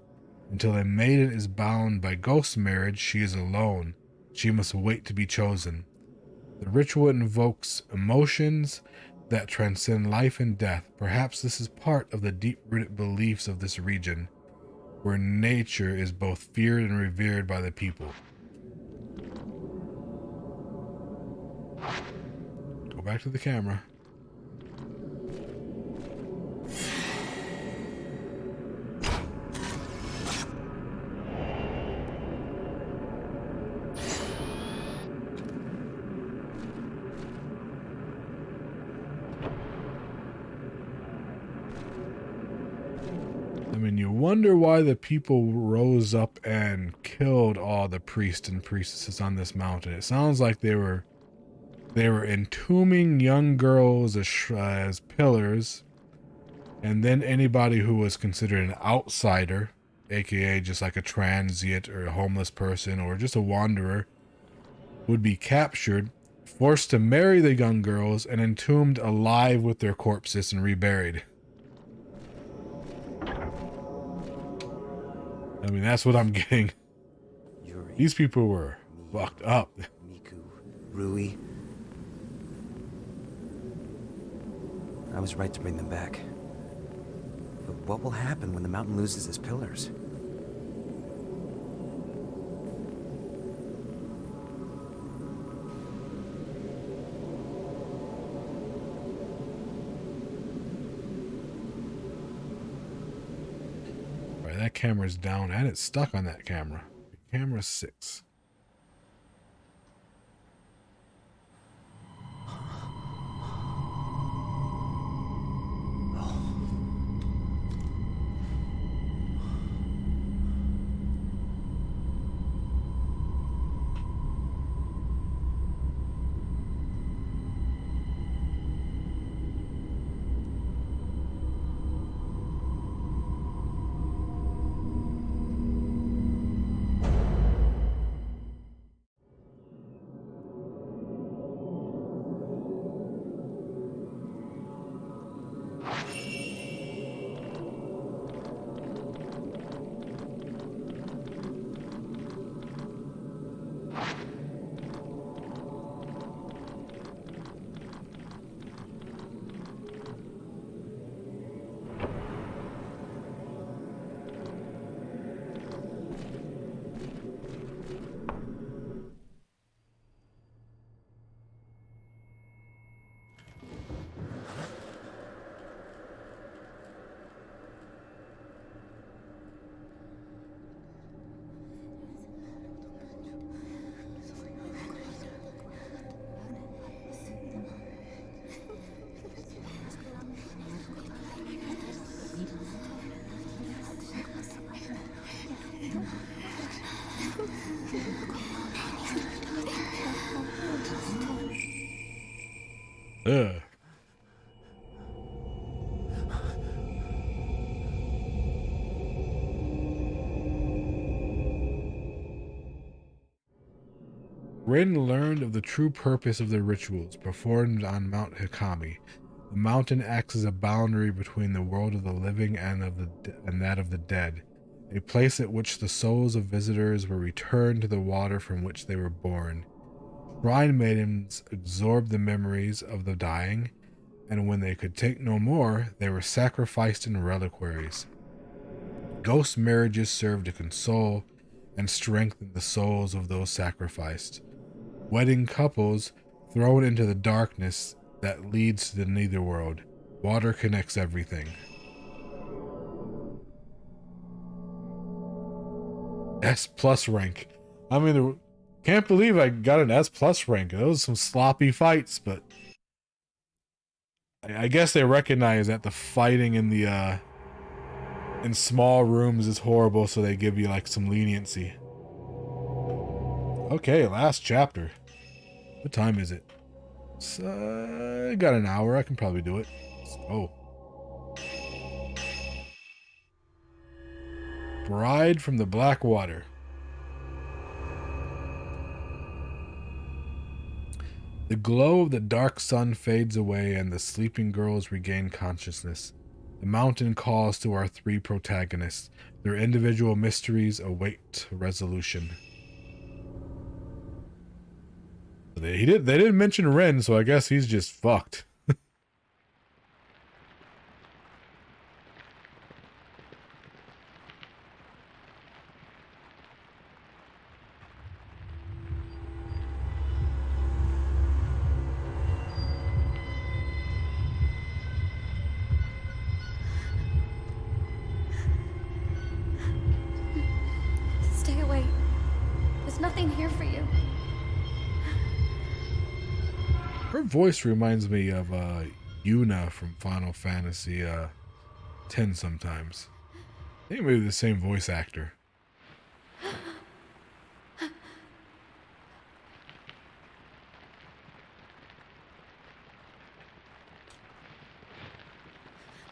Until a maiden is bound by ghost marriage, she is alone. She must wait to be chosen. The ritual invokes emotions that transcend life and death. Perhaps this is part of the deep-rooted beliefs of this region, where nature is both feared and revered by the people. Go back to the camera. You wonder why the people rose up and killed all the priests and priestesses on this mountain. It sounds like they were entombing young girls as pillars, and then anybody who was considered an outsider, aka just like a transient or a homeless person or just a wanderer, would be captured, forced to marry the young girls, and entombed alive with their corpses and reburied. I mean, that's what I'm getting. Yuri, these people were fucked up. Miku, Rui. I was right to bring them back. But what will happen when the mountain loses its pillars? That camera's down and it's stuck on that camera. Camera 6. Ugh. Rin learned of the true purpose of the rituals performed on Mount Hikami. The mountain acts as a boundary between the world of the living and that of the dead, a place at which the souls of visitors were returned to the water from which they were born. Shrine maidens absorbed the memories of the dying, and when they could take no more, they were sacrificed in reliquaries. Ghost marriages served to console and strengthen the souls of those sacrificed. Wedding couples thrown into the darkness that leads to the netherworld. Water connects everything. S plus rank. I mean, can't believe I got an S plus rank. Those were some sloppy fights, but I guess they recognize that the fighting in the in small rooms is horrible, so they give you like some leniency. Okay, last chapter. What time is it? I got an hour. I can probably do it. Oh. Bride from the Black Water. The glow of the dark sun fades away and the sleeping girls regain consciousness. The mountain calls to our three protagonists. Their individual mysteries await resolution. They didn't mention Ren, so I guess he's just fucked. Stay away. There's nothing here for you. Her voice reminds me of Yuna from Final Fantasy X sometimes. I think maybe the same voice actor.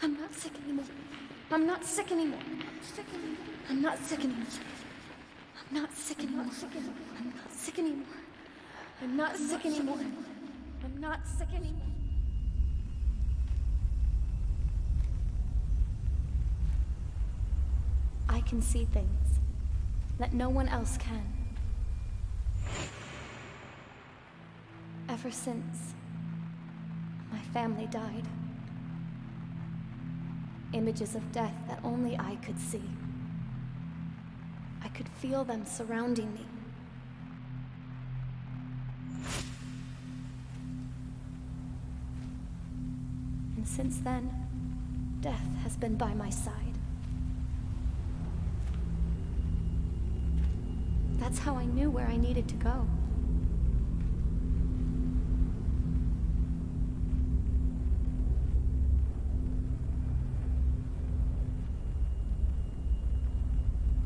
I'm not sick anymore. I'm not sick anymore. I'm not sick anymore. I'm not sick anymore. I'm not sick anymore. I'm not sick anymore. I'm not sick anymore. I can see things that no one else can. Ever since my family died, images of death that only I could see. I could feel them surrounding me. And since then, death has been by my side. That's how I knew where I needed to go.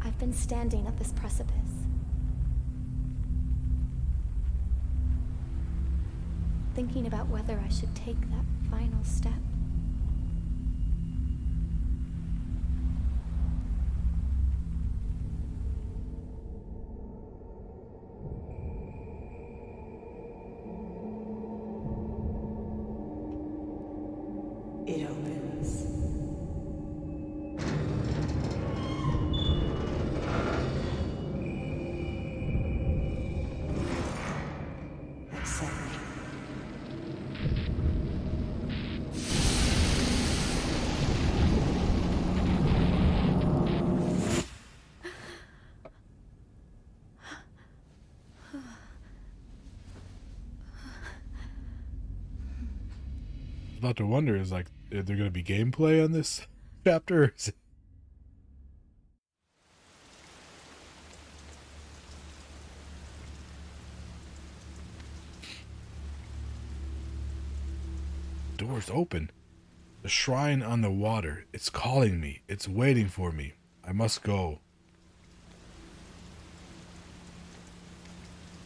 I've been standing at this precipice. Thinking about whether I should take that final step. It opens. Accept me. About to wonder is like, is there going to be gameplay on this chapter? Doors open. The shrine on the water. It's calling me. It's waiting for me. I must go.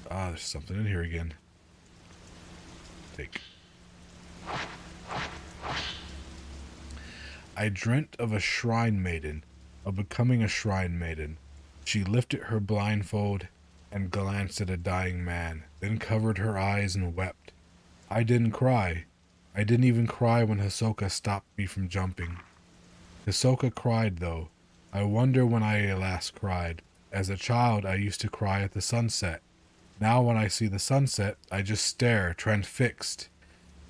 Ah, there's something in here again. Take. I dreamt of a shrine maiden, of becoming a shrine maiden. She lifted her blindfold and glanced at a dying man, then covered her eyes and wept. I didn't cry. I didn't even cry when Hisoka stopped me from jumping. Hisoka cried, though. I wonder when I last cried. As a child, I used to cry at the sunset. Now when I see the sunset, I just stare, transfixed.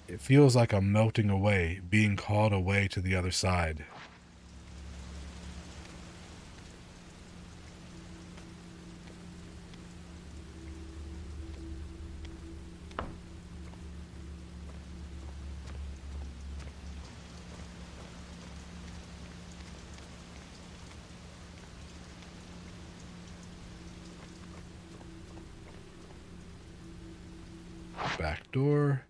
It feels like I'm melting away, being called away to the other side. Back door.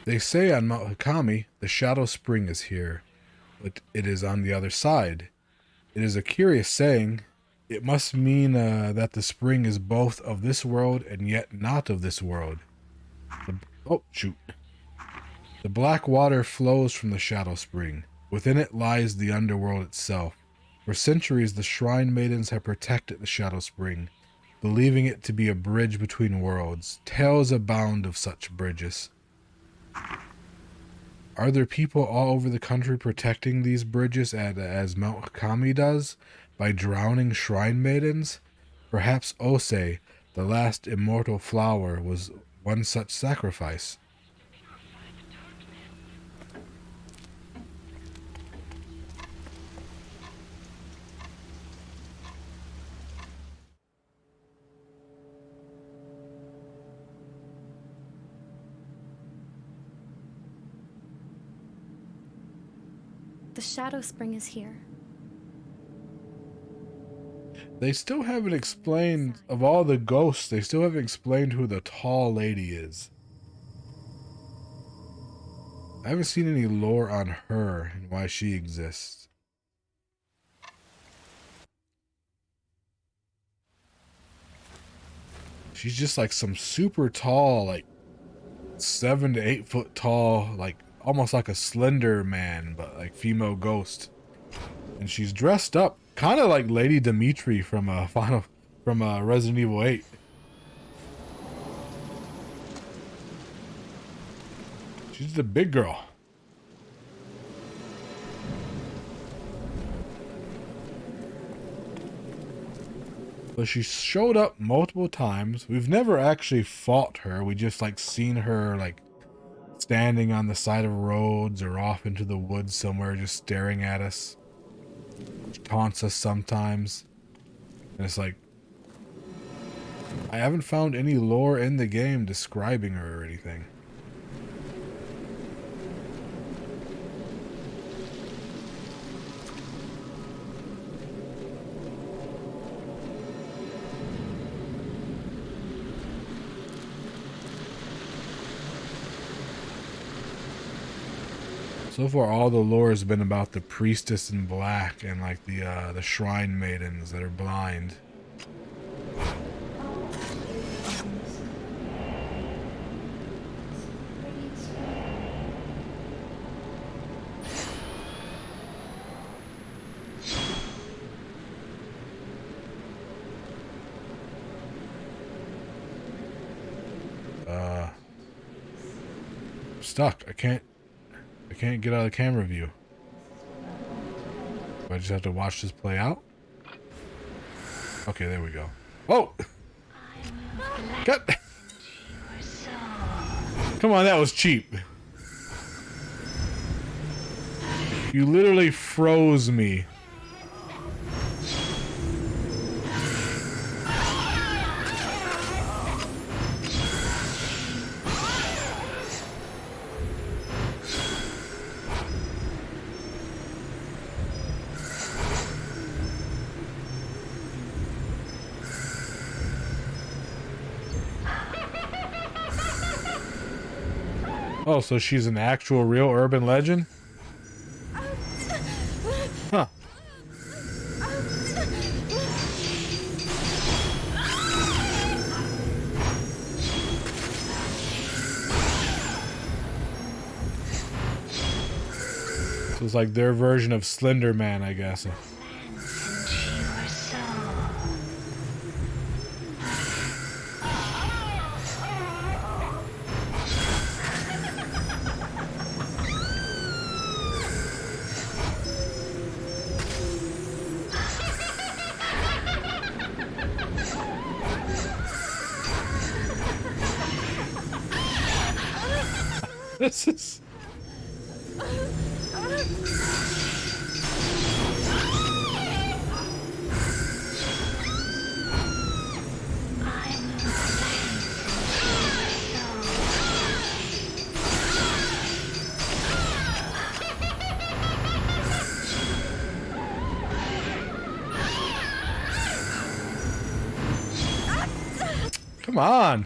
They say on Mount Hakami, the Shadow Spring is here, but it is on the other side. It is a curious saying. It must mean that the spring is both of this world and yet not of this world. Oh, shoot. The black water flows from the Shadow Spring. Within it lies the underworld itself. For centuries, the Shrine Maidens have protected the Shadow Spring, believing it to be a bridge between worlds. Tales abound of such bridges. Are there people all over the country protecting these bridges as Mount Hakami does, by drowning Shrine Maidens? Perhaps Ose, the last immortal flower, was one such sacrifice. The Shadow Spring is here. They still haven't explained, of all the ghosts, they still haven't explained who the tall lady is. I haven't seen any lore on her and why she exists. She's just like some super tall, like 7 to 8 foot tall, like almost like a Slender Man, but like female ghost. And she's dressed up kind of like Lady Dimitri from Resident Evil 8. She's the big girl. But she showed up multiple times. We've never actually fought her. We just like seen her like standing on the side of roads or off into the woods somewhere just staring at us. She taunts us sometimes. And it's like, I haven't found any lore in the game describing her or anything. So far, all the lore has been about the priestess in black and like the shrine maidens that are blind. I'm stuck. I can't get out of the camera view. Do I just have to watch this play out? Okay, there we go. Oh! Cut! Come on, that was cheap. You literally froze me. Oh, so she's an actual real urban legend? Huh. So it's like their version of Slender Man, I guess. This is... Come on.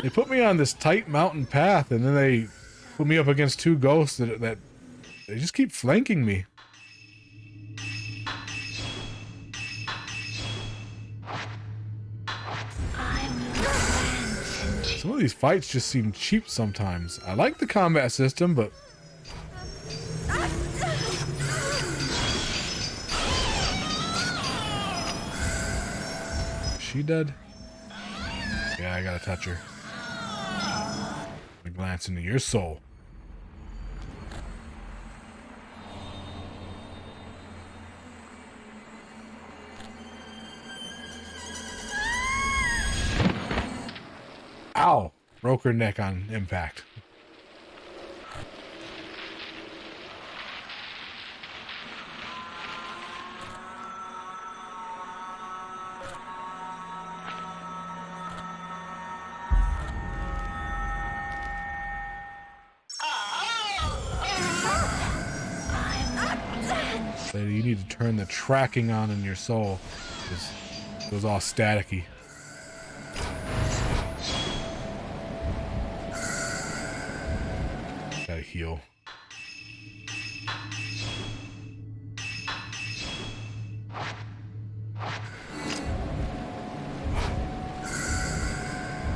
They put me on this tight mountain path, and then they put me up against two ghosts that they just keep flanking me. Some of these fights just seem cheap sometimes. I like the combat system, but... Is she dead? Yeah, I gotta touch her. A glance into your soul. Ow! Broke her neck on impact. Lady, you need to turn the tracking on in your soul. It was all staticky. Gotta heal.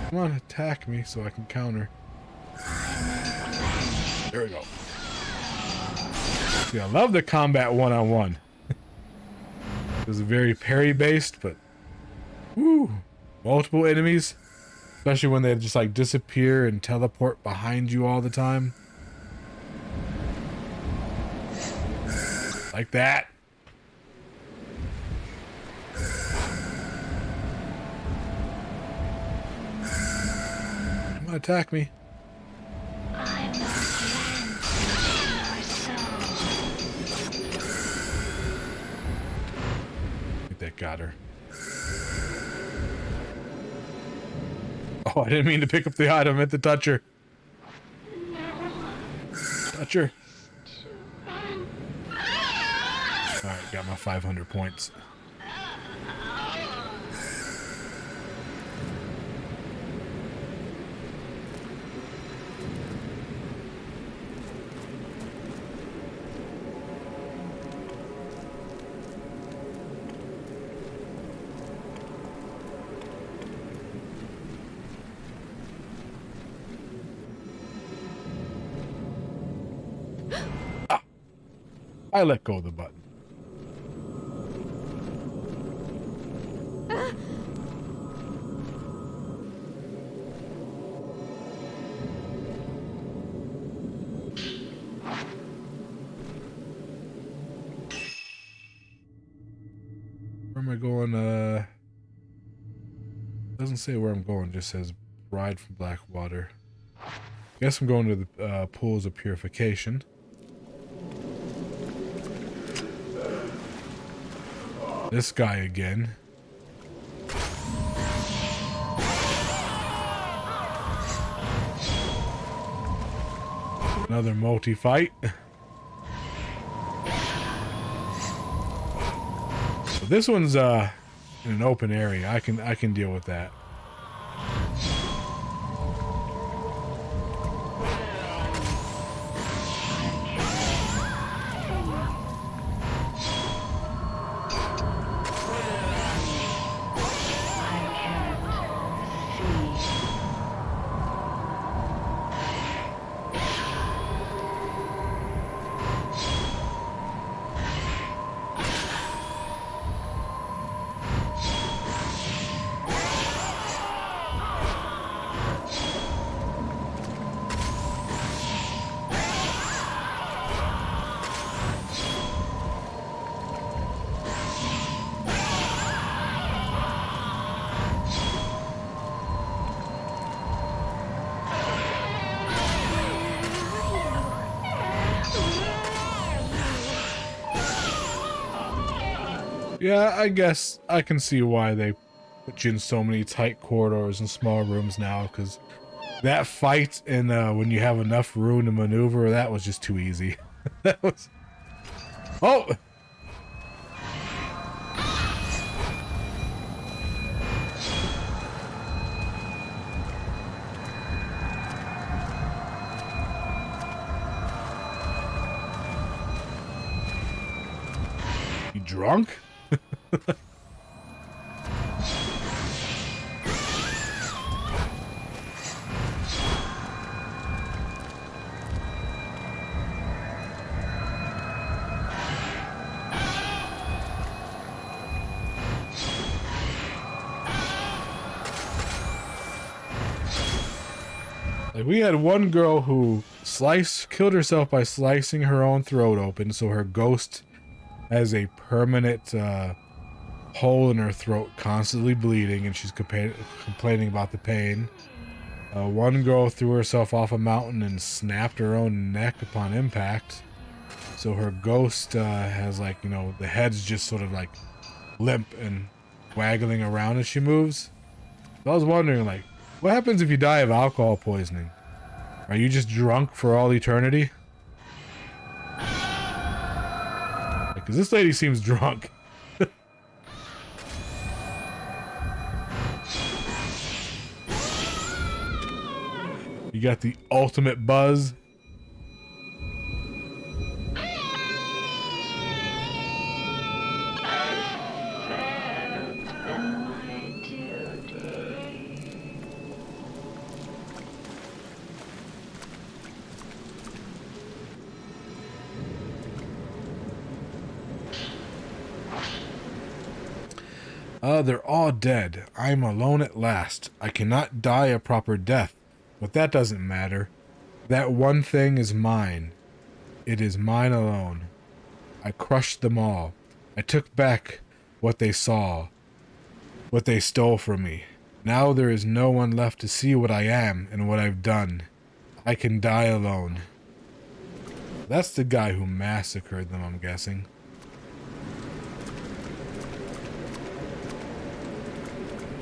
Come on, attack me so I can counter. There we go. See, I love the combat one-on-one. It was very parry-based, but... Woo! Multiple enemies. Especially when they just, like, disappear and teleport behind you all the time. Like that. Come on, attack me. That got her. Oh, I didn't mean to pick up the item. I meant to touch her. Touch her. Alright, got my 500 points. I let go of the button. Where am I going? Doesn't say where I'm going, just says Bride from Blackwater. Guess I'm going to the pools of purification. This guy again. Another multi-fight. So this one's in an open area. I can deal with that. Yeah, I guess I can see why they put you in so many tight corridors and small rooms now, because that fight and when you have enough room to maneuver, that was just too easy. That was... Oh! drunk? Like, we had one girl who killed herself by slicing her own throat open, so her ghost has a permanent hole in her throat, constantly bleeding, and she's complaining about the pain. One girl threw herself off a mountain and snapped her own neck upon impact, so her ghost has, like, you know, the head's just sort of like limp and waggling around as she moves. So I was wondering, like, what happens if you die of alcohol poisoning? Are you just drunk for all eternity? Because this lady seems drunk. You got the ultimate buzz. They're all dead. I'm alone at last. I cannot die a proper death, but that doesn't matter. That one thing is mine. It is mine alone. I crushed them all. I took back what they saw, what they stole from me. Now there is no one left to see what I am and what I've done. I can die alone. That's the guy who massacred them, I'm guessing.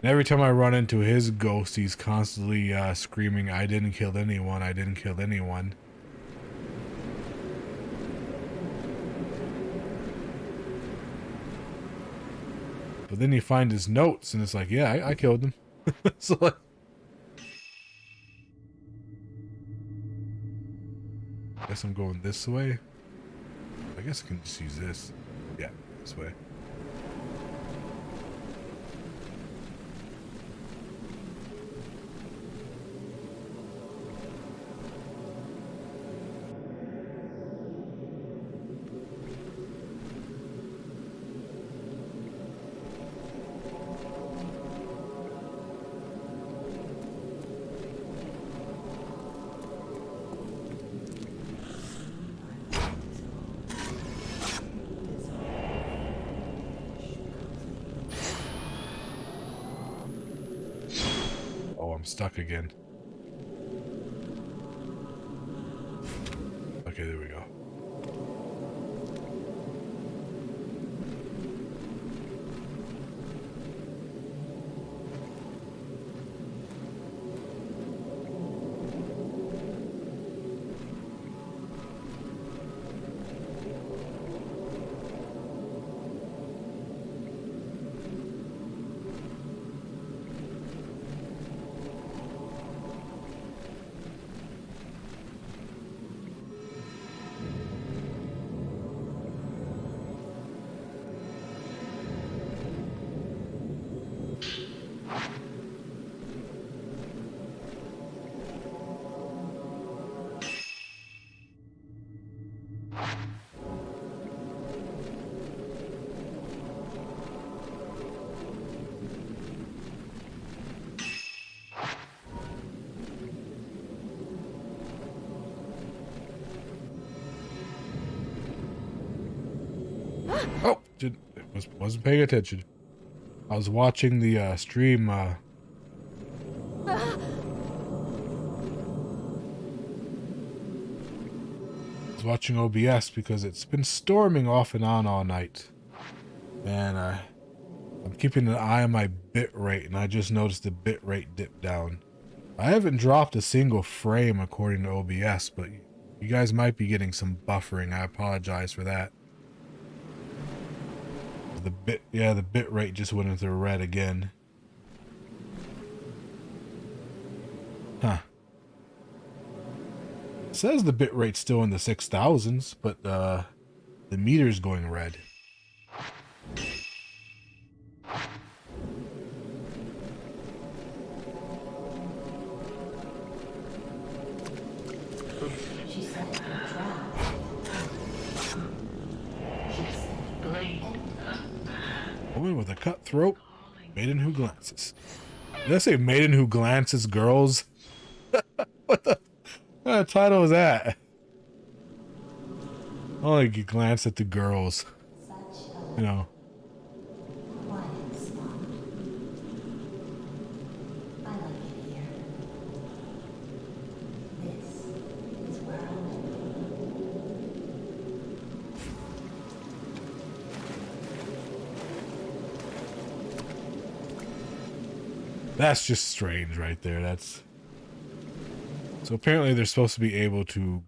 And every time I run into his ghost, he's constantly screaming, I didn't kill anyone, I didn't kill anyone. But then you find his notes, and it's like, yeah, I killed him. So, like, I guess I'm going this way. I guess I can just use this. Yeah, this way. I'm stuck again. Okay, there we go. Oh, wasn't paying attention. I was watching the stream. I was watching OBS because it's been storming off and on all night, and I'm keeping an eye on my bit rate, and I just noticed the bit rate dip down. I haven't dropped a single frame according to OBS, but you guys might be getting some buffering. I apologize for that. The bit rate just went into red again. Huh. It says the bit rate's still in the 6,000s, but the meter's going red. Woman with a cut throat. Maiden who glances. Did I say maiden who glances girls? What the kind of title is that? I only glance at the girls. You know. That's just strange right there. That's so apparently they're supposed to be able to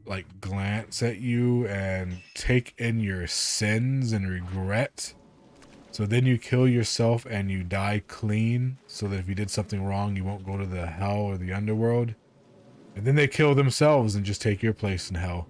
like glance at you and take in your sins and regret. So then you kill yourself and you die clean so that if you did something wrong you won't go to the hell or the underworld. And then they kill themselves and just take your place in hell.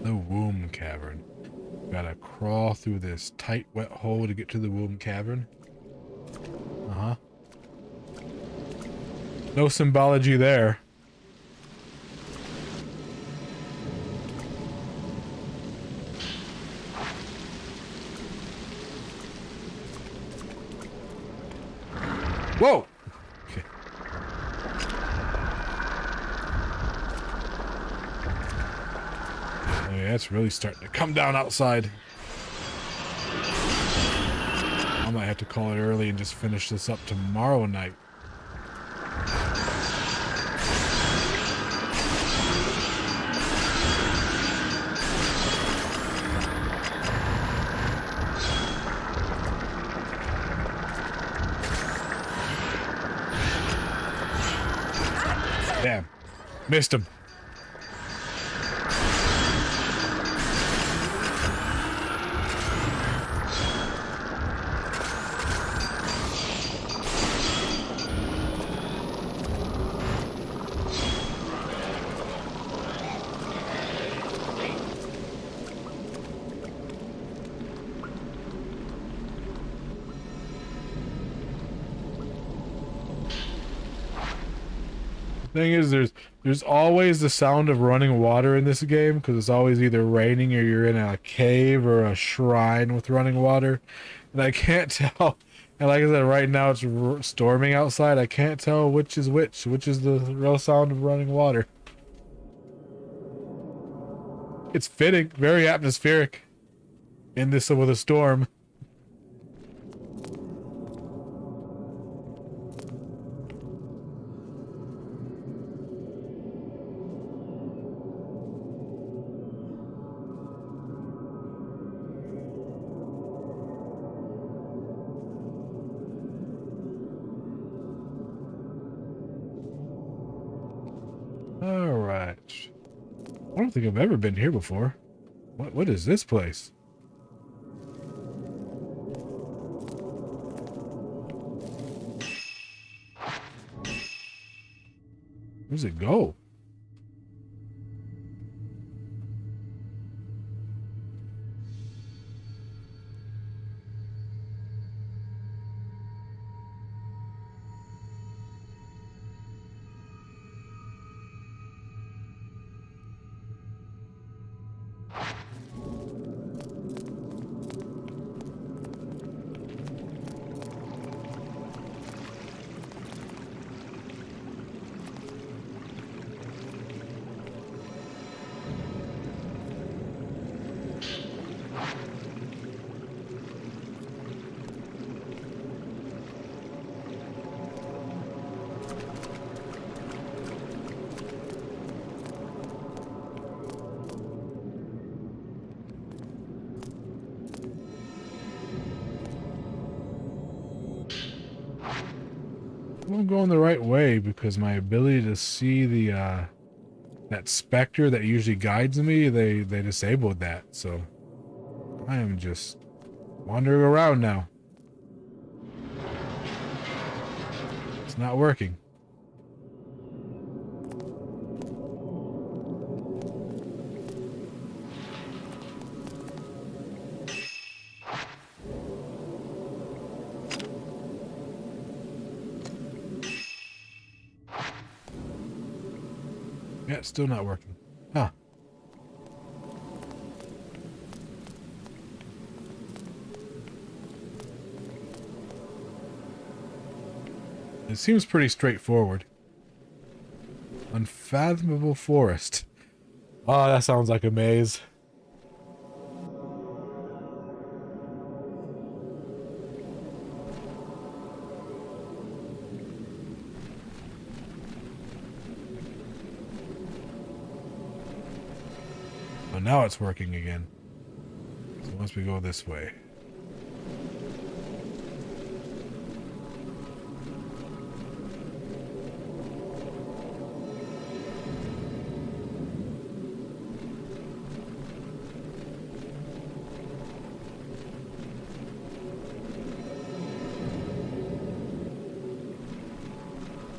The womb cavern. Gotta crawl through this tight, wet hole to get to the womb cavern. Uh-huh. No symbology there. Whoa! Okay. Oh yeah, it's really starting to come down outside. I might have to call it early and just finish this up tomorrow night. Damn. Missed him. Thing is, there's always the sound of running water in this game because it's always either raining or you're in a cave or a shrine with running water, and I can't tell. And like I said, right now it's storming outside. I can't tell which is which is the real sound of running water. It's fitting, very atmospheric in this with a storm. Alright. I don't think I've ever been here before. What is this place? Where does it go? I'm going the right way because my ability to see the that specter that usually guides me, they disabled that. So I am just wandering around now. It's not working. Yeah, it's still not working. Huh. It seems pretty straightforward. Unfathomable forest. Oh, that sounds like a maze. Oh, now it's working again. So once we go this way.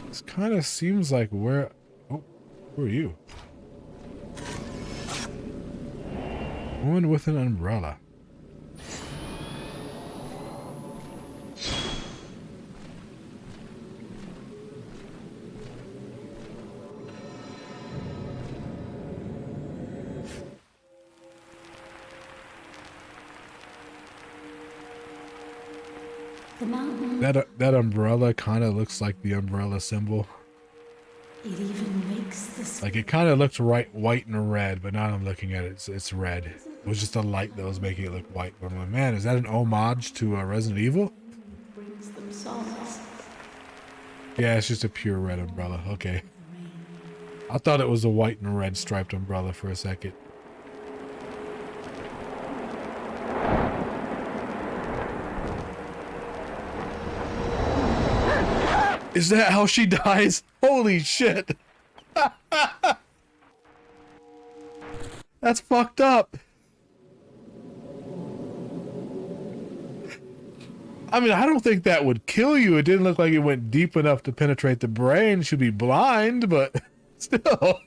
This kind of seems like where... Oh, who are you? Woman with an umbrella. The mountain. That umbrella kind of looks like the umbrella symbol. It even makes this. Like it kind of looks white and red, but now I'm looking at it, it's red. It was just the light that was making it look white. But I'm like, man, is that an homage to Resident Evil? Brings them solace. Yeah, it's just a pure red umbrella. Okay. I thought it was a white and red striped umbrella for a second. Is that how she dies? Holy shit. That's fucked up. I mean, I don't think that would kill you. It didn't look like it went deep enough to penetrate the brain. She'd be blind, but still.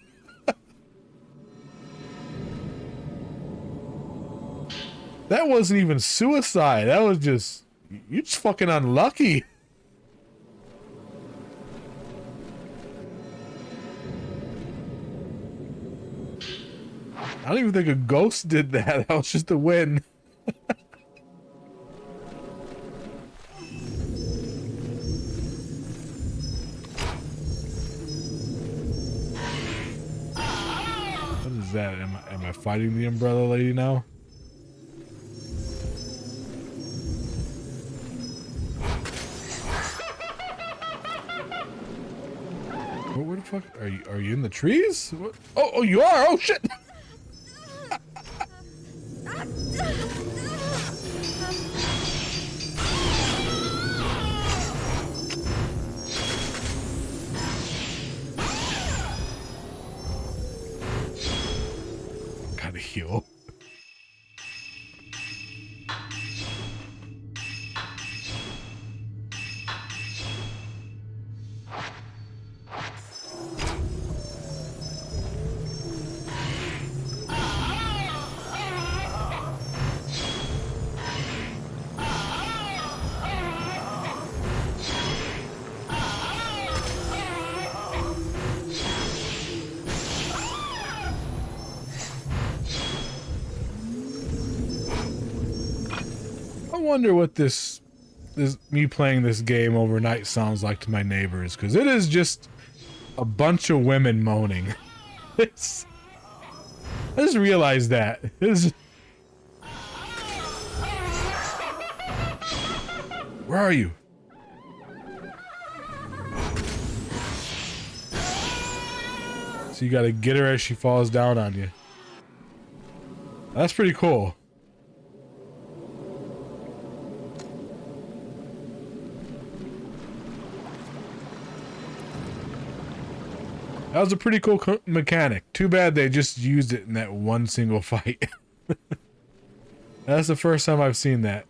That wasn't even suicide. That was just... You're just fucking unlucky. I don't even think a ghost did that. That was just a win. What is that? Am I fighting the umbrella lady now? Where the fuck are you? Are you in the trees? What? Oh, you are. Oh shit. Gotta heal. I wonder what this me playing this game overnight sounds like to my neighbors, because it is just a bunch of women moaning. I just realized that. Where are you? So you gotta get her as she falls down on you. That's pretty cool. That was a pretty cool mechanic. Too bad they just used it in that one single fight. That's the first time I've seen that.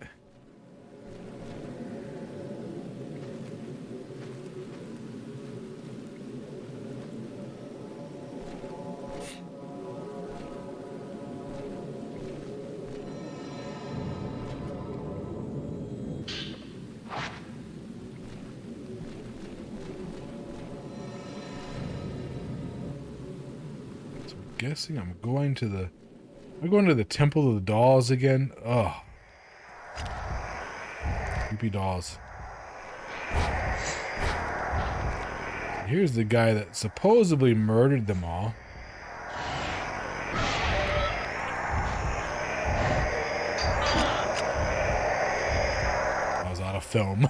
Guessing I'm going to the Temple of the Dolls again. Oh, creepy dolls. Here's the guy that supposedly murdered them all. I was out of film.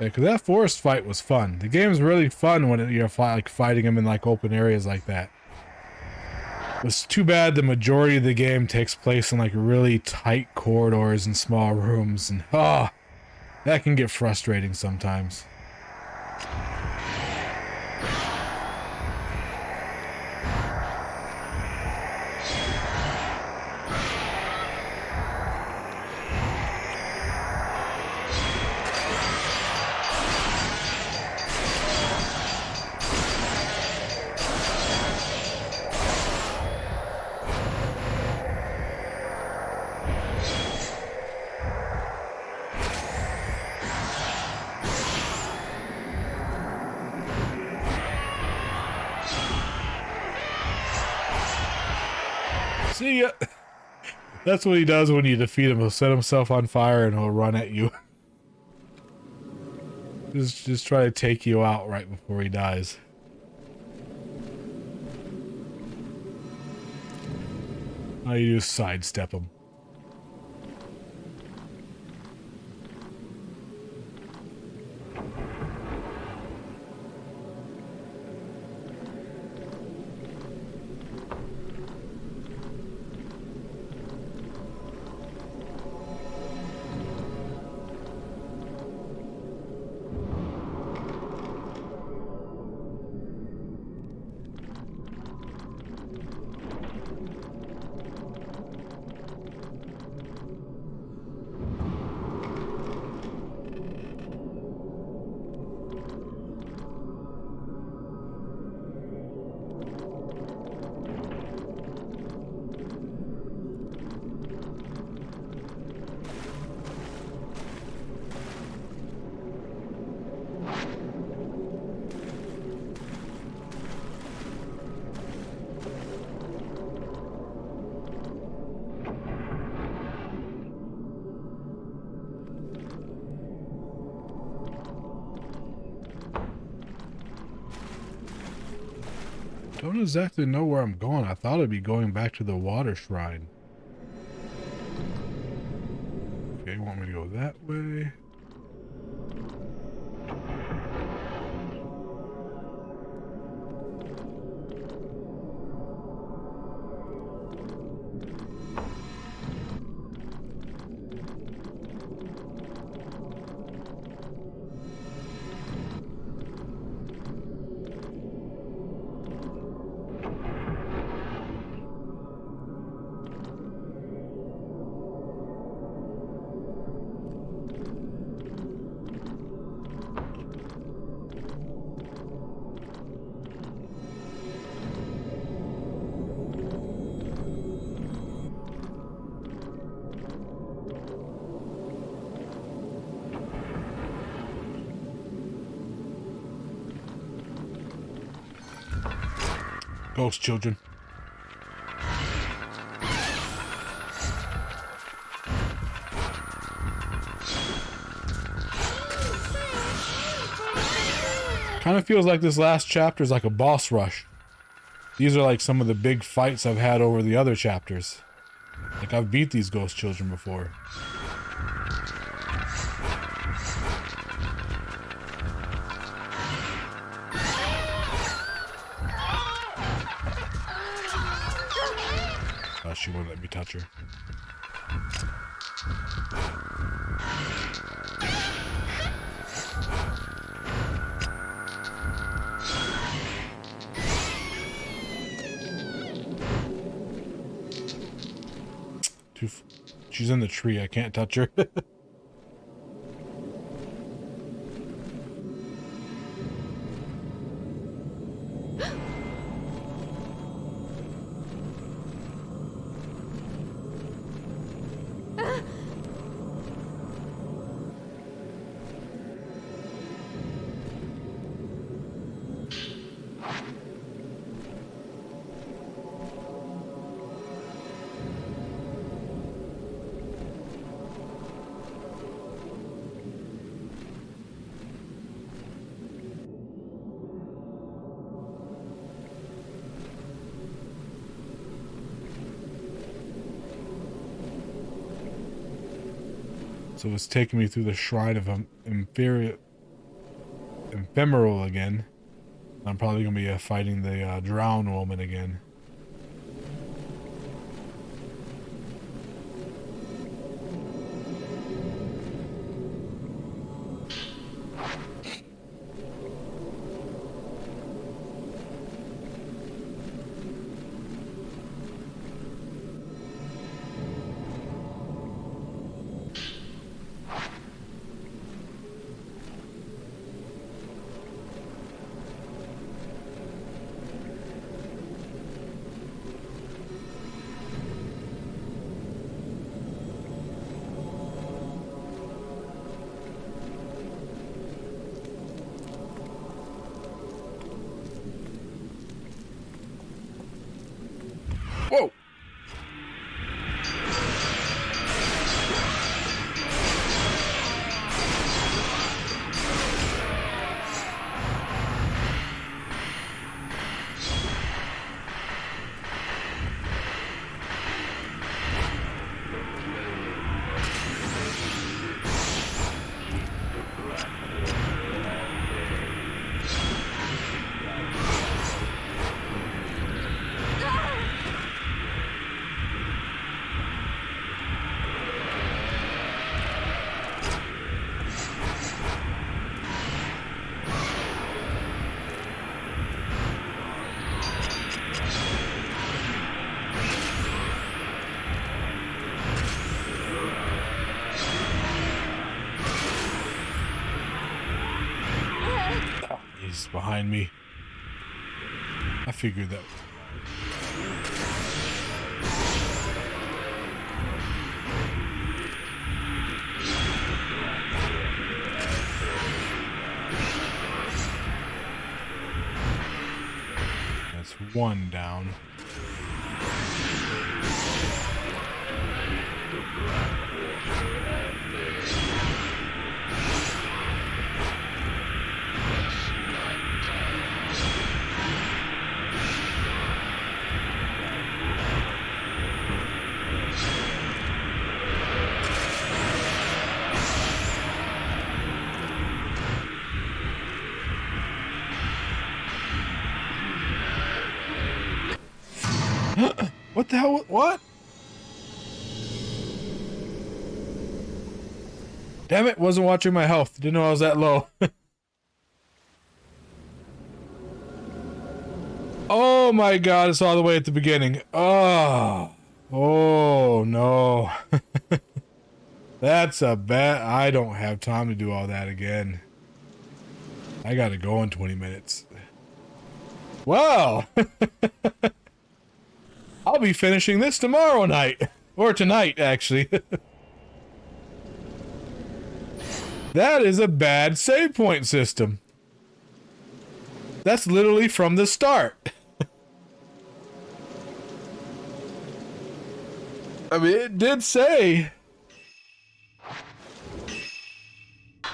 Because that forest fight was fun. The game's really fun when you're like fighting them in like open areas like that. It's too bad the majority of the game takes place in like really tight corridors and small rooms, and that can get frustrating sometimes. See ya. That's what he does when you defeat him. He'll set himself on fire and he'll run at you. Just try to take you out right before he dies. All you do is sidestep him. Don't exactly know where I'm going. I thought I'd be going back to the water shrine. Okay, you want me to go that way? Ghost children. Kind of feels like this last chapter is like a boss rush. These are like some of the big fights I've had over the other chapters. Like I've beat these ghost children before. Oh, she wouldn't let me touch her. She's in the tree. I can't touch her. So it's taking me through the Shrine of Ephemeral again. I'm probably going to be fighting the Drown Woman again. Whoa! He's behind me. I figured that. That's one down. What the hell? What? Damn it, wasn't watching my health. Didn't know I was that low. Oh my god, it's all the way at the beginning. Oh. Oh no. That's a bad... I don't have time to do all that again. I gotta go in 20 minutes. Well. I'll be finishing this tomorrow night. Or tonight, actually. That is a bad save point system. That's literally from the start. I mean, it did say.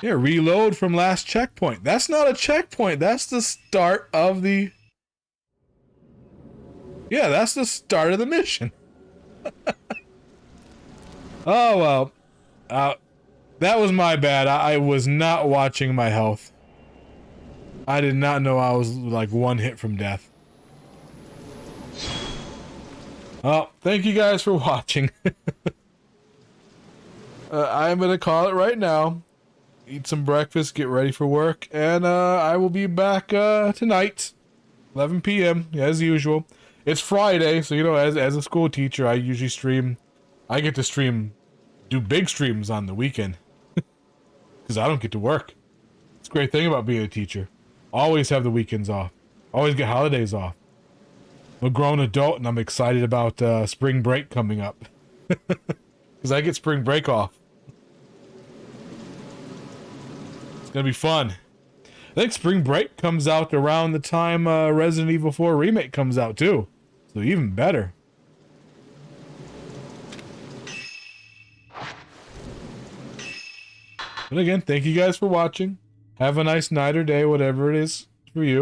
Yeah, reload from last checkpoint. That's not a checkpoint. That's the start of the... Yeah, that's the start of the mission. Oh, well. That was my bad. I was not watching my health. I did not know I was like one hit from death. Oh, thank you guys for watching. I'm going to call it right now. Eat some breakfast, get ready for work, and I will be back tonight, 11 p.m. as usual. It's Friday, so you know, as a school teacher, I usually stream. I get to stream, do big streams on the weekend, because I don't get to work. It's a great thing about being a teacher. Always have the weekends off. Always get holidays off. I'm a grown adult, and I'm excited about spring break coming up, because I get spring break off. It's gonna be fun. I think Spring Break comes out around the time Resident Evil 4 Remake comes out too. So even better. But again, thank you guys for watching. Have a nice night or day, whatever it is for you.